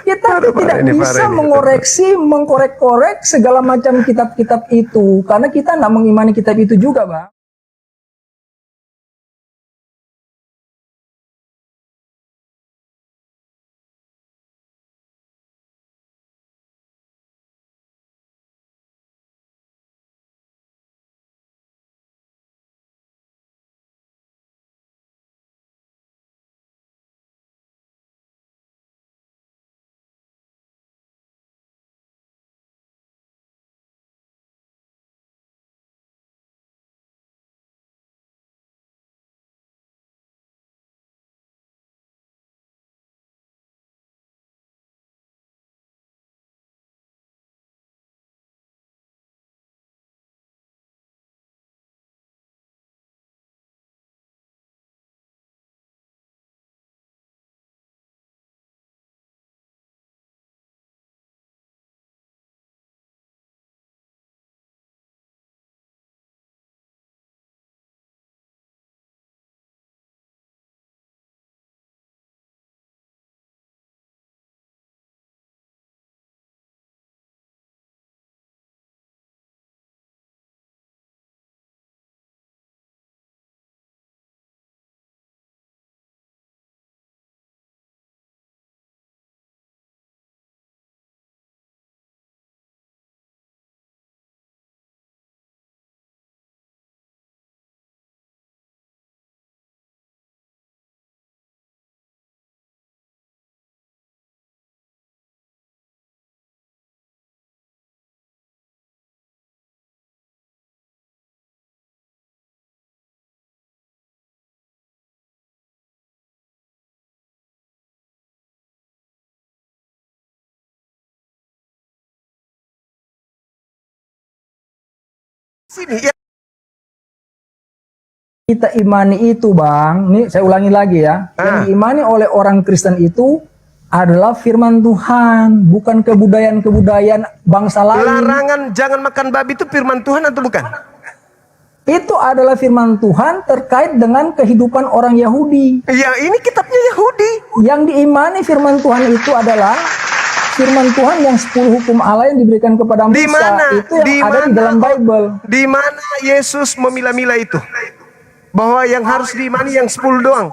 Kita tidak ini, bisa parah ini. mengoreksi, mengkorek-korek segala macam kitab-kitab itu karena kita nggak mengimani kitab itu juga, Bang. Sini ya. Kita imani itu, Bang. Nih saya ulangi lagi ya. Yang diimani oleh orang Kristen itu adalah firman Tuhan, bukan kebudayaan-kebudayaan bangsa lain. Larangan jangan makan babi itu firman Tuhan atau bukan? Itu adalah firman Tuhan terkait dengan kehidupan orang Yahudi. Ya, ini kitabnya Yahudi. Yang diimani firman Tuhan itu adalah firman Tuhan yang 10 hukum Allah yang diberikan kepada Musa. Di mana? Itu yang ada di dalam Bible. Di mana Yesus memilah-milah itu? Bahwa yang harus diimani yang 10 doang.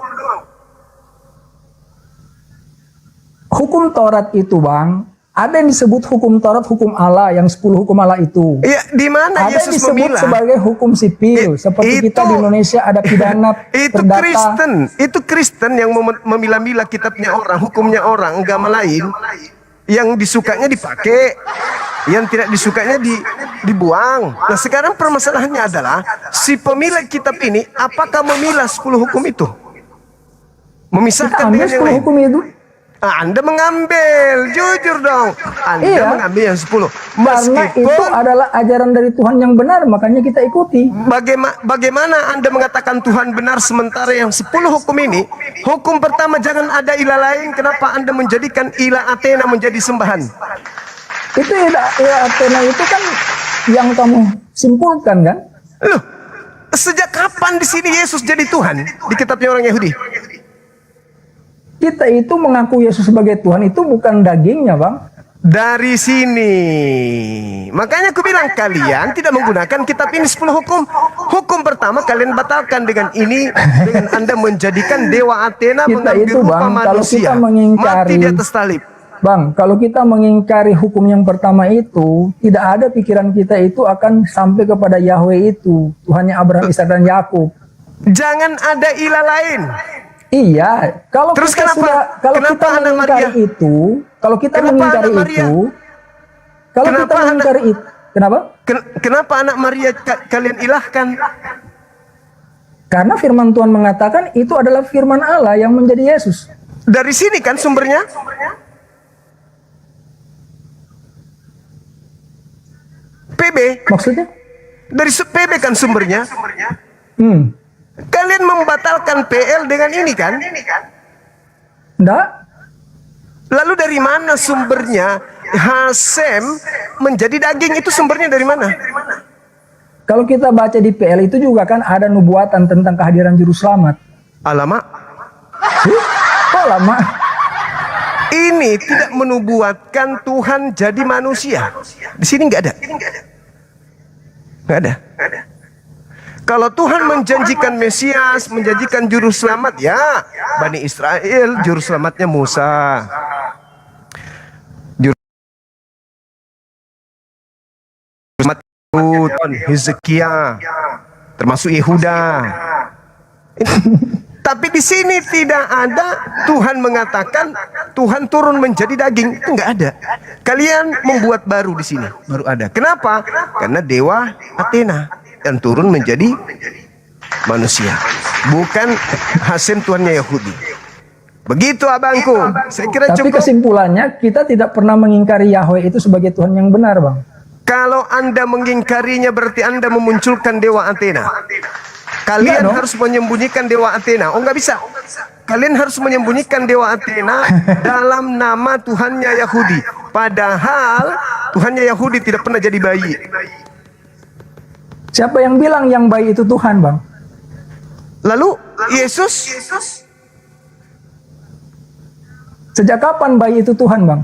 Hukum Taurat itu, Bang, ada yang disebut hukum Taurat, hukum Allah, yang 10 hukum Allah itu. Ya, di mana Ada yang Yesus disebut memilah? sebagai hukum sipil, seperti kita itu- di Indonesia ada pidana Itu perdata. Kristen. Itu Kristen yang memilah-milah kitabnya orang, hukumnya orang, agama lain. Yang disukanya dipakai, yang tidak disukanya dibuang. Nah, sekarang permasalahannya adalah si pemilik kitab ini apakah memilah 10 hukum itu? Kita Memisahkan ambil dengan yang 10 lain. hukum itu. Anda mengambil, jujur dong. Anda Iya. mengambil yang 10. Karena itu Meskipun adalah ajaran dari Tuhan yang benar, makanya kita ikuti. bagaimana Anda mengatakan Tuhan benar sementara yang 10 hukum ini, hukum pertama jangan ada ilah lain, kenapa Anda menjadikan ilah Athena menjadi sembahan? Itu ya Athena itu kan yang kamu simpulkan kan? Loh, sejak kapan di sini Yesus jadi Tuhan di kitabnya orang Yahudi? Kita itu mengaku Yesus sebagai Tuhan itu bukan dagingnya, Bang. Dari sini. Makanya aku bilang kalian tidak menggunakan kitab ini 10 hukum. Hukum pertama kalian batalkan dengan ini, dengan Anda menjadikan dewa Athena Kita mengambil itu, rupa Bang, kalau manusia. kita Mati mengingkari, di atas talib. Bang, kalau kita mengingkari hukum yang pertama itu, tidak ada pikiran kita itu akan sampai kepada Yahweh itu, Tuhannya Abraham, Ishak dan Yakub. Jangan ada ilah lain. Iya, kalau Terus kita kenapa kita Anak mengingkari Maria? itu, kalau kita Kenapa mengingkari Anak Maria? itu, kalau Kenapa kita Anak- mengingkari itu, kenapa? Kenapa anak Maria kalian ilahkan? Karena firman Tuhan mengatakan itu adalah firman Allah yang menjadi Yesus. Dari sini kan sumbernya? PB. Maksudnya? Dari PB kan sumbernya. Kalian membatalkan PL dengan ini kan? Enggak. Lalu dari mana sumbernya Hasem menjadi daging, itu sumbernya dari mana? Kalau kita baca di PL itu juga kan ada nubuatan tentang kehadiran juru selamat. Alamak, Kok lama? ini tidak menubuatkan Tuhan jadi manusia. Di sini nggak ada. Nggak ada. Kalau Tuhan menjanjikan Mesias, menjanjikan juru selamat, ya Bani Israel, juru selamatnya Musa. Juru selamat Hezekia, termasuk Yehuda. Tapi di sini tidak ada Tuhan mengatakan Tuhan turun menjadi daging, itu nggak ada. Kalian membuat baru di sini, baru ada. Kenapa? Karena dewa Athena yang turun menjadi manusia, bukan Hasem Tuhannya Yahudi. Begitu abangku. Saya kira Tapi cukup. kesimpulannya kita tidak pernah mengingkari Yahweh itu sebagai Tuhan yang benar, Bang. Kalau Anda mengingkarinya berarti Anda memunculkan dewa Athena. Kalian Iya dong. harus menyembunyikan dewa Athena. Oh, nggak bisa. Kalian harus menyembunyikan dewa Athena dalam nama Tuhannya Yahudi. Padahal Tuhannya Yahudi tidak pernah jadi bayi. Siapa yang bilang yang baik itu Tuhan, Bang? Lalu Yesus, Sejak kapan bayi itu Tuhan, Bang?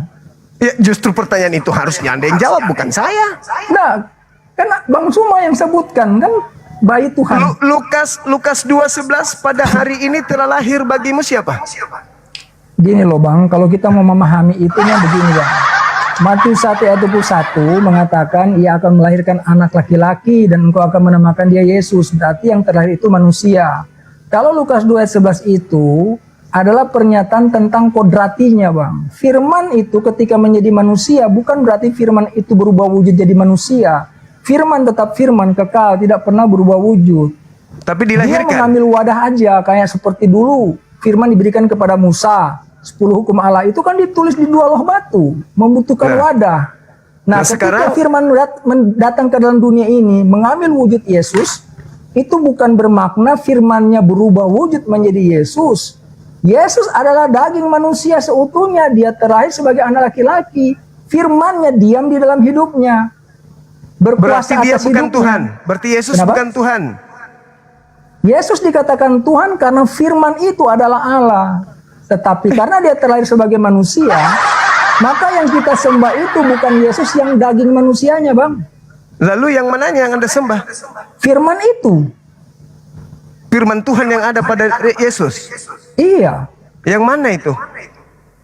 ya justru pertanyaan itu harusnya Anda yang jawab, bukan saya. Nah, kan Bang Suma yang sebutkan kan bayi Tuhan. Lukas 2:11, pada hari ini telah lahir bagimu siapa? Gini loh, Bang, kalau kita mau memahami itunya begini, Bang. Matius 1 ayat 21 mengatakan ia akan melahirkan anak laki-laki dan engkau akan menamakan dia Yesus. Berarti yang terlahir itu manusia. Kalau Lukas 2 ayat 11 itu adalah pernyataan tentang kodratinya, Bang. Firman itu ketika menjadi manusia bukan berarti firman itu berubah wujud jadi manusia. Firman tetap firman, kekal, tidak pernah berubah wujud. Tapi Dia dilahirkan. mengambil wadah aja kayak seperti dulu firman diberikan kepada Musa. 10 hukum Allah itu kan ditulis di 2 loh batu, membutuhkan Nah. wadah. Nah, sekarang- ketika firman datang ke dalam dunia ini mengambil wujud Yesus, itu bukan bermakna firmannya berubah wujud menjadi Yesus. Yesus adalah daging manusia seutuhnya, dia terlahir sebagai anak laki-laki. Firmannya diam di dalam hidupnya. Berarti Berkuasa dia atas bukan hidupnya. Tuhan. Berarti Yesus Kenapa? bukan Tuhan. Yesus dikatakan Tuhan karena firman itu adalah Allah. Tetapi karena dia terlahir sebagai manusia, maka yang kita sembah itu bukan Yesus yang daging manusianya, Bang. Lalu yang mananya yang Anda sembah? Firman itu. Firman Tuhan yang ada pada Yesus. Iya. Yang mana itu?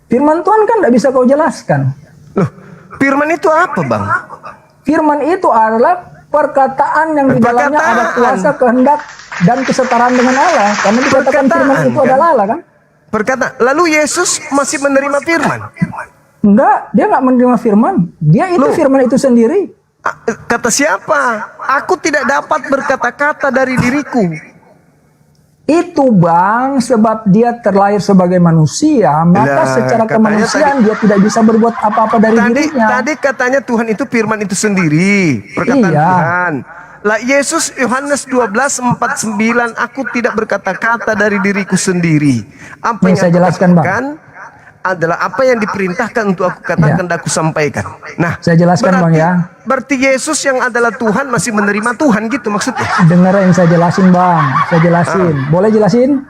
Firman Tuhan kan tidak bisa kau jelaskan. Loh, firman itu apa, Bang? Firman itu adalah perkataan yang di dalamnya ada Perkataan. kuasa, kehendak, dan kesetaraan dengan Allah. Karena dikatakan firman Perkataan, itu kan? adalah Allah, kan? Berkata, lalu Yesus masih menerima firman. Enggak, dia nggak menerima firman. Dia itu Loh. firman itu sendiri. Kata siapa? Aku tidak dapat berkata-kata dari diriku. Itu bang, sebab dia terlahir sebagai manusia, maka Lah, secara katanya kemanusiaan dia tidak bisa berbuat apa-apa dari dirinya. Tadi katanya Tuhan itu firman itu sendiri, perkataan Iya. Tuhan. Lah Yesus Yohanes 12:49, aku tidak berkata-kata dari diriku sendiri. Apa Nih, yang saya aku jelaskan, Bang. katakan adalah apa yang diperintahkan untuk aku katakan dan aku sampaikan. Nah, Saya jelaskan, Bang, ya. Berarti Yesus yang adalah Tuhan masih menerima Tuhan gitu maksudnya. Dengar yang saya jelasin bang, saya jelasin. Boleh jelasin?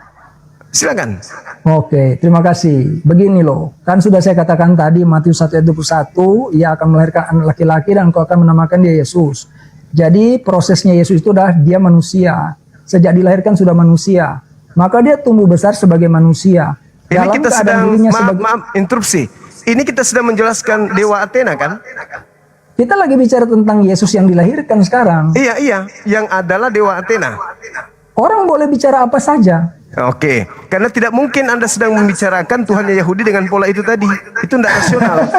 Silakan. Oke, terima kasih. Begini loh, kan sudah saya katakan tadi Matius 1 ayat 21, ia akan melahirkan anak laki-laki dan kau akan menamakan dia Yesus. Jadi prosesnya Yesus itu adalah dia manusia. Sejak dilahirkan sudah manusia. Maka dia tumbuh besar sebagai manusia. Ini Dalam kita keadaan sedang dirinya maaf interupsi. Ini kita sedang menjelaskan dewa Athena kan? Kita lagi bicara tentang Yesus yang dilahirkan sekarang. Iya, yang adalah dewa Athena. Orang boleh bicara apa saja. Oke, karena tidak mungkin Anda sedang membicarakan Tuhannya Yahudi dengan pola itu tadi. Itu tidak rasional.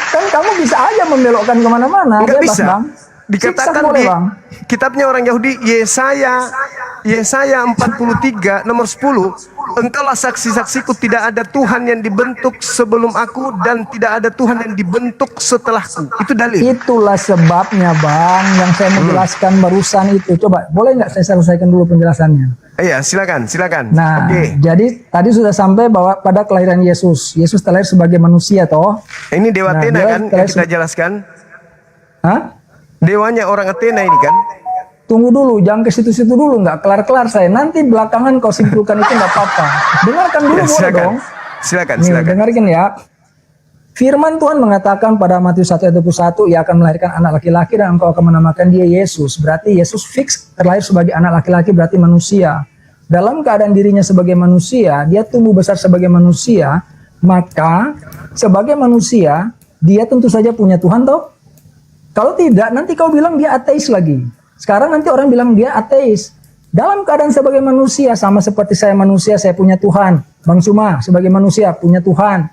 Kan kamu bisa aja membelokkan kemana-mana. Enggak Bebas, bisa. Bang. Dikatakan Siksa boleh, di Bang. kitabnya orang Yahudi Yesaya 43 nomor 10, engkaulah saksi-saksiku, tidak ada Tuhan yang dibentuk sebelum aku dan tidak ada Tuhan yang dibentuk setelahku. Itu dalil. Itulah sebabnya bang, yang saya menjelaskan barusan itu. Coba, boleh nggak saya selesaikan dulu penjelasannya? Iya, silakan. Nah, Oke. jadi tadi sudah sampai bahwa pada kelahiran Yesus. Yesus terlahir sebagai manusia toh. Ini dewa Nah, Athena dia kan yang terlahir kita jelaskan. Hah? Dewanya orang Athena ini kan. Tunggu dulu, jangan ke situ-situ dulu, nggak kelar-kelar saya. Nanti belakangan kau simpulkan itu nggak apa-apa. Dengarkan dulu Ya, boleh silakan. dong. Silakan, Nih, silakan. dengarkan ya. Firman Tuhan mengatakan pada Matius 1 ayat 21, ia akan melahirkan anak laki-laki dan engkau akan menamakan dia Yesus. Berarti Yesus fix terlahir sebagai anak laki-laki, berarti manusia. Dalam keadaan dirinya sebagai manusia, dia tumbuh besar sebagai manusia, maka sebagai manusia, dia tentu saja punya Tuhan toh. Kalau tidak, nanti kau bilang dia ateis lagi. Sekarang nanti orang bilang dia ateis. Dalam keadaan sebagai manusia, sama seperti saya manusia, saya punya Tuhan. Bang Suma, sebagai manusia, punya Tuhan.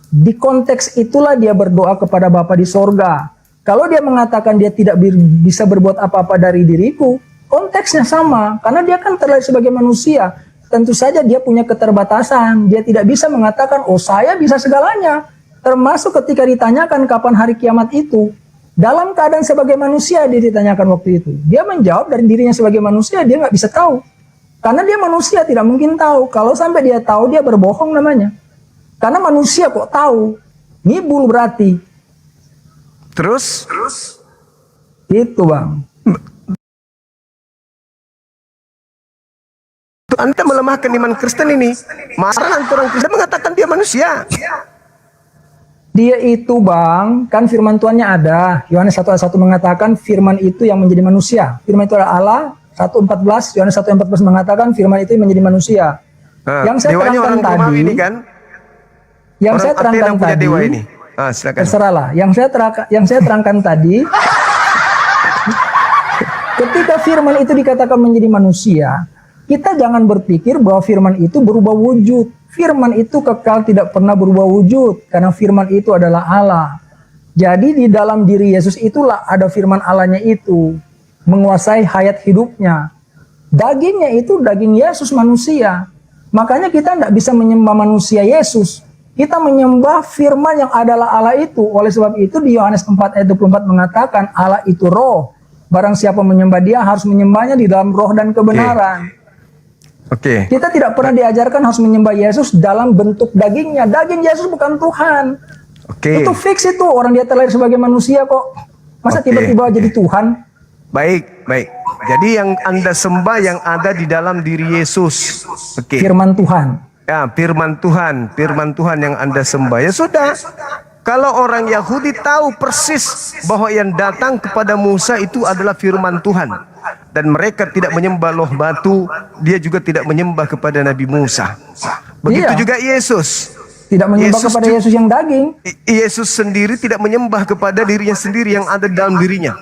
Di konteks itulah dia berdoa kepada Bapa di sorga. Kalau dia mengatakan dia tidak bisa berbuat apa-apa dari diriku, konteksnya sama. Karena dia kan terlahir sebagai manusia. Tentu saja dia punya keterbatasan. Dia tidak bisa mengatakan, oh saya bisa segalanya. Termasuk ketika ditanyakan kapan hari kiamat itu. Dalam keadaan sebagai manusia dia ditanyakan waktu itu. Dia menjawab dari dirinya sebagai manusia, dia nggak bisa tahu. Karena dia manusia, tidak mungkin tahu. Kalau sampai dia tahu, dia berbohong namanya. Karena manusia kok tahu. Ngibul berarti. Terus? Itu bang. Anda melemahkan iman Kristen ini. Marah orang Kristen mengatakan dia manusia. Dia itu bang, kan firman Tuhannya ada. Yohanes 1 ayat 1 mengatakan firman itu yang menjadi manusia. Firman itu adalah Allah. 1:14, Yohanes 1 ayat 14 mengatakan firman itu yang menjadi manusia. Nah, Yang saya dewanya terangkan orang Romawi tadi, ini kan. yang Orang saya terangkan Athena punya tadi, dewa ini. Silakan. terserahlah. Yang saya terangkan tadi, ketika firman itu dikatakan menjadi manusia, kita jangan berpikir bahwa firman itu berubah wujud. Firman itu kekal, tidak pernah berubah wujud, karena firman itu adalah Allah. Jadi di dalam diri Yesus itulah ada firman Allahnya itu, menguasai hayat hidupnya. Dagingnya itu daging Yesus manusia. Makanya kita tidak bisa menyembah manusia Yesus. Kita menyembah firman yang adalah Allah itu. Oleh sebab itu di Yohanes 4 ayat 24 mengatakan Allah itu roh. Barang siapa menyembah dia harus menyembahnya di dalam roh dan kebenaran. Oke. Kita tidak pernah diajarkan harus menyembah Yesus dalam bentuk dagingnya. Daging Yesus bukan Tuhan. Oke. Itu fix itu. Orang dia terlahir sebagai manusia kok. Masa Oke, tiba-tiba oke. jadi Tuhan? Baik. Jadi yang Anda sembah yang ada di dalam diri Yesus. Oke. Firman Tuhan. Ya, firman Tuhan yang Anda sembah. Ya sudah. Kalau orang Yahudi tahu persis bahwa yang datang kepada Musa itu adalah firman Tuhan, dan mereka tidak menyembah loh batu, dia juga tidak menyembah kepada Nabi Musa. Begitu Iya. juga Yesus. Tidak menyembah Yesus kepada ju- Yesus yang daging. Yesus sendiri tidak menyembah kepada dirinya sendiri yang ada di dalam dirinya.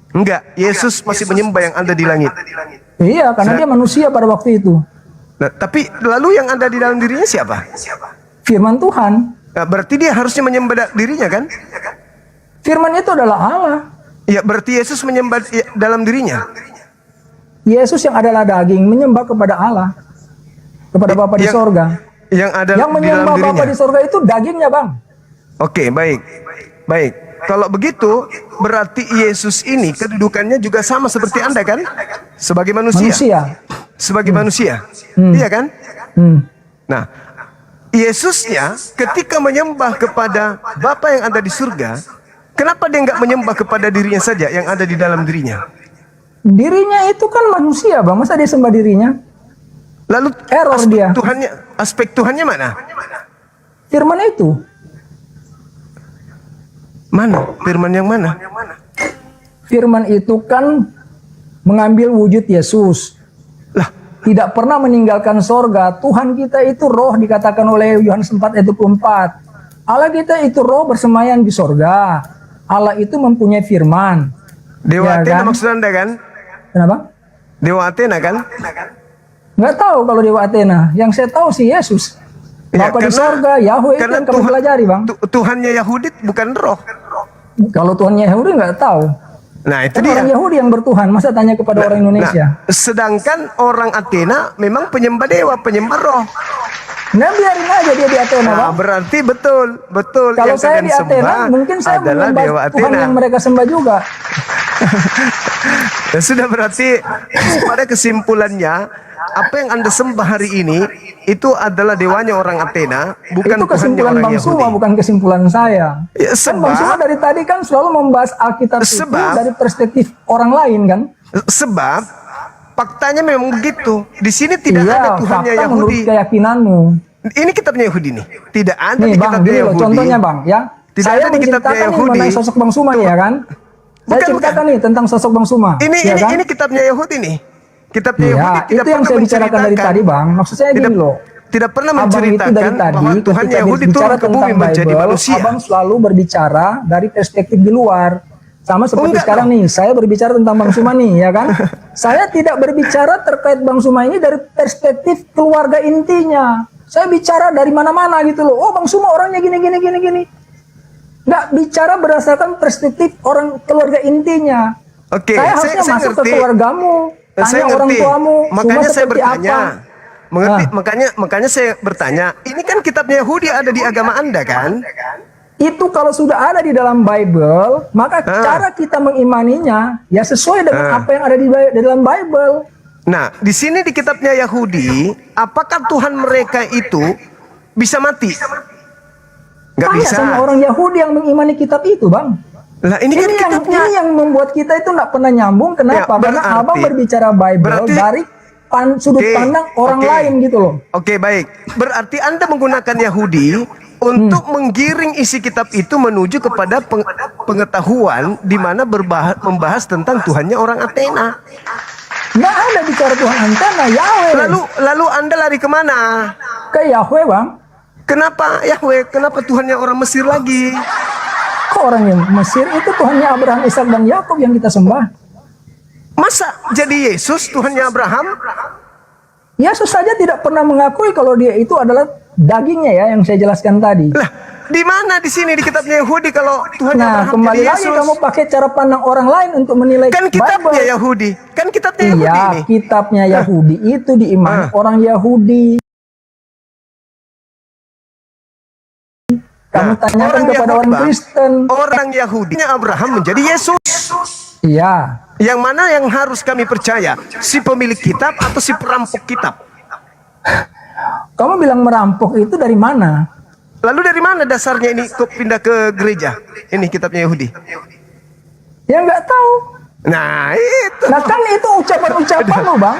Enggak, Yesus masih menyembah yang ada di langit. Iya, karena dia manusia pada waktu itu. Nah, tapi lalu yang ada di dalam dirinya siapa? Firman Tuhan. Nah, berarti dia harusnya menyembah dirinya kan? Firman itu adalah Allah. Ya, berarti Yesus menyembah dalam dirinya. Yesus yang adalah daging menyembah kepada Allah, kepada Bapa di Yang- sorga. Yang ada Yang di dalam menyembah Bapa dirinya. di sorga itu dagingnya, Bang. Oke, baik. Baik. Kalau begitu, berarti Yesus ini kedudukannya juga sama seperti Anda kan? Sebagai manusia. Manusia. Sebagai manusia. Iya kan? Hmm. Nah, Yesusnya ketika menyembah kepada Bapa yang ada di surga, kenapa dia nggak menyembah kepada dirinya saja yang ada di dalam dirinya? Dirinya itu kan manusia, Bang. Masa dia sembah dirinya? Lalu Error dia. aspek Tuhannya mana? Firman itu. Mana? Firman yang mana? Firman itu kan mengambil wujud Yesus. Lah, Tidak pernah meninggalkan sorga. Tuhan kita itu roh, dikatakan oleh Yohanes 4 ayat 24. Allah kita itu roh bersemayam di sorga. Allah itu mempunyai firman. Dewa Ya Athena kan? maksud Anda kan? Kenapa? Dewa Athena kan? Nggak tahu kalau Dewa Athena. Yang saya tahu sih Yesus. Ya, Bapa di sorga, Yahweh itu yang kami pelajari, Bang. Tuhannya Yahudi bukan roh. Kalau Tuhannya Yahudi nggak tahu. Nah, itu Kan dia. orang Yahudi yang bertuhan. Masa tanya kepada orang Indonesia? Nah, sedangkan orang Athena memang penyembah dewa, penyembah roh. Nah, biarin aja dia di Athena, Nah, Bang. berarti betul Kalau yang saya kalian di Athena, sembah mungkin saya adalah menyembah dewa Tuhan Athena. yang mereka sembah juga. Ya sudah, berarti pada kesimpulannya apa yang Anda sembah hari ini itu adalah dewanya orang Athena, bukan Itu Tuhannya kesimpulan orang Bang Yahudi. Suma, bukan kesimpulan saya. Ya, Kan Bang Suma dari tadi kan selalu membahas Alkitab itu Sebab- dari perspektif orang lain kan? Sebab faktanya memang begitu. Di sini tidak ada Iya, Tuhannya fakta menurut Yahudi. keyakinanmu. Ini kitabnya Yahudi nih. Tidak ada Nih di Bang, kitabnya gini loh, Yahudi. contohnya Bang ya. Tidak Saya ada di kitabnya menceritakan nih Yahudi. mengenai sosok Bang Suma nih ya kan. Saya Bukan, ceritakan nih tentang sosok Bang Suma. Ini kitabnya Yahudi nih. Kitabnya Iya, Yahudi tidak itu yang pernah saya bicarakan dari menceritakan. tadi Bang. Maksud saya gini loh. Tidak pernah Abang itu menceritakan dari tadi bahwa Tuhan ketika Yahudi berbicara turun ke bumi tentang menjadi Bible, manusia. Abang selalu berbicara dari perspektif di luar. Sama seperti enggak sekarang dong. nih, saya berbicara tentang Bang Suma nih, ya kan? Saya tidak berbicara terkait Bang Suma ini dari perspektif keluarga intinya. Saya bicara dari mana-mana gitu loh. Oh, Bang Suma orangnya gini. Nggak bicara berdasarkan perspektif orang keluarga intinya. Oke, Saya harusnya masuk ke ngerti. keluargamu, tanya Saya orang ngerti. tuamu, Makanya Suma saya seperti bertanya. apa. Mengerti, Nah. makanya saya bertanya. Ini kan kitabnya Yahudi ada di agama Anda kan? Itu kalau sudah ada di dalam Bible, maka cara kita mengimaninya ya sesuai dengan apa yang ada di dalam Bible. Nah, di sini di kitabnya Yahudi, apakah Tuhan mereka itu bisa mati? Nggak Tanya bisa. sama orang Yahudi yang mengimani kitab itu, Bang. Lah ini kan kitabnya. Ini yang membuat kita itu nggak pernah nyambung. Kenapa? Ya, Karena berarti- Abang berbicara Bible berarti- dari sudut Oke, pandang orang oke. lain gitu loh. Oke, baik. Berarti Anda menggunakan Yahudi untuk menggiring isi kitab itu menuju kepada pengetahuan di mana membahas tentang Tuhannya orang Athena. Nggak ada bicara Tuhan antena, Yahweh. Lalu Anda lari kemana? Ke Yahweh, Bang. Kenapa Yahweh? Kenapa Tuhannya orang Mesir lagi? Kok orang yang Mesir itu Tuhannya Abraham, Ishak dan Yakub yang kita sembah. Masa jadi Yesus Tuhannya Abraham? Yesus saja tidak pernah mengakui kalau dia itu adalah dagingnya ya yang saya jelaskan tadi. Lah, di mana di sini di kitabnya Yahudi kalau Tuhannya Nah, Abraham kembali jadi lagi Yesus? kamu pakai cara pandang orang lain untuk menilai Kan kitabnya Bible. Yahudi. Kan kitabnya Yahudi Iya, ini. kitabnya Yahudi itu diimani orang Yahudi. Kamu Nah, tanyakan orang kepada Yahudi, orang Bang. Kristen. Orang Yahudinya Abraham menjadi Yesus. Iya. Yang mana yang harus kami percaya? Si pemilik kitab atau si perampok kitab? Kamu bilang merampok itu dari mana? Lalu dari mana dasarnya ini kok pindah ke gereja? Ini kitabnya Yahudi. Ya nggak tahu. Nah, itu. Nah kan itu ucapan-ucapanmu, Bang.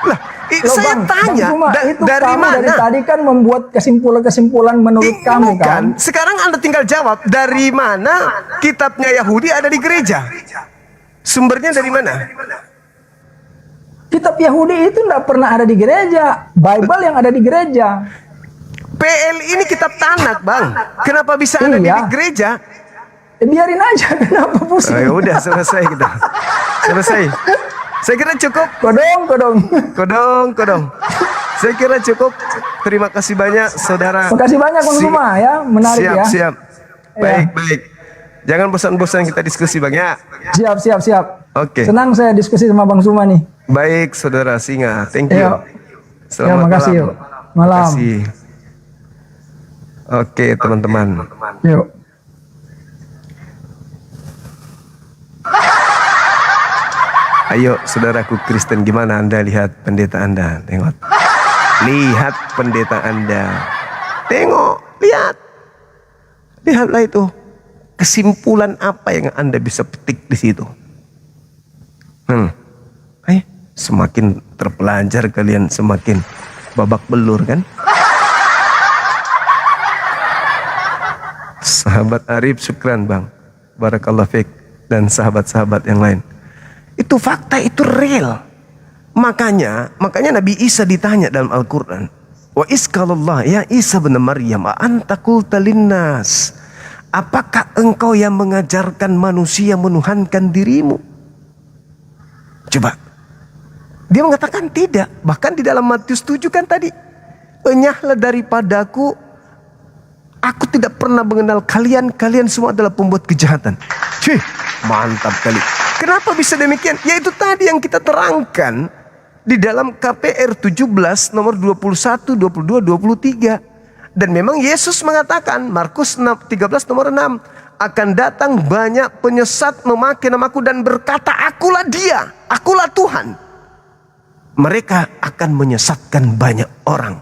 Lah, Loh, saya Bang, tanya Bang Suma, itu dari kamu mana? dari tadi kan membuat kesimpulan-kesimpulan menurut kamu kan? Sekarang Anda tinggal jawab dari mana kitabnya Yahudi ada di gereja? Sumbernya dari mana? Kitab Yahudi itu nggak pernah ada di gereja. Bible yang ada di gereja. PL ini kitab Tanakh, Bang. Kenapa bisa ada di Iya. gereja? Biarin aja, kenapa pusing? Oh, ya udah selesai kita. Selesai. Saya kira cukup. Kodong. Saya kira cukup. Terima kasih banyak saudara. Makasih banyak Bang Suma ya, menarik ya. Siap. Baik. Jangan bosan-bosan kita diskusi, Bang ya. Siap. Oke. Senang saya diskusi sama Bang Suma nih. Baik, Saudara Singa. Thank you. Ya, Selamat makasih malam. yuk. Malam. Makasih. Oke, teman-teman. Yuk. Ayo, saudaraku Kristen, gimana Anda lihat pendeta Anda? Tengok. Lihat pendeta Anda. Tengok, lihat. Lihatlah itu. Kesimpulan apa yang Anda bisa petik di situ? Semakin terpelajar kalian, semakin babak belur kan? Sahabat Arif, syukran bang. Barakallah fiik. Dan sahabat-sahabat yang lain. Itu fakta, itu real. Makanya Nabi Isa ditanya dalam Al-Quran. Wa iskallallah ya Isa bin Maryam anta qulta linnas. Apakah engkau yang mengajarkan manusia menuhankan dirimu? Coba. Dia mengatakan tidak. Bahkan di dalam Matius 7 kan tadi. Enyahlah daripadaku. Aku tidak pernah mengenal kalian. Kalian semua adalah pembuat kejahatan. Cih, mantap kali. Kenapa bisa demikian? Yaitu tadi yang kita terangkan di dalam KPR 17 nomor 21, 22, 23. Dan memang Yesus mengatakan, Markus 13 nomor 6, akan datang banyak penyesat memakai namaku dan berkata, akulah dia, akulah Tuhan. Mereka akan menyesatkan banyak orang.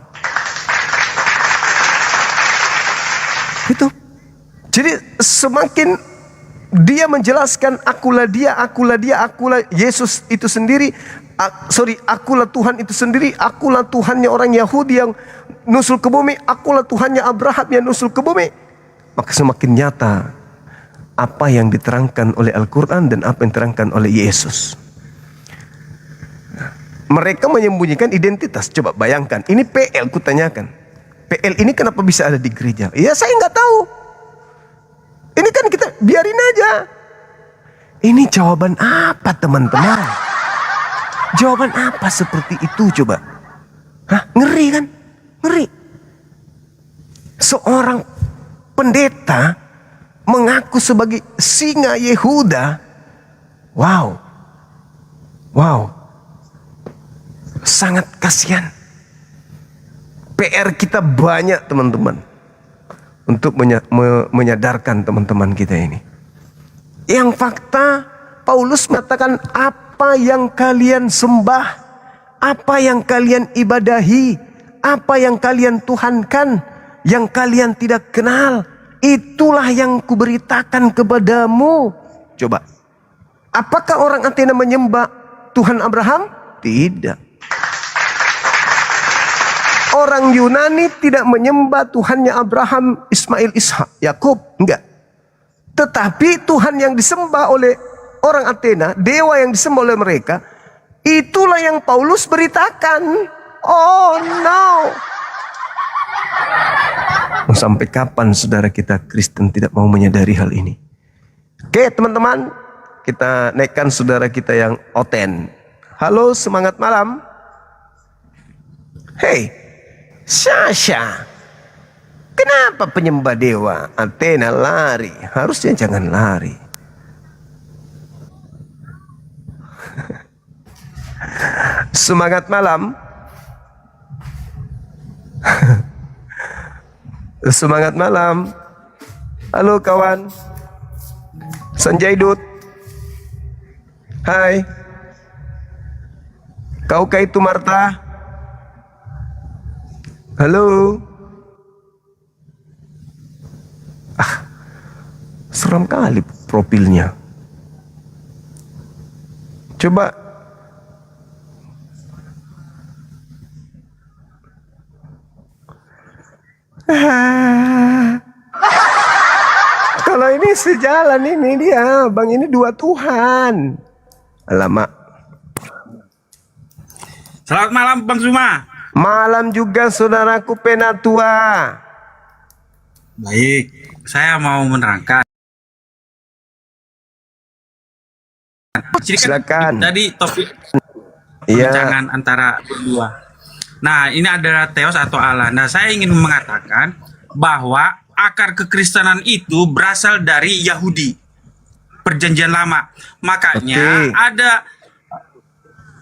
Itu. Jadi semakin dia menjelaskan akulah dia, akulah dia, akulah Yesus itu sendiri. Akulah Tuhan itu sendiri. Akulah Tuhannya orang Yahudi yang nusul ke bumi. Akulah Tuhannya Abraham yang nusul ke bumi. Maka semakin nyata apa yang diterangkan oleh Al-Quran dan apa yang diterangkan oleh Yesus. Mereka menyembunyikan identitas. Coba bayangkan, ini PL kutanyakan. PL ini kenapa bisa ada di gereja? Ya saya nggak tahu. Ini kan kita biarin aja. Ini jawaban apa teman-teman? Jawaban apa seperti itu coba? Ngeri kan? Ngeri. Seorang pendeta mengaku sebagai singa Yehuda. Wow. Sangat kasihan. PR kita banyak teman-teman. Untuk menyadarkan teman-teman kita ini. Yang fakta Paulus mengatakan apa yang kalian sembah, apa yang kalian ibadahi, apa yang kalian tuhankan, yang kalian tidak kenal, itulah yang kuberitakan kepadamu. Coba, apakah orang Athena menyembah Tuhan Abraham? Tidak. Orang Yunani tidak menyembah Tuhannya Abraham, Ismail, Ishak, Yakub, enggak. Tetapi Tuhan yang disembah oleh orang Athena, dewa yang disembah oleh mereka, itulah yang Paulus beritakan. Oh no. Sampai kapan saudara kita Kristen tidak mau menyadari hal ini? Oke teman-teman, kita naikkan saudara kita yang Oten. Halo, semangat malam. Hey, Sasha, kenapa penyembah dewa Athena lari? Harusnya jangan lari. Semangat malam. Semangat malam. Halo kawan Sanjay Dut. Hai. Kaukah itu Marta? Halo. Seram kali profilnya. Coba. Kalau ini sejalan ini dia, Bang, ini dua Tuhan. Alamak. Selamat malam Bang Zuma. Malam juga saudaraku Penatua. Baik, saya mau menerangkan. Silakan. Tadi topik Iya. perbincangan antara berdua. Nah, ini adalah Theos atau Allah. Nah, saya ingin mengatakan bahwa akar kekristenan itu berasal dari Yahudi, Perjanjian Lama. Makanya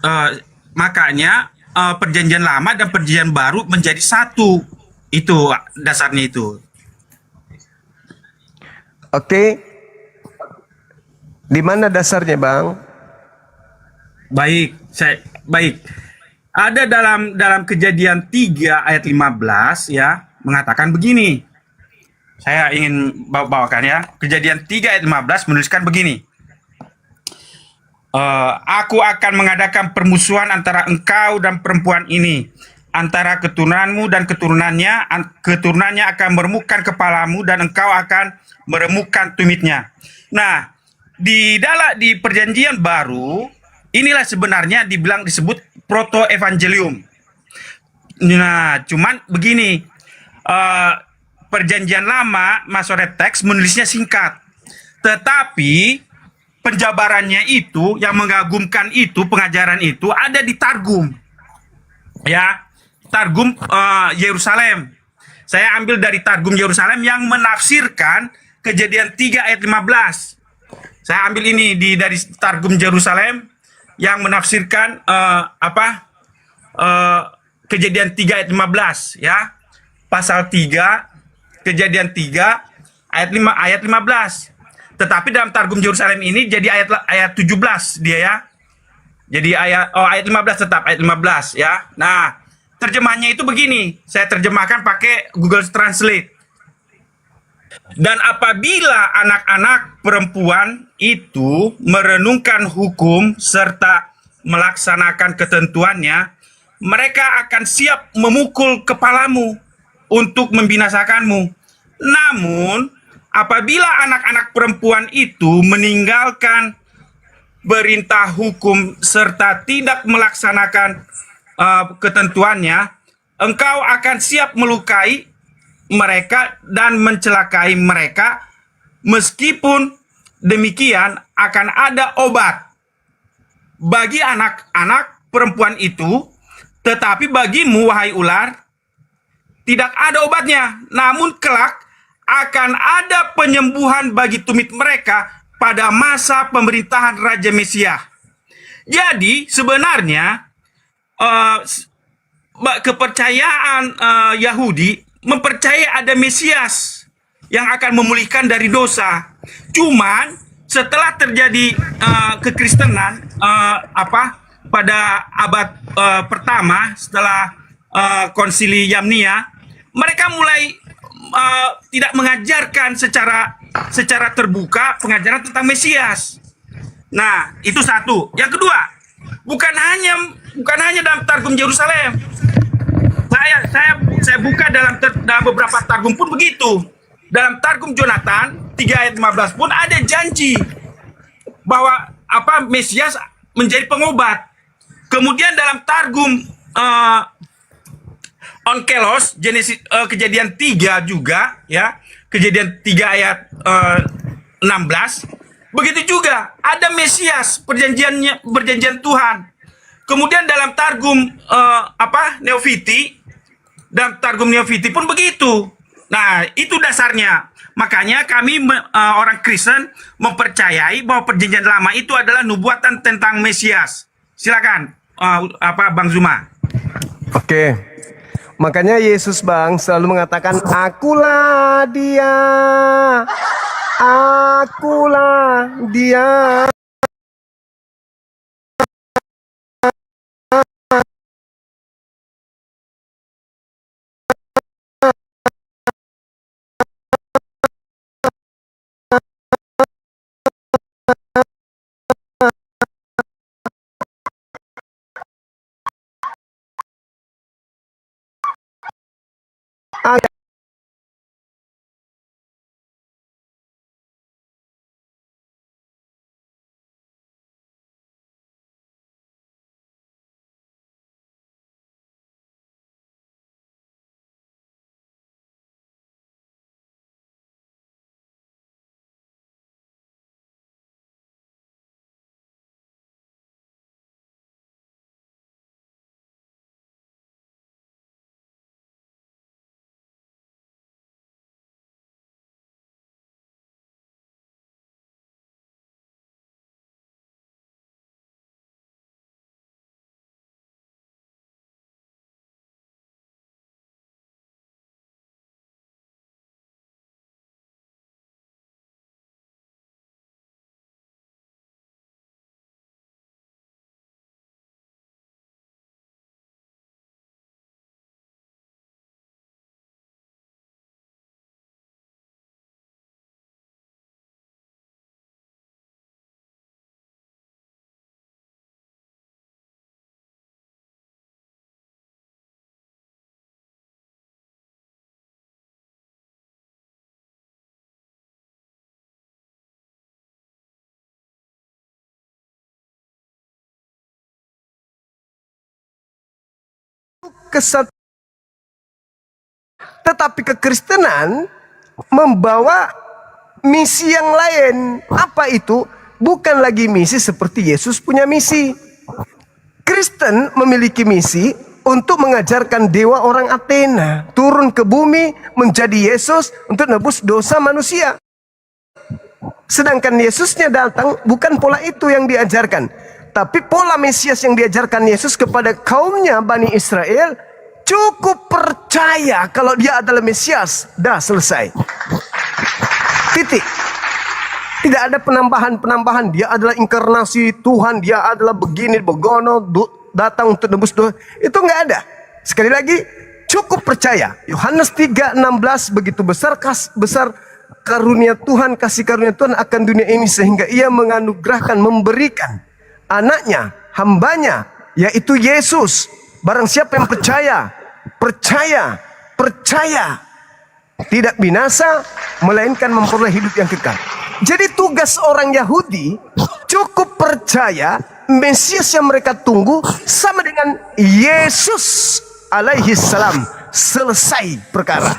Eh, makanya perjanjian lama dan perjanjian baru menjadi satu. Itu dasarnya itu. Oke, di mana dasarnya, Bang? Baik. Ada dalam Kejadian 3 ayat 15 ya, mengatakan begini. Saya ingin bawakan ya. Kejadian 3 ayat 15 menuliskan begini. Aku akan mengadakan permusuhan antara engkau dan perempuan ini, antara keturunanmu dan keturunannya. Keturunannya akan meremukkan kepalamu dan engkau akan meremukkan tumitnya. Nah, di perjanjian baru inilah sebenarnya disebut proto evangelium. Nah, cuman begini, perjanjian lama Masoret teks menulisnya singkat, tetapi penjabarannya itu yang mengagumkan itu, pengajaran itu ada di Targum, ya, Targum Yerusalem. Saya ambil dari Targum Yerusalem yang menafsirkan Kejadian 3 ayat 15. Saya ambil ini dari Targum Yerusalem yang menafsirkan Kejadian 3 ayat 15 ya. Pasal 3 Kejadian 3 ayat 15. Tetapi dalam Targum Yerusalem ini jadi ayat 17 dia ya. Jadi ayat 15 tetap ayat 15 ya. Nah, terjemahannya itu begini. Saya terjemahkan pakai Google Translate. Dan apabila anak-anak perempuan itu merenungkan hukum serta melaksanakan ketentuannya, mereka akan siap memukul kepalamu untuk membinasakanmu. Namun, apabila anak-anak perempuan itu meninggalkan perintah hukum serta tidak melaksanakan ketentuannya, engkau akan siap melukai mereka dan mencelakai mereka. Meskipun demikian, akan ada obat bagi anak-anak perempuan itu, tetapi bagimu, wahai ular, tidak ada obatnya. Namun kelak akan ada penyembuhan bagi tumit mereka pada masa pemerintahan Raja Mesias. Jadi sebenarnya kepercayaan Yahudi mempercayai ada Mesias yang akan memulihkan dari dosa. Cuman setelah terjadi kekristenan pada abad pertama setelah konsili Yamnia, mereka mulai tidak mengajarkan secara terbuka pengajaran tentang Mesias. Nah, itu satu. Yang kedua, bukan hanya dalam Targum Yerusalem. Saya buka dalam beberapa targum pun begitu. Dalam Targum Jonathan 3 ayat 15 pun ada janji bahwa Mesias menjadi pengobat. Kemudian dalam Targum Onkelos Kejadian 3 juga ya, Kejadian 3 ayat 16, begitu juga ada Mesias, perjanjian Tuhan. Kemudian dalam Targum Neofiti, dalam Targum Neofiti pun begitu. Nah, itu dasarnya. Makanya kami orang Kristen mempercayai bahwa perjanjian lama itu adalah nubuatan tentang Mesias. Silakan Bang Zuma. Oke. Makanya Yesus, Bang, selalu mengatakan, akulah dia. Akulah dia. kesatuan. Tetapi kekristenan membawa misi yang lain. Apa itu? Bukan lagi misi seperti Yesus punya misi. Kristen memiliki misi untuk mengajarkan dewa orang Athena turun ke bumi menjadi Yesus untuk nebus dosa manusia. Sedangkan Yesusnya datang bukan pola itu yang diajarkan, tapi pola Mesias yang diajarkan Yesus kepada kaumnya Bani Israel. Cukup percaya kalau dia adalah Mesias, dah selesai. Titik. Tidak ada penambahan-penambahan. Dia adalah inkarnasi Tuhan, dia adalah begini, begono, datang untuk nebus dosa. Itu nggak ada. Sekali lagi, cukup percaya. Yohanes 3:16, begitu besar karunia Tuhan, kasih karunia Tuhan akan dunia ini sehingga ia menganugerahkan, memberikan anaknya, hambanya, yaitu Yesus. Barang siapa yang percaya, tidak binasa, melainkan memperoleh hidup yang kekal. Jadi tugas orang Yahudi cukup percaya Mesias yang mereka tunggu sama dengan Yesus alaihi salam. Selesai perkara.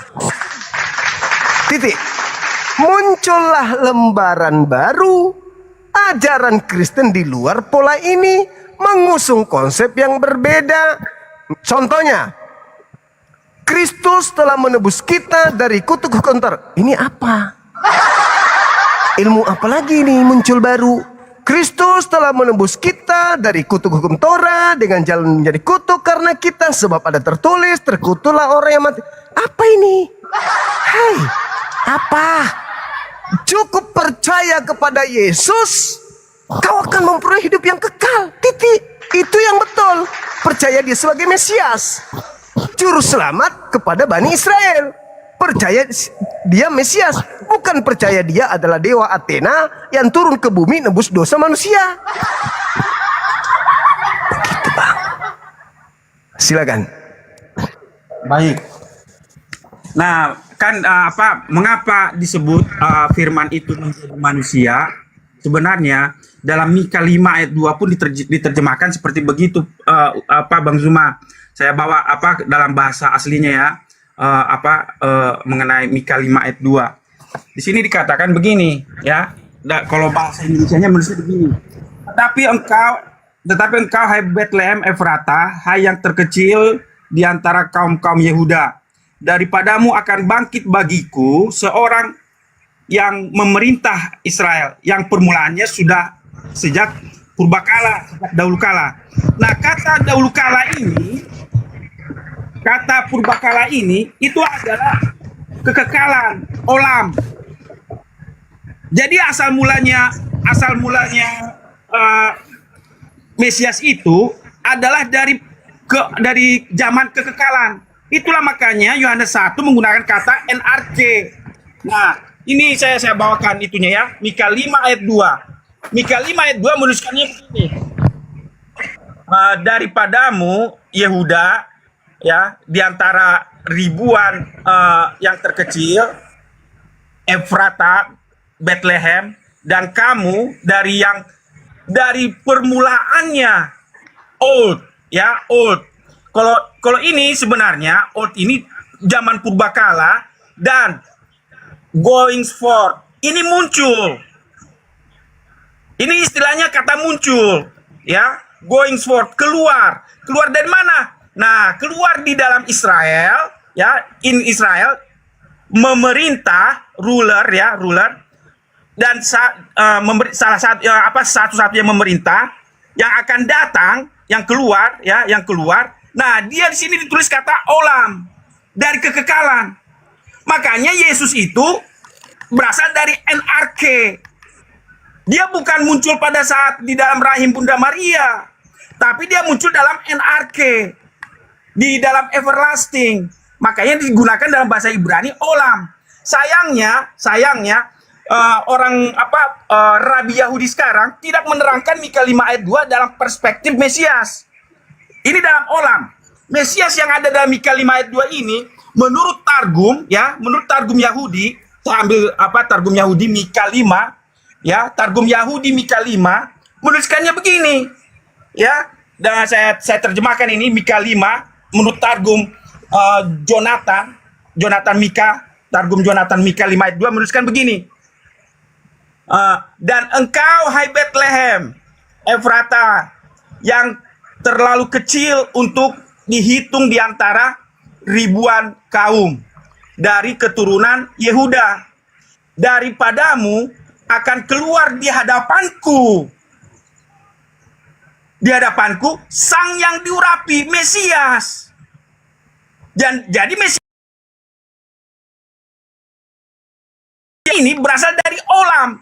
Titik. Muncullah lembaran baru, ajaran Kristen di luar pola ini, mengusung konsep yang berbeda. Contohnya, Kristus telah menebus kita dari kutuk hukum Taurat. Ini apa? Ilmu apa lagi ini muncul baru? Kristus telah menebus kita dari kutuk hukum Taurat dengan jalan menjadi kutuk karena kita, sebab ada tertulis, terkutuklah orang yang mati. Apa ini? Hai, apa? Cukup percaya kepada Yesus, kau akan memperoleh hidup yang kekal. Titik. Itu yang betul. Percaya dia sebagai Mesias, juru selamat kepada Bani Israel. Percaya dia Mesias, bukan percaya dia adalah dewa Athena yang turun ke bumi nebus dosa manusia. Begitu, Bang. Silakan. Baik. Nah, kan mengapa disebut firman itu menjadi manusia? Sebenarnya dalam Mika 5 ayat 2 pun diterjemahkan seperti begitu, Bang Zuma. Saya bawa dalam bahasa aslinya ya. Mengenai Mika 5 ayat 2. Di sini dikatakan begini ya. Kalau bahasa Indonesianya menulisnya begini. Tetapi engkau hai Bethlehem Efrata, hai yang terkecil di antara kaum-kaum Yehuda, daripadamu akan bangkit bagiku seorang yang memerintah Israel, yang permulaannya sudah sejak purbakala, sejak dahulu kala. Nah, kata dahulu kala ini, kata purbakala ini itu adalah kekekalan, olam. Jadi asal mulanya Mesias itu adalah dari zaman kekekalan. Itulah makanya Yohanes 1 menggunakan kata NRK. Nah, ini saya bawakan itunya ya. Mika 5 ayat 2. Mika 5 ayat 2 menuliskannya begini. Daripadamu Yehuda, ya, di antara ribuan yang terkecil, Efrata, Bethlehem, dan kamu dari permulaannya old, ya, old. Kalau ini sebenarnya old ini zaman purbakala dan going forth ini muncul. Ini istilahnya kata muncul, ya, going forth, keluar dari mana? Nah, keluar di dalam Israel, ya, in Israel, memerintah, ruler, dan satu-satunya memerintah yang akan datang, yang keluar. Nah, dia di sini ditulis kata olam, dari kekekalan. Makanya Yesus itu berasal dari NRK. Dia bukan muncul pada saat di dalam rahim Bunda Maria, tapi dia muncul dalam NRK. Di dalam everlasting, makanya digunakan dalam bahasa Ibrani olam. Sayangnya Rabi Yahudi sekarang tidak menerangkan Mika 5 ayat 2 dalam perspektif Mesias. Ini dalam olam. Mesias yang ada dalam Mika 5 ayat 2 ini menurut Targum Yahudi, saya ambil Targum Yahudi Mika 5, ya, Targum Yahudi Mika 5 menuliskannya begini, ya. Dan saya terjemahkan ini Mika 5 menurut Targum Jonathan Mika, Targum Jonathan Mika 5 ayat 2 menuliskan begini. Dan engkau hai Bethlehem Efrata yang terlalu kecil untuk dihitung di antara ribuan kaum dari keturunan Yehuda, daripadamu akan keluar di hadapanku sang yang diurapi, Mesias. Dan jadi Mesias ini berasal dari Olam,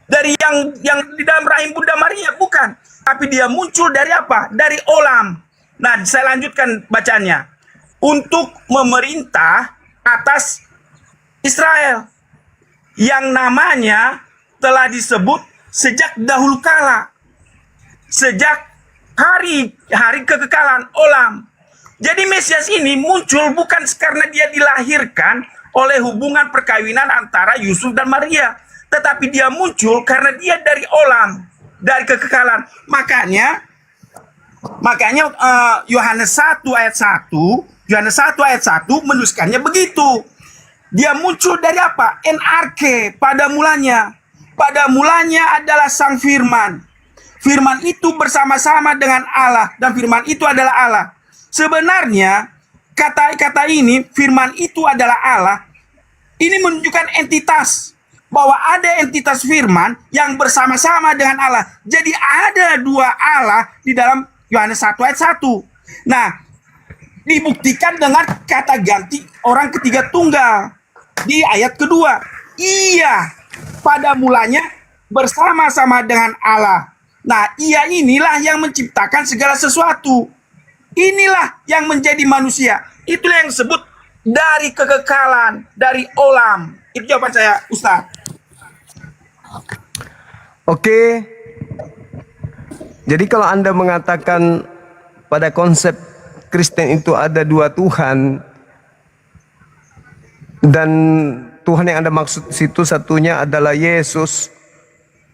dari yang di dalam rahim Bunda Maria, bukan, tapi dia muncul dari apa? Dari Olam. Nah, saya lanjutkan bacanya. Untuk memerintah atas Israel yang namanya telah disebut sejak dahulu kala, sejak hari kekekalan Olam. Jadi Mesias ini muncul bukan karena dia dilahirkan oleh hubungan perkawinan antara Yusuf dan Maria, tetapi dia muncul karena dia dari Olam, dari kekekalan. Makanya Yohanes 1 ayat 1 menuliskannya begitu. Dia muncul dari apa? NRK, pada mulanya. Pada mulanya adalah Sang Firman. Firman itu bersama-sama dengan Allah, dan firman itu adalah Allah. Sebenarnya kata-kata ini, firman itu adalah Allah, ini menunjukkan entitas, bahwa ada entitas firman yang bersama-sama dengan Allah. Jadi ada dua Allah di dalam Yohanes 1 ayat 1. Nah, dibuktikan dengan kata ganti orang ketiga tunggal di ayat kedua. Ia pada mulanya bersama-sama dengan Allah. Nah, ia inilah yang menciptakan segala sesuatu. Inilah yang menjadi manusia. Itulah yang disebut dari kekekalan, dari Olam. Itu jawaban saya, Ustaz. Oke. Jadi kalau Anda mengatakan pada konsep Kristen itu ada dua Tuhan, dan Tuhan yang Anda maksud situ satunya adalah Yesus,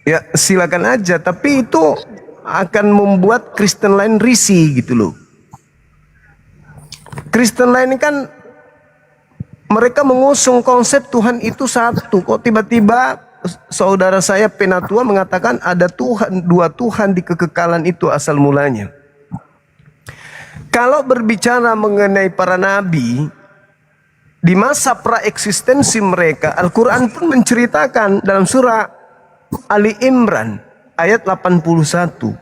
ya silakan aja, tapi itu akan membuat Kristen lain risih gitu loh. Kristen lain kan mereka mengusung konsep Tuhan itu satu, kok tiba-tiba saudara saya Penatua mengatakan ada Tuhan, dua Tuhan di kekekalan itu asal mulanya. Kalau berbicara mengenai para nabi di masa praeksistensi mereka, Al-Quran pun menceritakan dalam surah Ali Imran ayat 81.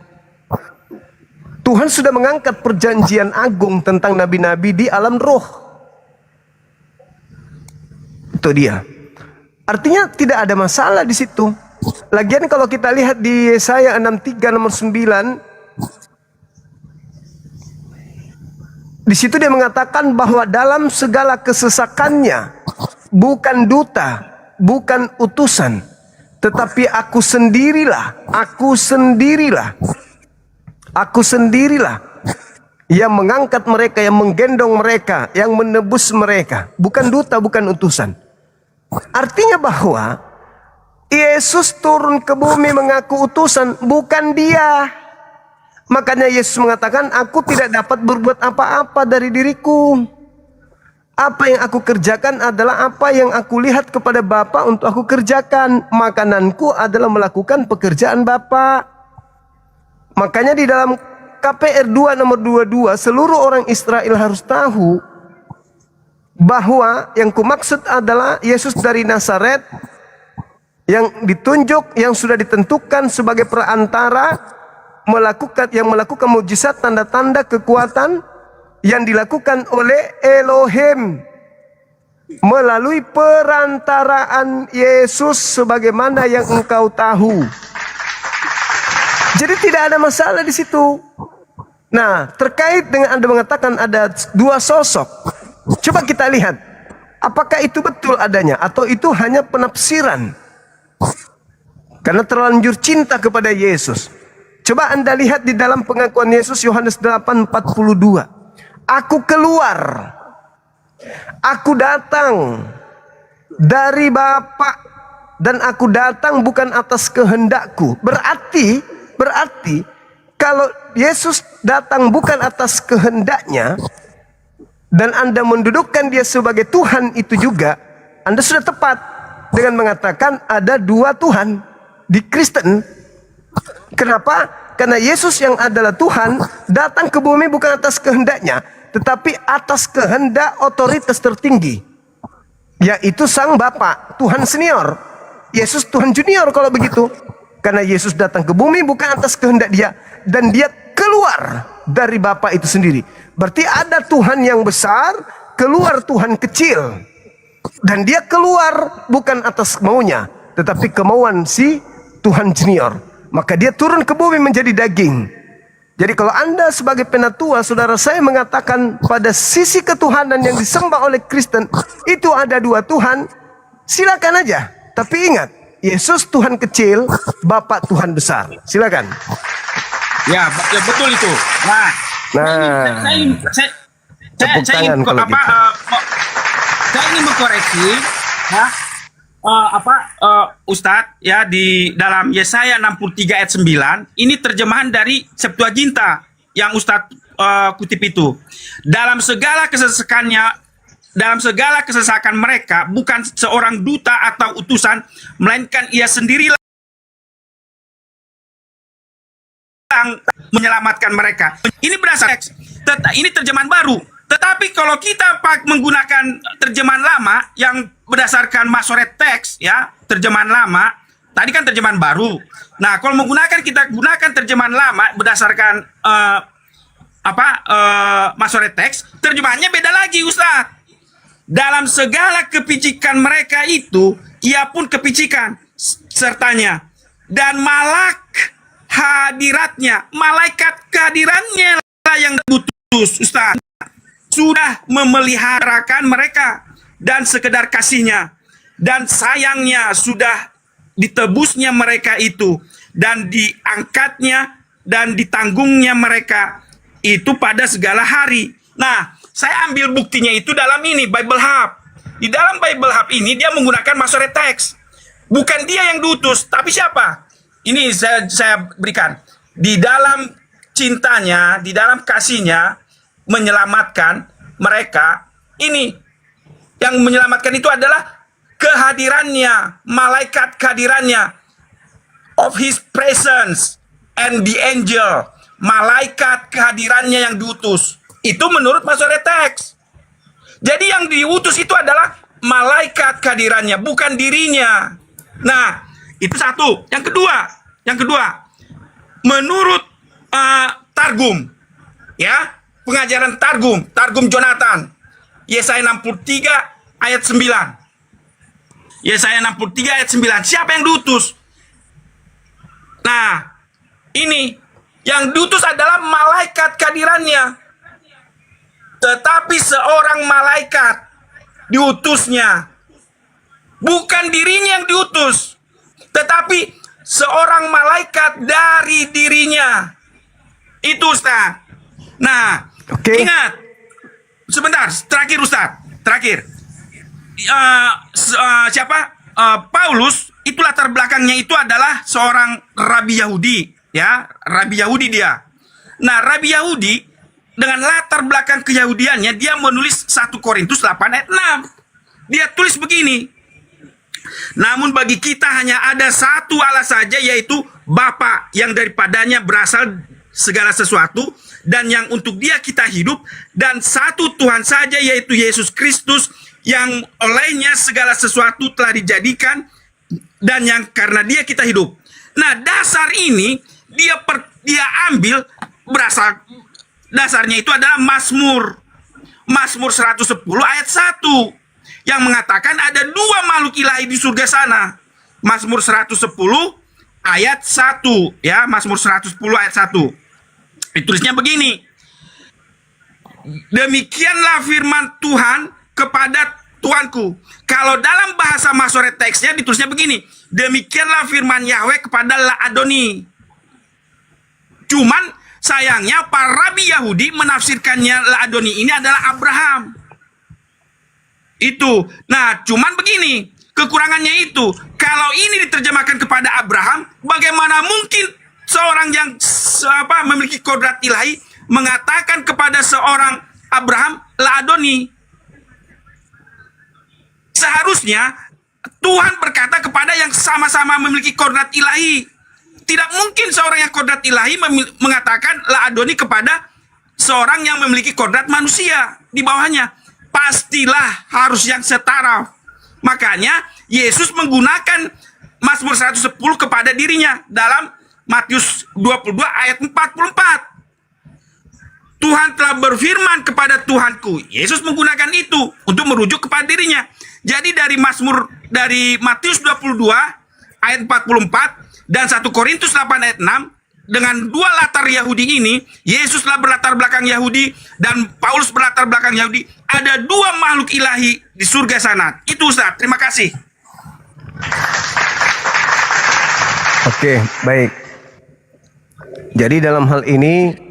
Tuhan sudah mengangkat perjanjian agung tentang nabi-nabi di alam roh. Itu dia. Artinya tidak ada masalah di situ. Lagian kalau kita lihat di Yesaya 63 nomor 9, di situ dia mengatakan bahwa dalam segala kesesakannya bukan duta, bukan utusan, tetapi aku sendirilah yang mengangkat mereka, yang menggendong mereka, yang menebus mereka. Bukan duta, bukan utusan. Artinya bahwa Yesus turun ke bumi mengaku utusan, bukan dia. Makanya Yesus mengatakan, aku tidak dapat berbuat apa-apa dari diriku. Apa yang aku kerjakan adalah apa yang aku lihat kepada Bapa untuk aku kerjakan. Makananku adalah melakukan pekerjaan Bapa. Makanya di dalam KPR 2 nomor 22, seluruh orang Israel harus tahu bahwa yang kumaksud adalah Yesus dari Nazaret yang ditunjuk, yang sudah ditentukan sebagai perantara yang melakukan mujizat, tanda-tanda, kekuatan yang dilakukan oleh Elohim melalui perantaraan Yesus sebagaimana yang engkau tahu. Jadi tidak ada masalah di situ. Nah, terkait dengan Anda mengatakan ada dua sosok, coba kita lihat apakah itu betul adanya atau itu hanya penafsiran karena terlanjur cinta kepada Yesus. Coba Anda lihat di dalam pengakuan Yesus Yohanes 8:42. Aku keluar, aku datang dari Bapa, dan aku datang bukan atas kehendakku. Berarti kalau Yesus datang bukan atas kehendaknya, dan Anda mendudukkan dia sebagai Tuhan itu juga, Anda sudah tepat dengan mengatakan ada dua Tuhan di Kristen. Kenapa? Karena Yesus yang adalah Tuhan datang ke bumi bukan atas kehendaknya, tetapi atas kehendak otoritas tertinggi, yaitu Sang Bapa, Tuhan senior. Yesus Tuhan junior kalau begitu. Karena Yesus datang ke bumi bukan atas kehendak dia, dan dia keluar dari Bapa itu sendiri. Berarti ada Tuhan yang besar, keluar Tuhan kecil. Dan dia keluar bukan atas maunya, tetapi kemauan si Tuhan junior. Maka dia turun ke bumi menjadi daging. Jadi kalau Anda sebagai penatua, saudara saya mengatakan pada sisi ketuhanan yang disembah oleh Kristen itu ada dua Tuhan, silakan aja. Tapi ingat, Yesus Tuhan kecil, Bapa Tuhan besar. Silakan. Ya, betul itu. Nah, saya ingin mengkoreksi, ya, Ustadz, ya, di dalam Yesaya 63 ayat 9, ini terjemahan dari Septuaginta yang Ustadz kutip itu. Dalam segala kesesakan mereka, bukan seorang duta atau utusan, melainkan ia sendirilah yang menyelamatkan mereka. Ini berdasar teks. Ini terjemahan baru. Tetapi kalau kita menggunakan terjemahan lama yang berdasarkan Masoret teks, ya, terjemahan lama, tadi kan terjemahan baru. Nah, kalau kita gunakan terjemahan lama berdasarkan Masoret teks, terjemahannya beda lagi, Ustaz. Dalam segala kepicikan mereka itu, ia pun kepicikan sertanya. Dan malaikat kehadirannya lah yang diutus, Ustaz. Sudah memeliharakan mereka dan sekedar kasihnya dan sayangnya sudah ditebusnya mereka itu dan diangkatnya dan ditanggungnya mereka itu pada segala hari. Nah, saya ambil buktinya itu dalam ini Bible Hub. Di dalam Bible Hub ini dia menggunakan Masoret teks. Bukan dia yang diutus, tapi siapa? Ini saya berikan. Di dalam cintanya, di dalam kasihnya menyelamatkan mereka. Ini yang menyelamatkan itu adalah kehadirannya, malaikat kehadirannya, of his presence and the angel, malaikat kehadirannya yang diutus. Itu menurut Masoret teks. Jadi yang diutus itu adalah malaikat kehadirannya, bukan dirinya. Nah, itu satu. Yang kedua, menurut Targum, ya, pengajaran Targum Jonathan, Yesaya 63 ayat 9. Yesaya 63 ayat 9. Siapa yang diutus? Nah, ini yang diutus adalah malaikat kehadirannya. Tetapi seorang malaikat diutusnya. Bukan dirinya yang diutus, tetapi seorang malaikat dari dirinya. Itu, Ustaz. Nah, ingat. Sebentar, terakhir, Ustaz. Terakhir. Paulus, itu latar belakangnya itu adalah seorang Rabi Yahudi. Ya, Rabi Yahudi dia. Nah, Rabi Yahudi, dengan latar belakang keyahudiannya, dia menulis 1 Korintus 8 ayat 6. Dia tulis begini. Namun bagi kita hanya ada satu Allah saja, yaitu Bapa, yang daripadanya berasal segala sesuatu dan yang untuk dia kita hidup, dan satu Tuhan saja, yaitu Yesus Kristus, yang olehnya segala sesuatu telah dijadikan dan yang karena dia kita hidup. Nah, dasar ini dia ambil berasal, dasarnya itu adalah Mazmur 110 ayat 1 yang mengatakan ada dua makhluk ilahi di surga sana. Mazmur 110 ayat 1, ya, Mazmur 110 ayat 1. Ditulisnya begini. Demikianlah firman Tuhan kepada Tuanku. Kalau dalam bahasa Masoret teksnya ditulisnya begini. Demikianlah firman Yahweh kepada La-Adoni. Cuman sayangnya para rabi Yahudi menafsirkannya La-Adoni ini adalah Abraham. Itu. Nah, cuman begini, kekurangannya itu, kalau ini diterjemahkan kepada Abraham, bagaimana mungkin seorang yang memiliki kodrat ilahi mengatakan kepada seorang Abraham, Laadoni. Seharusnya Tuhan berkata kepada yang sama-sama memiliki kodrat ilahi. Tidak mungkin seorang yang kodrat ilahi mengatakan Laadoni kepada seorang yang memiliki kodrat manusia di bawahnya. Pastilah harus yang setara. Makanya Yesus menggunakan Mazmur 110 kepada dirinya dalam Matius 22 ayat 44. Tuhan telah berfirman kepada Tuhanku. Yesus menggunakan itu untuk merujuk kepada dirinya. Jadi dari Matius 22 ayat 44 dan 1 Korintus 8 ayat 6, dengan dua latar Yahudi ini, Yesus telah berlatar belakang Yahudi dan Paulus berlatar belakang Yahudi. Ada dua makhluk ilahi di surga sana. Itu Ustaz, terima kasih. Oke, baik. Jadi dalam hal ini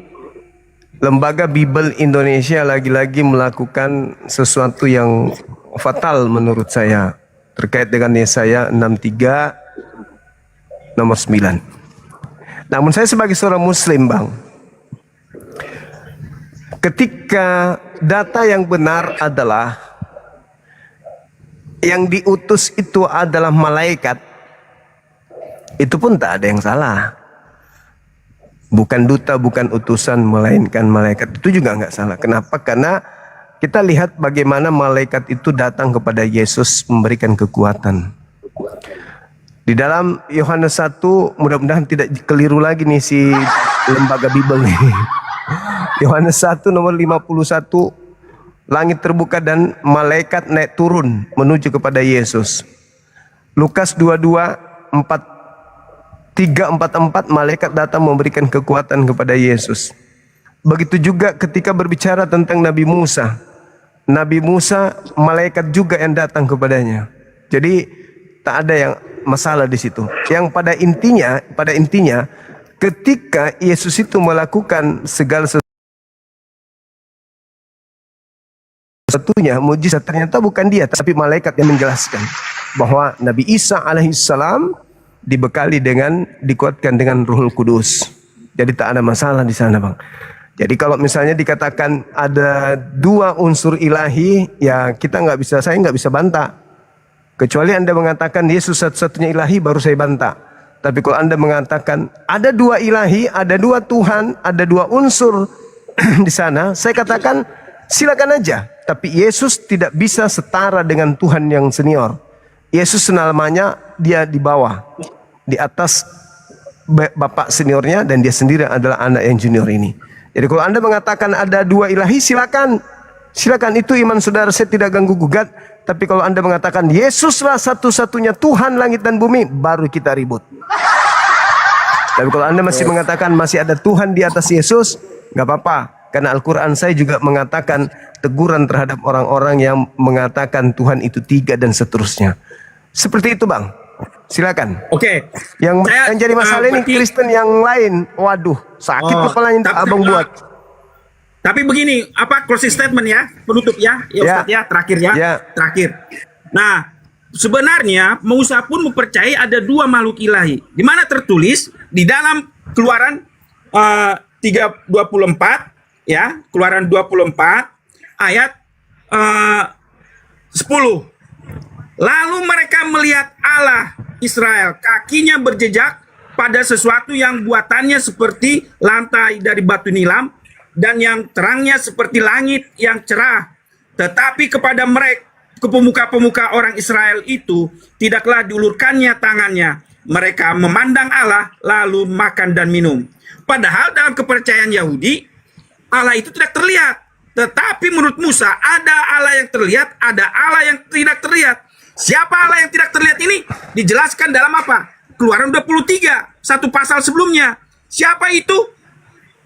Lembaga Bible Indonesia lagi-lagi melakukan sesuatu yang fatal menurut saya terkait dengan Yesaya 63 nomor 9. Namun saya sebagai seorang muslim, Bang, ketika data yang benar adalah yang diutus itu adalah malaikat, itu pun tak ada yang salah. Bukan duta, bukan utusan, melainkan malaikat. Itu juga nggak salah. Kenapa? Karena kita lihat bagaimana malaikat itu datang kepada Yesus memberikan kekuatan. Di dalam Yohanes 1, mudah-mudahan tidak keliru lagi nih si lembaga Bible nih. Yohanes 1 nomor 51, langit terbuka dan malaikat naik turun menuju kepada Yesus. Lukas 22, 3:44, malaikat datang memberikan kekuatan kepada Yesus. Begitu juga ketika berbicara tentang Nabi Musa. Nabi Musa, malaikat juga yang datang kepadanya. Jadi tak ada yang masalah di situ. Yang pada intinya ketika Yesus itu melakukan segala sesuatunya mujizat, ternyata bukan dia tapi malaikat yang menjelaskan bahwa Nabi Isa alaihissalam dibekali dikuatkan dengan Ruhul Kudus. Jadi tak ada masalah di sana, Bang. Jadi kalau misalnya dikatakan ada dua unsur ilahi, ya saya nggak bisa bantah. Kecuali Anda mengatakan Yesus satu-satunya ilahi, baru saya bantah. Tapi kalau Anda mengatakan ada dua ilahi, ada dua Tuhan, ada dua unsur di sana, saya katakan silakan aja. Tapi Yesus tidak bisa setara dengan Tuhan yang senior. Yesus namanya dia di bawah, di atas bapak seniornya, dan dia sendiri adalah anak yang junior ini. Jadi kalau Anda mengatakan ada dua ilahi, silakan itu iman saudara, saya tidak ganggu gugat. Tapi kalau Anda mengatakan Yesuslah satu-satunya Tuhan langit dan bumi, baru kita ribut. Tapi kalau Anda masih mengatakan masih ada Tuhan di atas Yesus, nggak apa-apa. Karena Al-Quran saya juga mengatakan teguran terhadap orang-orang yang mengatakan Tuhan itu tiga dan seterusnya. Seperti itu, Bang. Silakan. Oke. Yang jadi masalah ini Kristen yang lain. Waduh, sakit kepalanya abang buat. Tapi begini, closing statement ya, penutup ya, Ustaz ya, terakhir ya, terakhir. Nah, sebenarnya Musa pun mempercayai ada dua makhluk ilahi. Di mana tertulis di dalam Keluaran 24 ya, Keluaran 24 ayat 10. Lalu mereka melihat Allah Israel, kakinya berjejak pada sesuatu yang buatannya seperti lantai dari batu nilam, dan yang terangnya seperti langit yang cerah. Tetapi kepada mereka, ke pemuka-pemuka orang Israel itu, tidaklah diulurkannya tangannya. Mereka memandang Allah, lalu makan dan minum. Padahal dalam kepercayaan Yahudi, Allah itu tidak terlihat. Tetapi menurut Musa, ada Allah yang terlihat, ada Allah yang tidak terlihat. Siapa Allah yang tidak terlihat ini? Dijelaskan dalam apa? Keluaran 23, satu pasal sebelumnya. Siapa itu?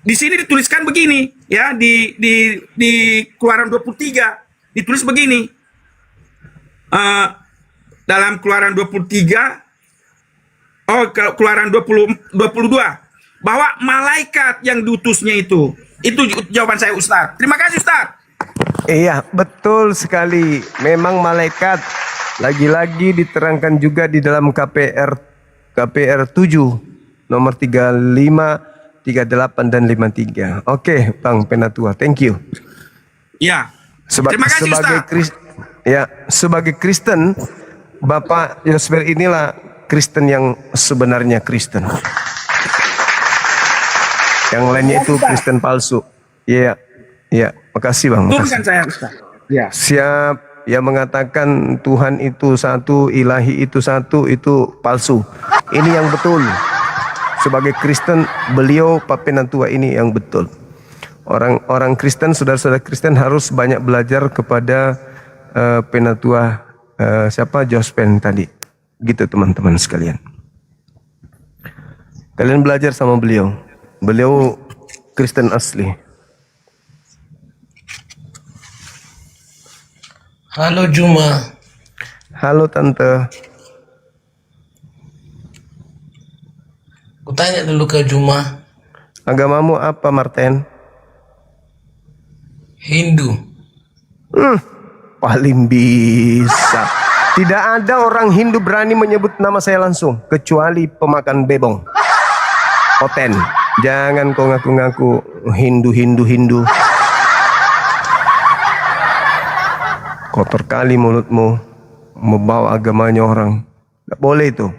Di sini dituliskan begini, ya, di Keluaran 23 ditulis begini. Dalam Keluaran 23, Keluaran 22, bahwa malaikat yang diutusnya itu jawaban saya, Ustaz. Terima kasih, Ustaz. Iya, betul sekali. Memang malaikat, lagi-lagi diterangkan juga di dalam KPR 7 nomor 35, 38 dan 53. Oke, Bang Penatua, thank you. Ya, Terima kasih, Ustaz. Sebagai Kristen, Bapak Yosbel inilah Kristen yang sebenarnya Kristen. Yang lainnya itu Kristen palsu. Iya, makasih Bang. Turunkan Makasih. saya, Ustaz. Ya. Siap yang mengatakan Tuhan itu satu, ilahi itu satu, itu palsu. Ini yang betul. Sebagai Kristen, beliau Pak Penantua ini yang betul. Orang Kristen, saudara-saudara Kristen harus banyak belajar kepada Penatua siapa Jospen tadi. Gitu teman-teman sekalian. Kalian belajar sama beliau. Beliau Kristen asli. Halo Juma. Halo Tante. Kutanya dulu ke Juma. Agamamu apa Martin? Hindu. Paling bisa. Tidak ada orang Hindu berani menyebut nama saya langsung, kecuali pemakan bebong. Oten. Jangan kau ngaku-ngaku Hindu. Kotor kali mulutmu, membawa agamanya orang. Gak boleh itu.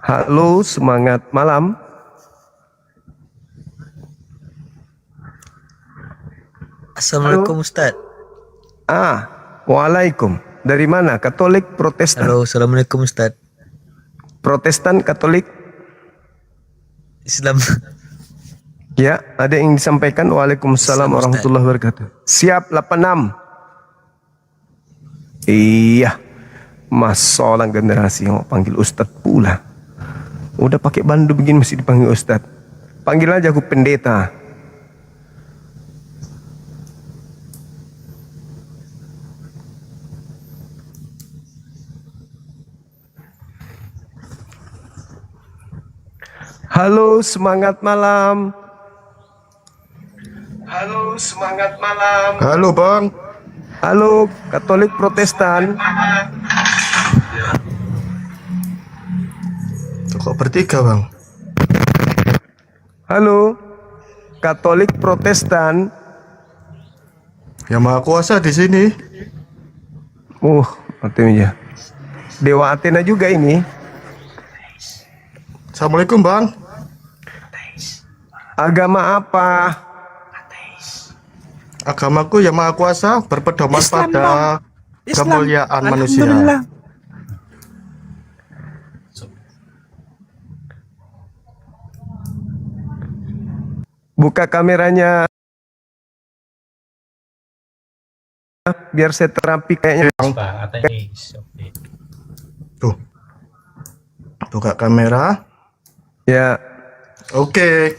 Halo, semangat malam. Assalamualaikum Ustaz. Waalaikum. Dari mana? Katolik, Protestan? Halo, Assalamualaikum Ustaz. Protestan, Katolik? Islam. Ya, ada yang disampaikan. Waalaikumsalam Islam, warahmatullahi wabarakatuh. Siap 86. Iya. Masalah generasi yang panggil Ustadz pula. Udah pakai bandu begini masih dipanggil Ustadz. Panggil aja aku pendeta. Halo, semangat malam. Halo, semangat malam. Halo Bang. Halo, Katolik Protestan. Kok bertiga Bang? Halo, Katolik Protestan. Yang Maha Kuasa di sini. Artinya Dewa Athena juga ini. Assalamualaikum Bang. Agama apa? Agamaku yang Maha Kuasa berpedoman pada kemuliaan manusia. Buka kameranya biar saya terapi kayaknya. Tuh. Buka kamera. Ya. Oke.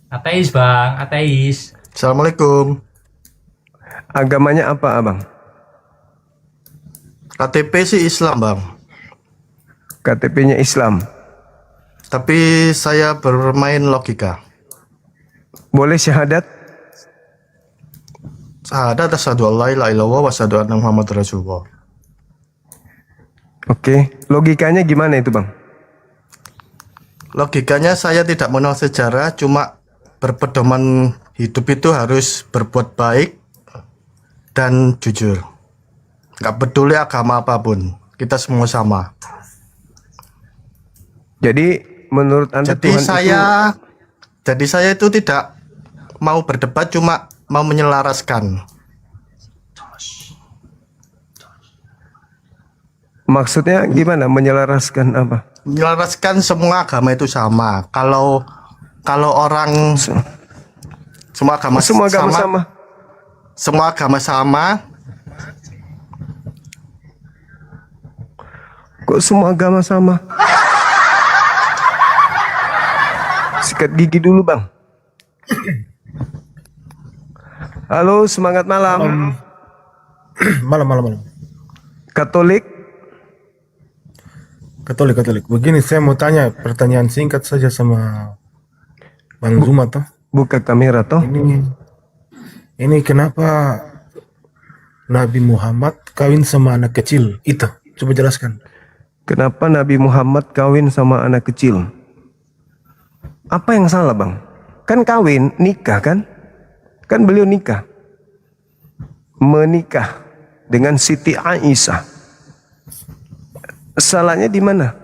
Ateis Bang, ateis. Assalamualaikum. Agamanya apa Abang? KTP sih Islam Bang. KTP-nya Islam. Tapi saya bermain logika. Boleh syahadat? Syahadat asyhadu an la ilaha illallah wa asyhadu anna Muhammadar Rasulullah. Oke, logikanya gimana itu Bang? Logikanya saya tidak mengenal sejarah, cuma berpedoman hidup itu harus berbuat baik dan jujur. Gak peduli agama apapun, kita semua sama. Jadi menurut Anda Jadi saya itu tidak mau berdebat, cuma mau menyelaraskan. Maksudnya gimana? Menyelaraskan apa? Menyelaraskan semua agama itu sama. Kalau orang semua agama sama. Semua agama sama. Kok semua agama sama? Sikat gigi dulu Bang. Halo, semangat malam. Malam. Katolik. Begini, saya mau tanya pertanyaan singkat saja sama Bang Zuma toh. Buka kamera toh. Ini kenapa Nabi Muhammad kawin sama anak kecil? Itu, coba jelaskan. Kenapa Nabi Muhammad kawin sama anak kecil? Apa yang salah bang? Kan kawin, nikah kan? Kan beliau nikah. Menikah dengan Siti Aisyah. Salahnya di mana?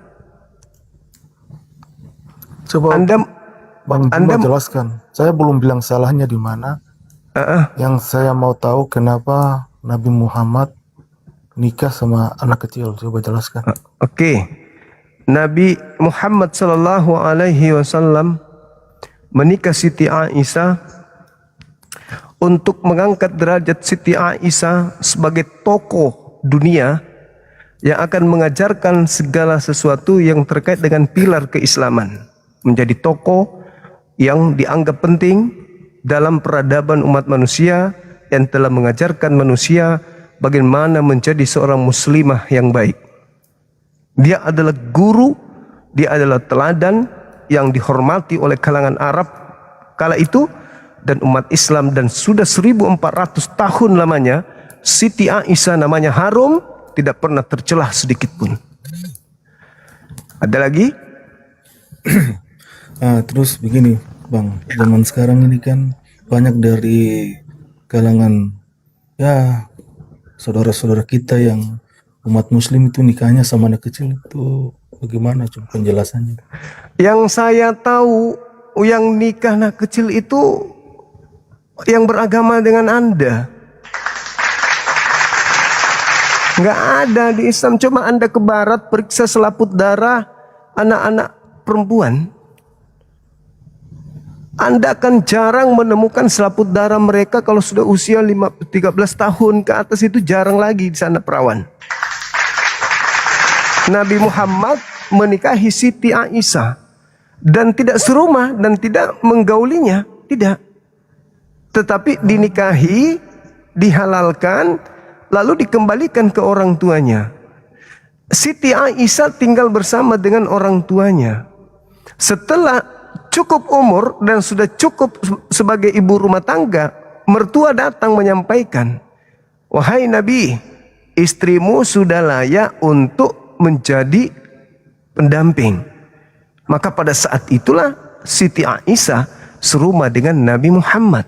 Coba Bang Anda jelaskan. Saya belum bilang salahnya di mana. Yang saya mau tahu kenapa Nabi Muhammad nikah sama anak kecil. Coba jelaskan. Oke. Nabi Muhammad sallallahu alaihi wasallam menikah Siti Aisyah untuk mengangkat derajat Siti Aisyah sebagai tokoh dunia yang akan mengajarkan segala sesuatu yang terkait dengan pilar keislaman. Menjadi tokoh yang dianggap penting dalam peradaban umat manusia yang telah mengajarkan manusia bagaimana menjadi seorang muslimah yang baik. Dia adalah guru, dia adalah teladan yang dihormati oleh kalangan Arab kala itu dan umat Islam, dan sudah 1400 tahun lamanya Siti Aisyah namanya harum, tidak pernah tercelah sedikit pun. Ada lagi? Terus begini Bang, zaman sekarang ini kan banyak dari kalangan ya saudara-saudara kita yang umat muslim itu nikahnya sama anak kecil, itu bagaimana coba penjelasannya? Yang saya tahu yang nikah anak kecil itu yang beragama dengan Anda. Nggak ada di Islam. Coba Anda ke barat periksa selaput darah anak-anak perempuan. Anda akan jarang menemukan selaput darah mereka kalau sudah usia 13 tahun ke atas, itu jarang lagi di sana perawan. Nabi Muhammad menikahi Siti Aisyah dan tidak serumah dan tidak menggaulinya, tidak. Tetapi dinikahi, dihalalkan, lalu dikembalikan ke orang tuanya. Siti Aisyah tinggal bersama dengan orang tuanya. Setelah cukup umur dan sudah cukup sebagai ibu rumah tangga, mertua datang menyampaikan, "Wahai Nabi, istrimu sudah layak untuk menjadi pendamping." Maka pada saat itulah Siti Aisyah serumah dengan Nabi Muhammad.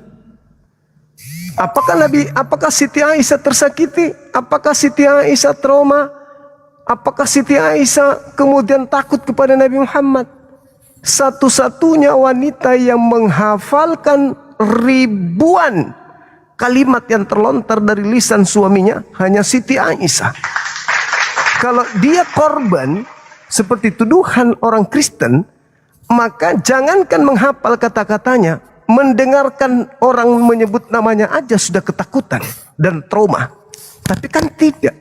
Apakah Siti Aisyah tersakiti? Apakah Siti Aisyah trauma? Apakah Siti Aisyah kemudian takut kepada Nabi Muhammad? Satu-satunya wanita yang menghafalkan ribuan kalimat yang terlontar dari lisan suaminya hanya Siti Aisyah. Kalau dia korban seperti tuduhan orang Kristen, maka jangankan menghafal kata-katanya, mendengarkan orang menyebut namanya aja sudah ketakutan dan trauma. Tapi kan tidak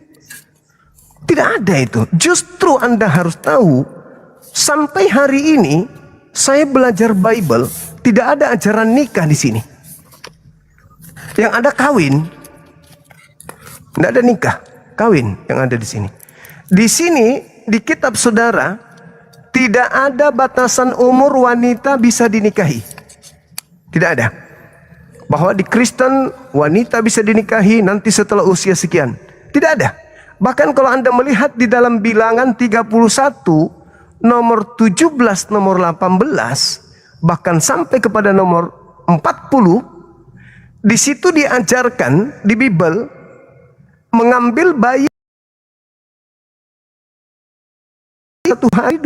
ada itu. Justru Anda harus tahu, sampai hari ini saya belajar Bible, tidak ada ajaran nikah di sini. Yang ada kawin, tidak ada nikah, kawin yang ada di sini. Di sini di kitab saudara tidak ada batasan umur wanita bisa dinikahi. Tidak ada. Bahwa di Kristen wanita bisa dinikahi nanti setelah usia sekian. Tidak ada. Bahkan kalau Anda melihat di dalam bilangan 31, nomor 17, nomor 18, bahkan sampai kepada nomor 40, di situ diajarkan di Bible mengambil bayi satu hari,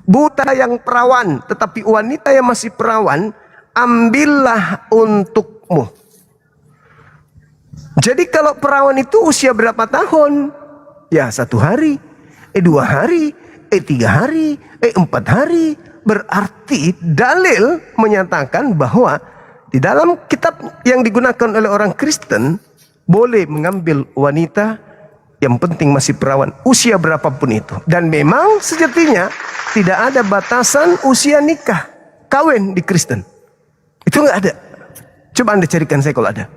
buta yang perawan, tetapi wanita yang masih perawan, ambillah untukmu. Jadi kalau perawan itu usia berapa tahun? Ya 1 hari, 2 hari, 3 hari, 4 hari. Berarti dalil menyatakan bahwa di dalam kitab yang digunakan oleh orang Kristen boleh mengambil wanita yang penting masih perawan, usia berapapun itu. Dan memang sejatinya tidak ada batasan usia nikah, kawin di Kristen. Itu nggak ada. Coba Anda carikan saya kalau ada.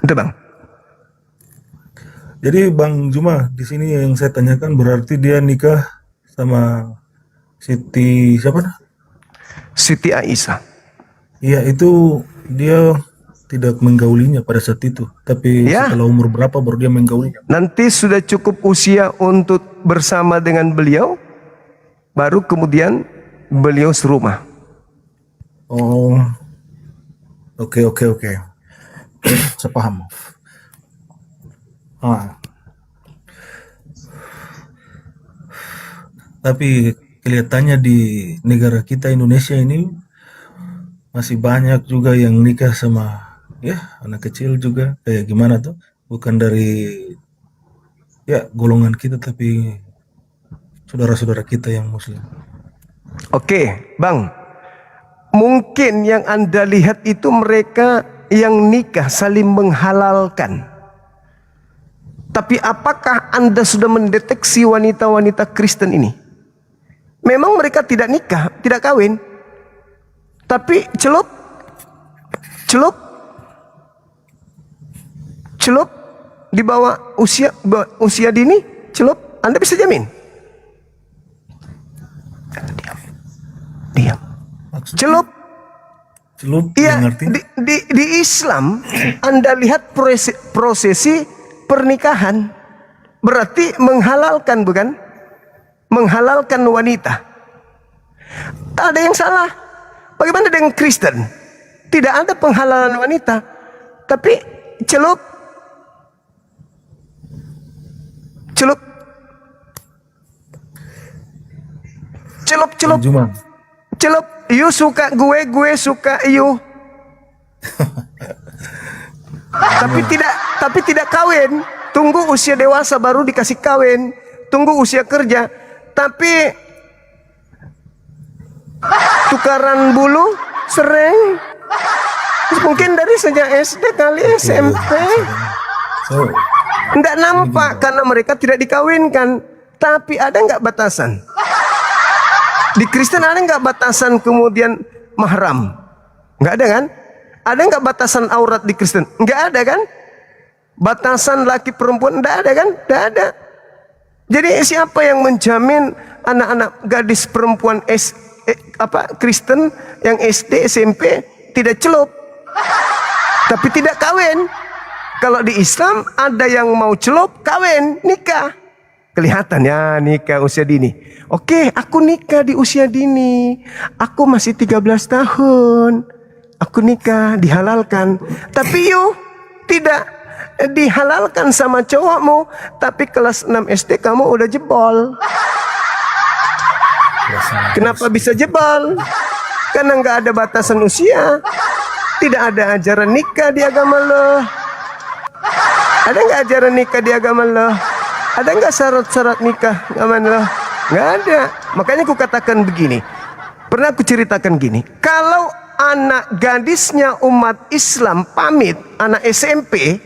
Itu Bang. Jadi Bang Juma, di sini yang saya tanyakan berarti dia nikah sama Siti siapa? Siti Aisyah. Iya, itu dia tidak menggaulinya pada saat itu, tapi Ya. setelah umur berapa baru dia menggaulinya? Nanti sudah cukup usia untuk bersama dengan beliau, baru kemudian beliau serumah. Oh, oke. Saya paham. Ah. Tapi kelihatannya di negara kita Indonesia ini masih banyak juga yang nikah sama anak kecil juga, kayak gimana tuh? Bukan dari golongan kita, tapi saudara-saudara kita yang muslim. Oke, Bang. Mungkin yang Anda lihat itu mereka yang nikah saling menghalalkan. Tapi apakah Anda sudah mendeteksi wanita-wanita Kristen ini? Memang mereka tidak nikah, tidak kawin. Tapi celup di bawah usia dini, celup, Anda bisa jamin? Diam. Celup. Iya, yang artinya di Islam Anda lihat prosesi pernikahan berarti menghalalkan, bukan? Menghalalkan wanita. Tak ada yang salah. Bagaimana dengan Kristen? Tidak ada penghalalan wanita, tapi celup. Juma. Celup, you suka gue suka you. tapi tidak kawin. Tunggu usia dewasa baru dikasih kawin. Tunggu usia kerja. Tapi tukaran bulu sering. Mungkin dari sejak SD kali SMP. Tidak nampak karena mereka tidak dikawinkan. Tapi ada nggak batasan? Di Kristen ada nggak batasan kemudian mahram? Nggak ada kan? Ada nggak batasan aurat di Kristen? Nggak ada kan? Batasan laki perempuan nggak ada kan? Nggak ada. Jadi siapa yang menjamin anak-anak gadis perempuan Kristen yang SD SMP tidak celup, tapi tidak kawin? Kalau di Islam ada yang mau celup, kawin, nikah. Kelihatan ya nikah usia dini. Oke, aku nikah di usia dini. Aku masih 13 tahun. Aku nikah, dihalalkan. Tapi you tidak dihalalkan sama cowokmu. Tapi kelas 6 SD kamu udah jebol. Kenapa bisa jebol? Karena nggak ada batasan usia. Tidak ada ajaran nikah di agama lo. Ada nggak ajaran nikah di agama lo? Ada nggak syarat-syarat nikah aman loh? Nggak ada. Makanya aku katakan begini. Pernah aku ceritakan gini. Kalau anak gadisnya umat Islam pamit, anak SMP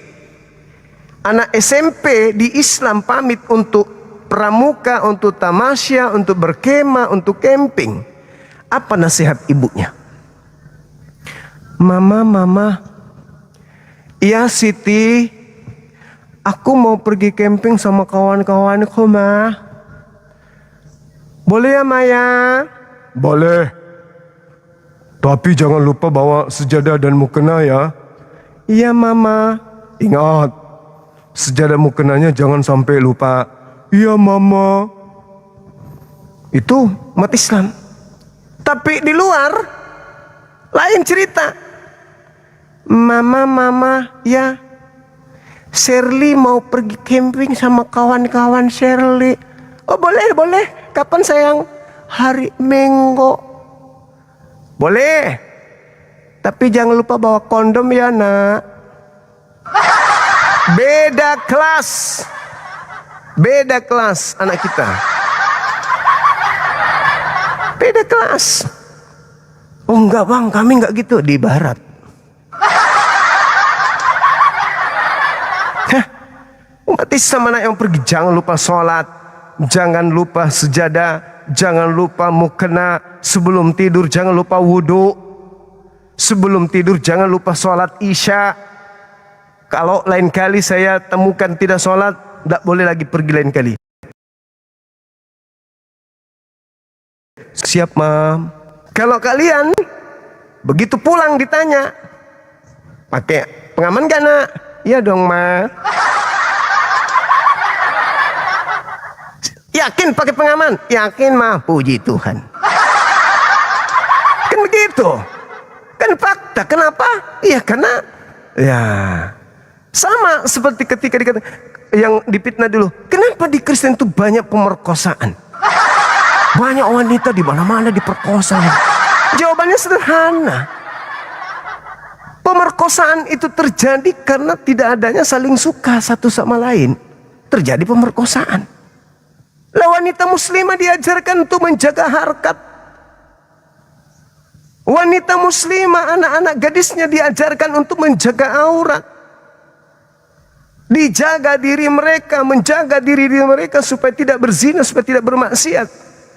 di Islam pamit untuk pramuka, untuk tamasya, untuk berkemah, untuk camping. Apa nasihat ibunya? Mama. Iya Siti. Aku mau pergi camping sama kawan-kawanku, Ma. Boleh ya, Maya? Boleh. Tapi jangan lupa bawa sejadah dan mukena ya. Iya, Mama. Ingat, sejadah mukenanya jangan sampai lupa. Iya, Mama. Itu umat Islam. Tapi di luar, lain cerita. Mama, ya. Shirley mau pergi camping sama kawan-kawan Shirley. Oh boleh. Kapan sayang? Hari Minggu. Boleh. Tapi jangan lupa bawa kondom ya nak. Beda kelas anak kita. Beda kelas. Oh enggak bang, kami enggak gitu di barat. Umat Islam mana yang pergi, jangan lupa sholat, jangan lupa sejadah, jangan lupa mukena, sebelum tidur jangan lupa wudhu, sebelum tidur jangan lupa sholat isya. Kalau lain kali saya temukan tidak sholat, tidak boleh lagi pergi lain kali. Siap, Mam. Kalau kalian begitu pulang ditanya, Pakai pengaman gak nak? Iya dong ma. Yakin pakai pengaman? Yakin ma. Puji Tuhan. Kan begitu. Kan fakta. Kenapa? Iya karena ya sama seperti ketika dikata yang dipitnah dulu. Kenapa di Kristen itu banyak pemerkosaan? Banyak wanita di mana-mana diperkosa. Jawabannya sederhana. Pemerkosaan itu terjadi karena tidak adanya saling suka satu sama lain. Terjadi pemerkosaan. Lah wanita muslimah diajarkan untuk menjaga harkat. Wanita muslimah, anak-anak gadisnya diajarkan untuk menjaga aurat. Dijaga diri mereka, menjaga diri mereka supaya tidak berzina, supaya tidak bermaksiat.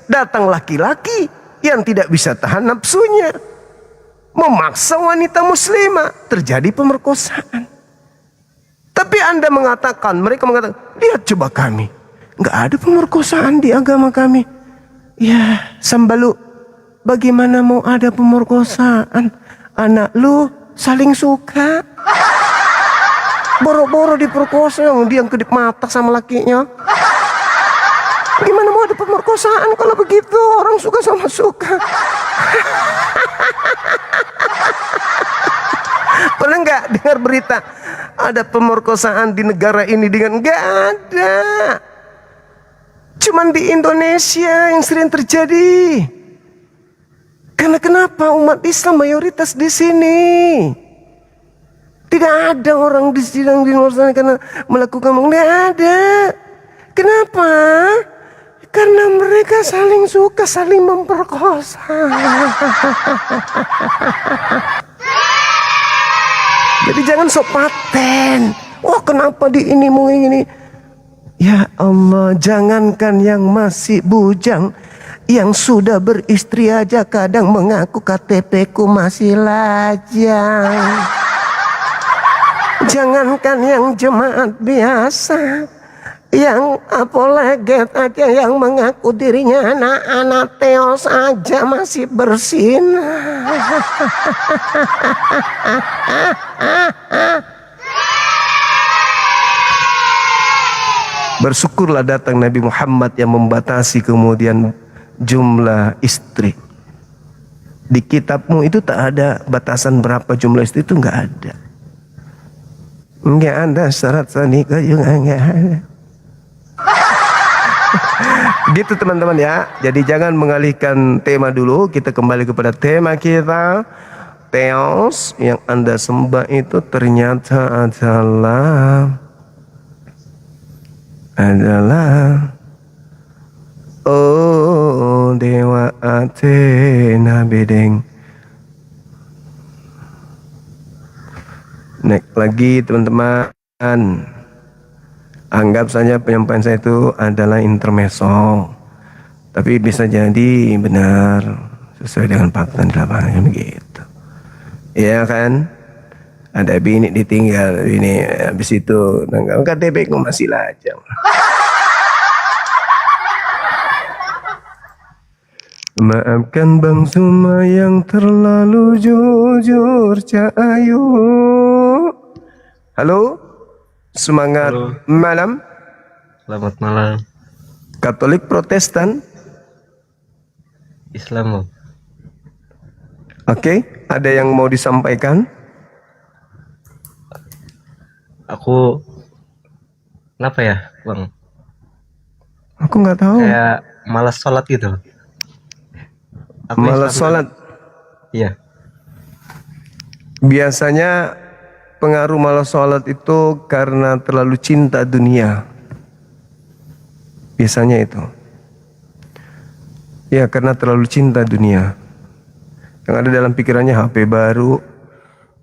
Datang laki-laki yang tidak bisa tahan nafsunya, memaksa wanita muslimah, terjadi pemerkosaan. Tapi Anda mengatakan, mereka mengatakan, lihat coba kami, nggak ada pemerkosaan di agama kami. Ya, Sambalu, bagaimana mau ada pemerkosaan? Anak lu saling suka, boro-boro diperkosa, dia yang kedip mata sama lakinya. Gimana mau ada pemerkosaan kalau begitu? Orang suka sama suka. Pernah nggak dengar berita ada pemerkosaan di negara ini dengan nggak ada? Cuman di Indonesia yang sering terjadi. Karena kenapa umat Islam mayoritas di sini? Tidak ada orang di sidang di luar sana karena melakukan nggak ada. Kenapa? Karena mereka saling suka, saling memperkosa. Jadi jangan sok paten. Wah kenapa di ini mau ini? Ya Allah, jangankan yang masih bujang, yang sudah beristri aja kadang mengaku KTP ku masih lajang. Jangankan yang jemaat biasa, yang apologet aja yang mengaku dirinya anak-anak teos aja masih bersinar. Bersyukurlah datang Nabi Muhammad yang membatasi kemudian jumlah istri. Di kitabmu itu tak ada batasan berapa jumlah istri, itu nggak ada. Nggak ada syarat nikah juga nggak ada. Gitu teman-teman ya. Jadi jangan mengalihkan tema dulu. Kita kembali kepada tema kita. Theos yang Anda sembah itu ternyata adalah oh Dewa Athena bedeng. Next lagi teman-teman. Anggap saja penyampaian saya itu adalah intermezzo, tapi bisa jadi benar sesuai dengan fakta di lapangan begitu. Iya kan? Ada bini ditinggal, ini habis itu tanggal KTP ku masih lajang. Maafkan Bang Zuma yang terlalu jujur, Cak Ayu. Halo? Semangat malam. Selamat malam. Katolik, Protestan, Islam. Oke, ada yang mau disampaikan? Aku kenapa ya, Bang? Aku nggak tahu. Kayak malas sholat gitu. Aku Malas Islam. sholat. Iya. Biasanya pengaruh malas sholat itu karena terlalu cinta dunia. Biasanya itu. Ya karena terlalu cinta dunia. Yang ada dalam pikirannya HP baru,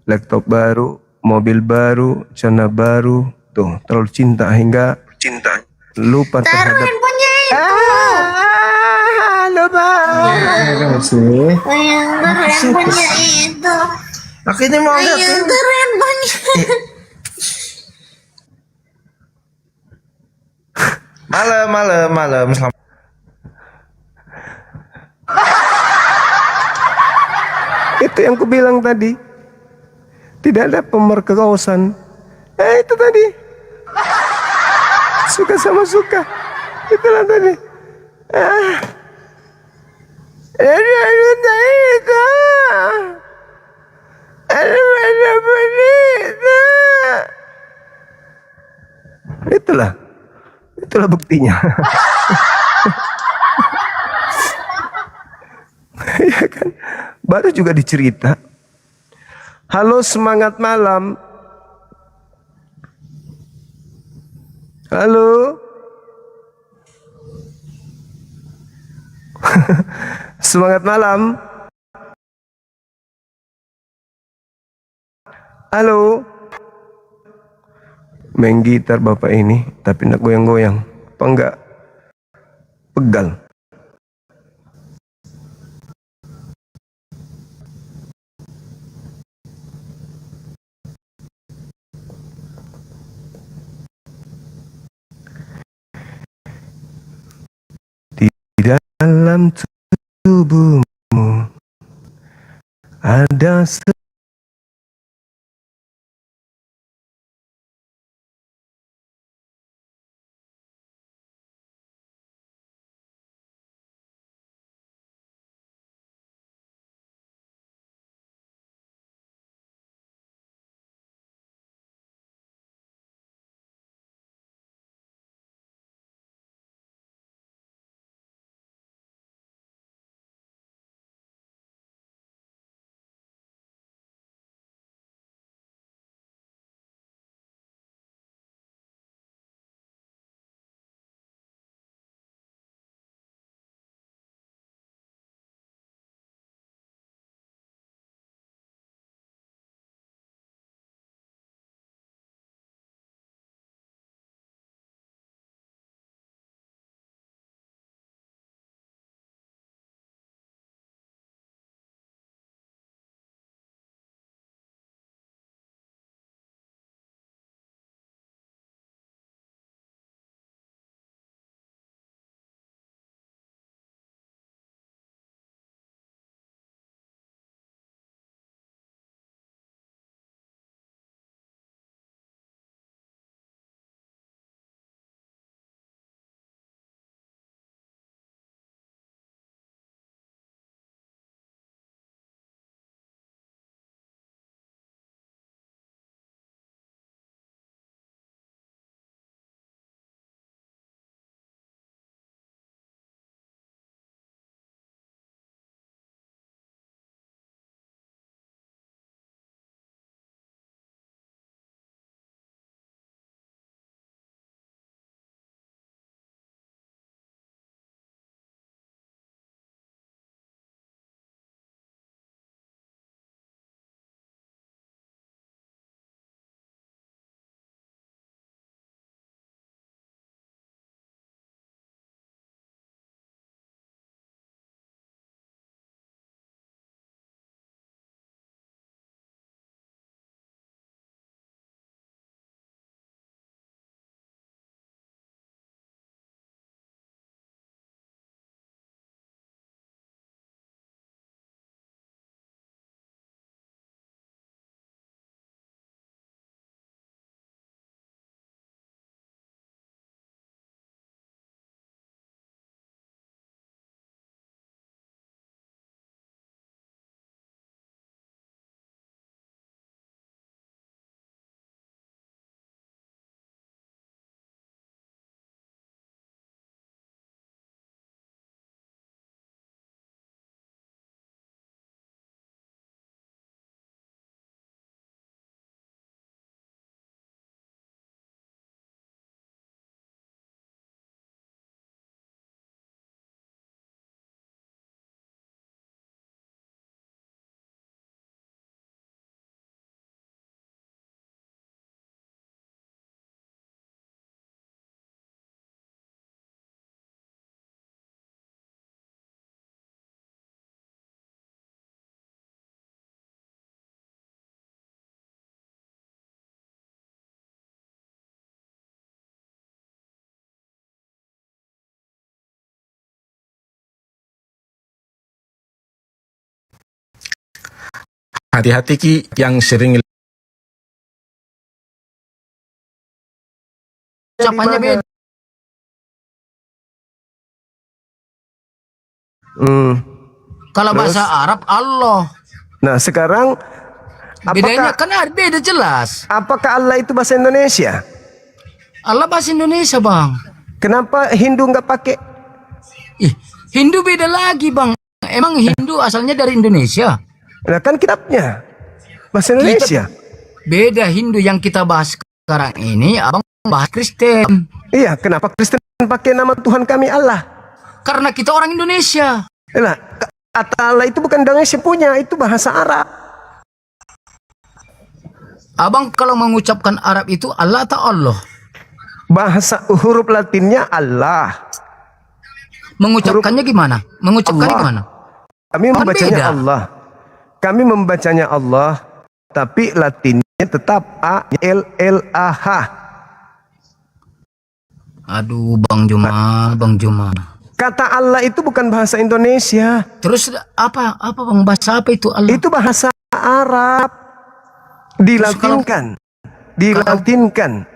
laptop baru, mobil baru, celana baru. Tuh, terlalu cinta hingga lupa terhadap handphonenya itu. Halo Bang. Handphonenya itu. Akhirnya mau lihat. Handphonenya. Malam. Itu yang ku bilang tadi. Tidak ada pemerkosaan. Itu tadi. Suka sama suka. Itulah tadi. Itulah buktinya. Ya kan? Baru juga dicerita. Halo, semangat malam. Halo. Semangat malam. Halo. Main gitar bapak ini, tapi nak goyang-goyang. Apa enggak? Pegal. Di dalam tubuhmu ada Hati-hati Ki yang sering Ucapannya di mana? beda. Kalau Terus? bahasa Arab Allah. Nah, sekarang Bedanya apakah kan beda jelas. apakah Allah itu bahasa Indonesia? Allah bahasa Indonesia, Bang. Kenapa Hindu nggak pakai? Ih, Hindu beda lagi, Bang. Emang Hindu asalnya dari Indonesia? Nah, kan kitabnya bahasa Indonesia. Beda Hindu yang kita bahas sekarang ini, Abang bahas Kristen. Iya, kenapa Kristen pakai nama Tuhan kami Allah? Karena kita orang Indonesia. Nah, kata Allah itu bukan Indonesia punya, itu bahasa Arab. Abang kalau mengucapkan Arab itu Allah atau Allah? Bahasa huruf Latinnya Allah. Mengucapkannya gimana? Mengucapkannya Allah. gimana? Kami Kan membacanya beda. Allah. Kami membacanya Allah, tapi Latinnya tetap A-L-L-A-H. Aduh, Bang Juma, Bang Juma. Kata Allah itu bukan bahasa Indonesia. Terus apa Bang, bahasa apa itu Allah? Itu bahasa Arab. Dilatinkan. Dilatinkan.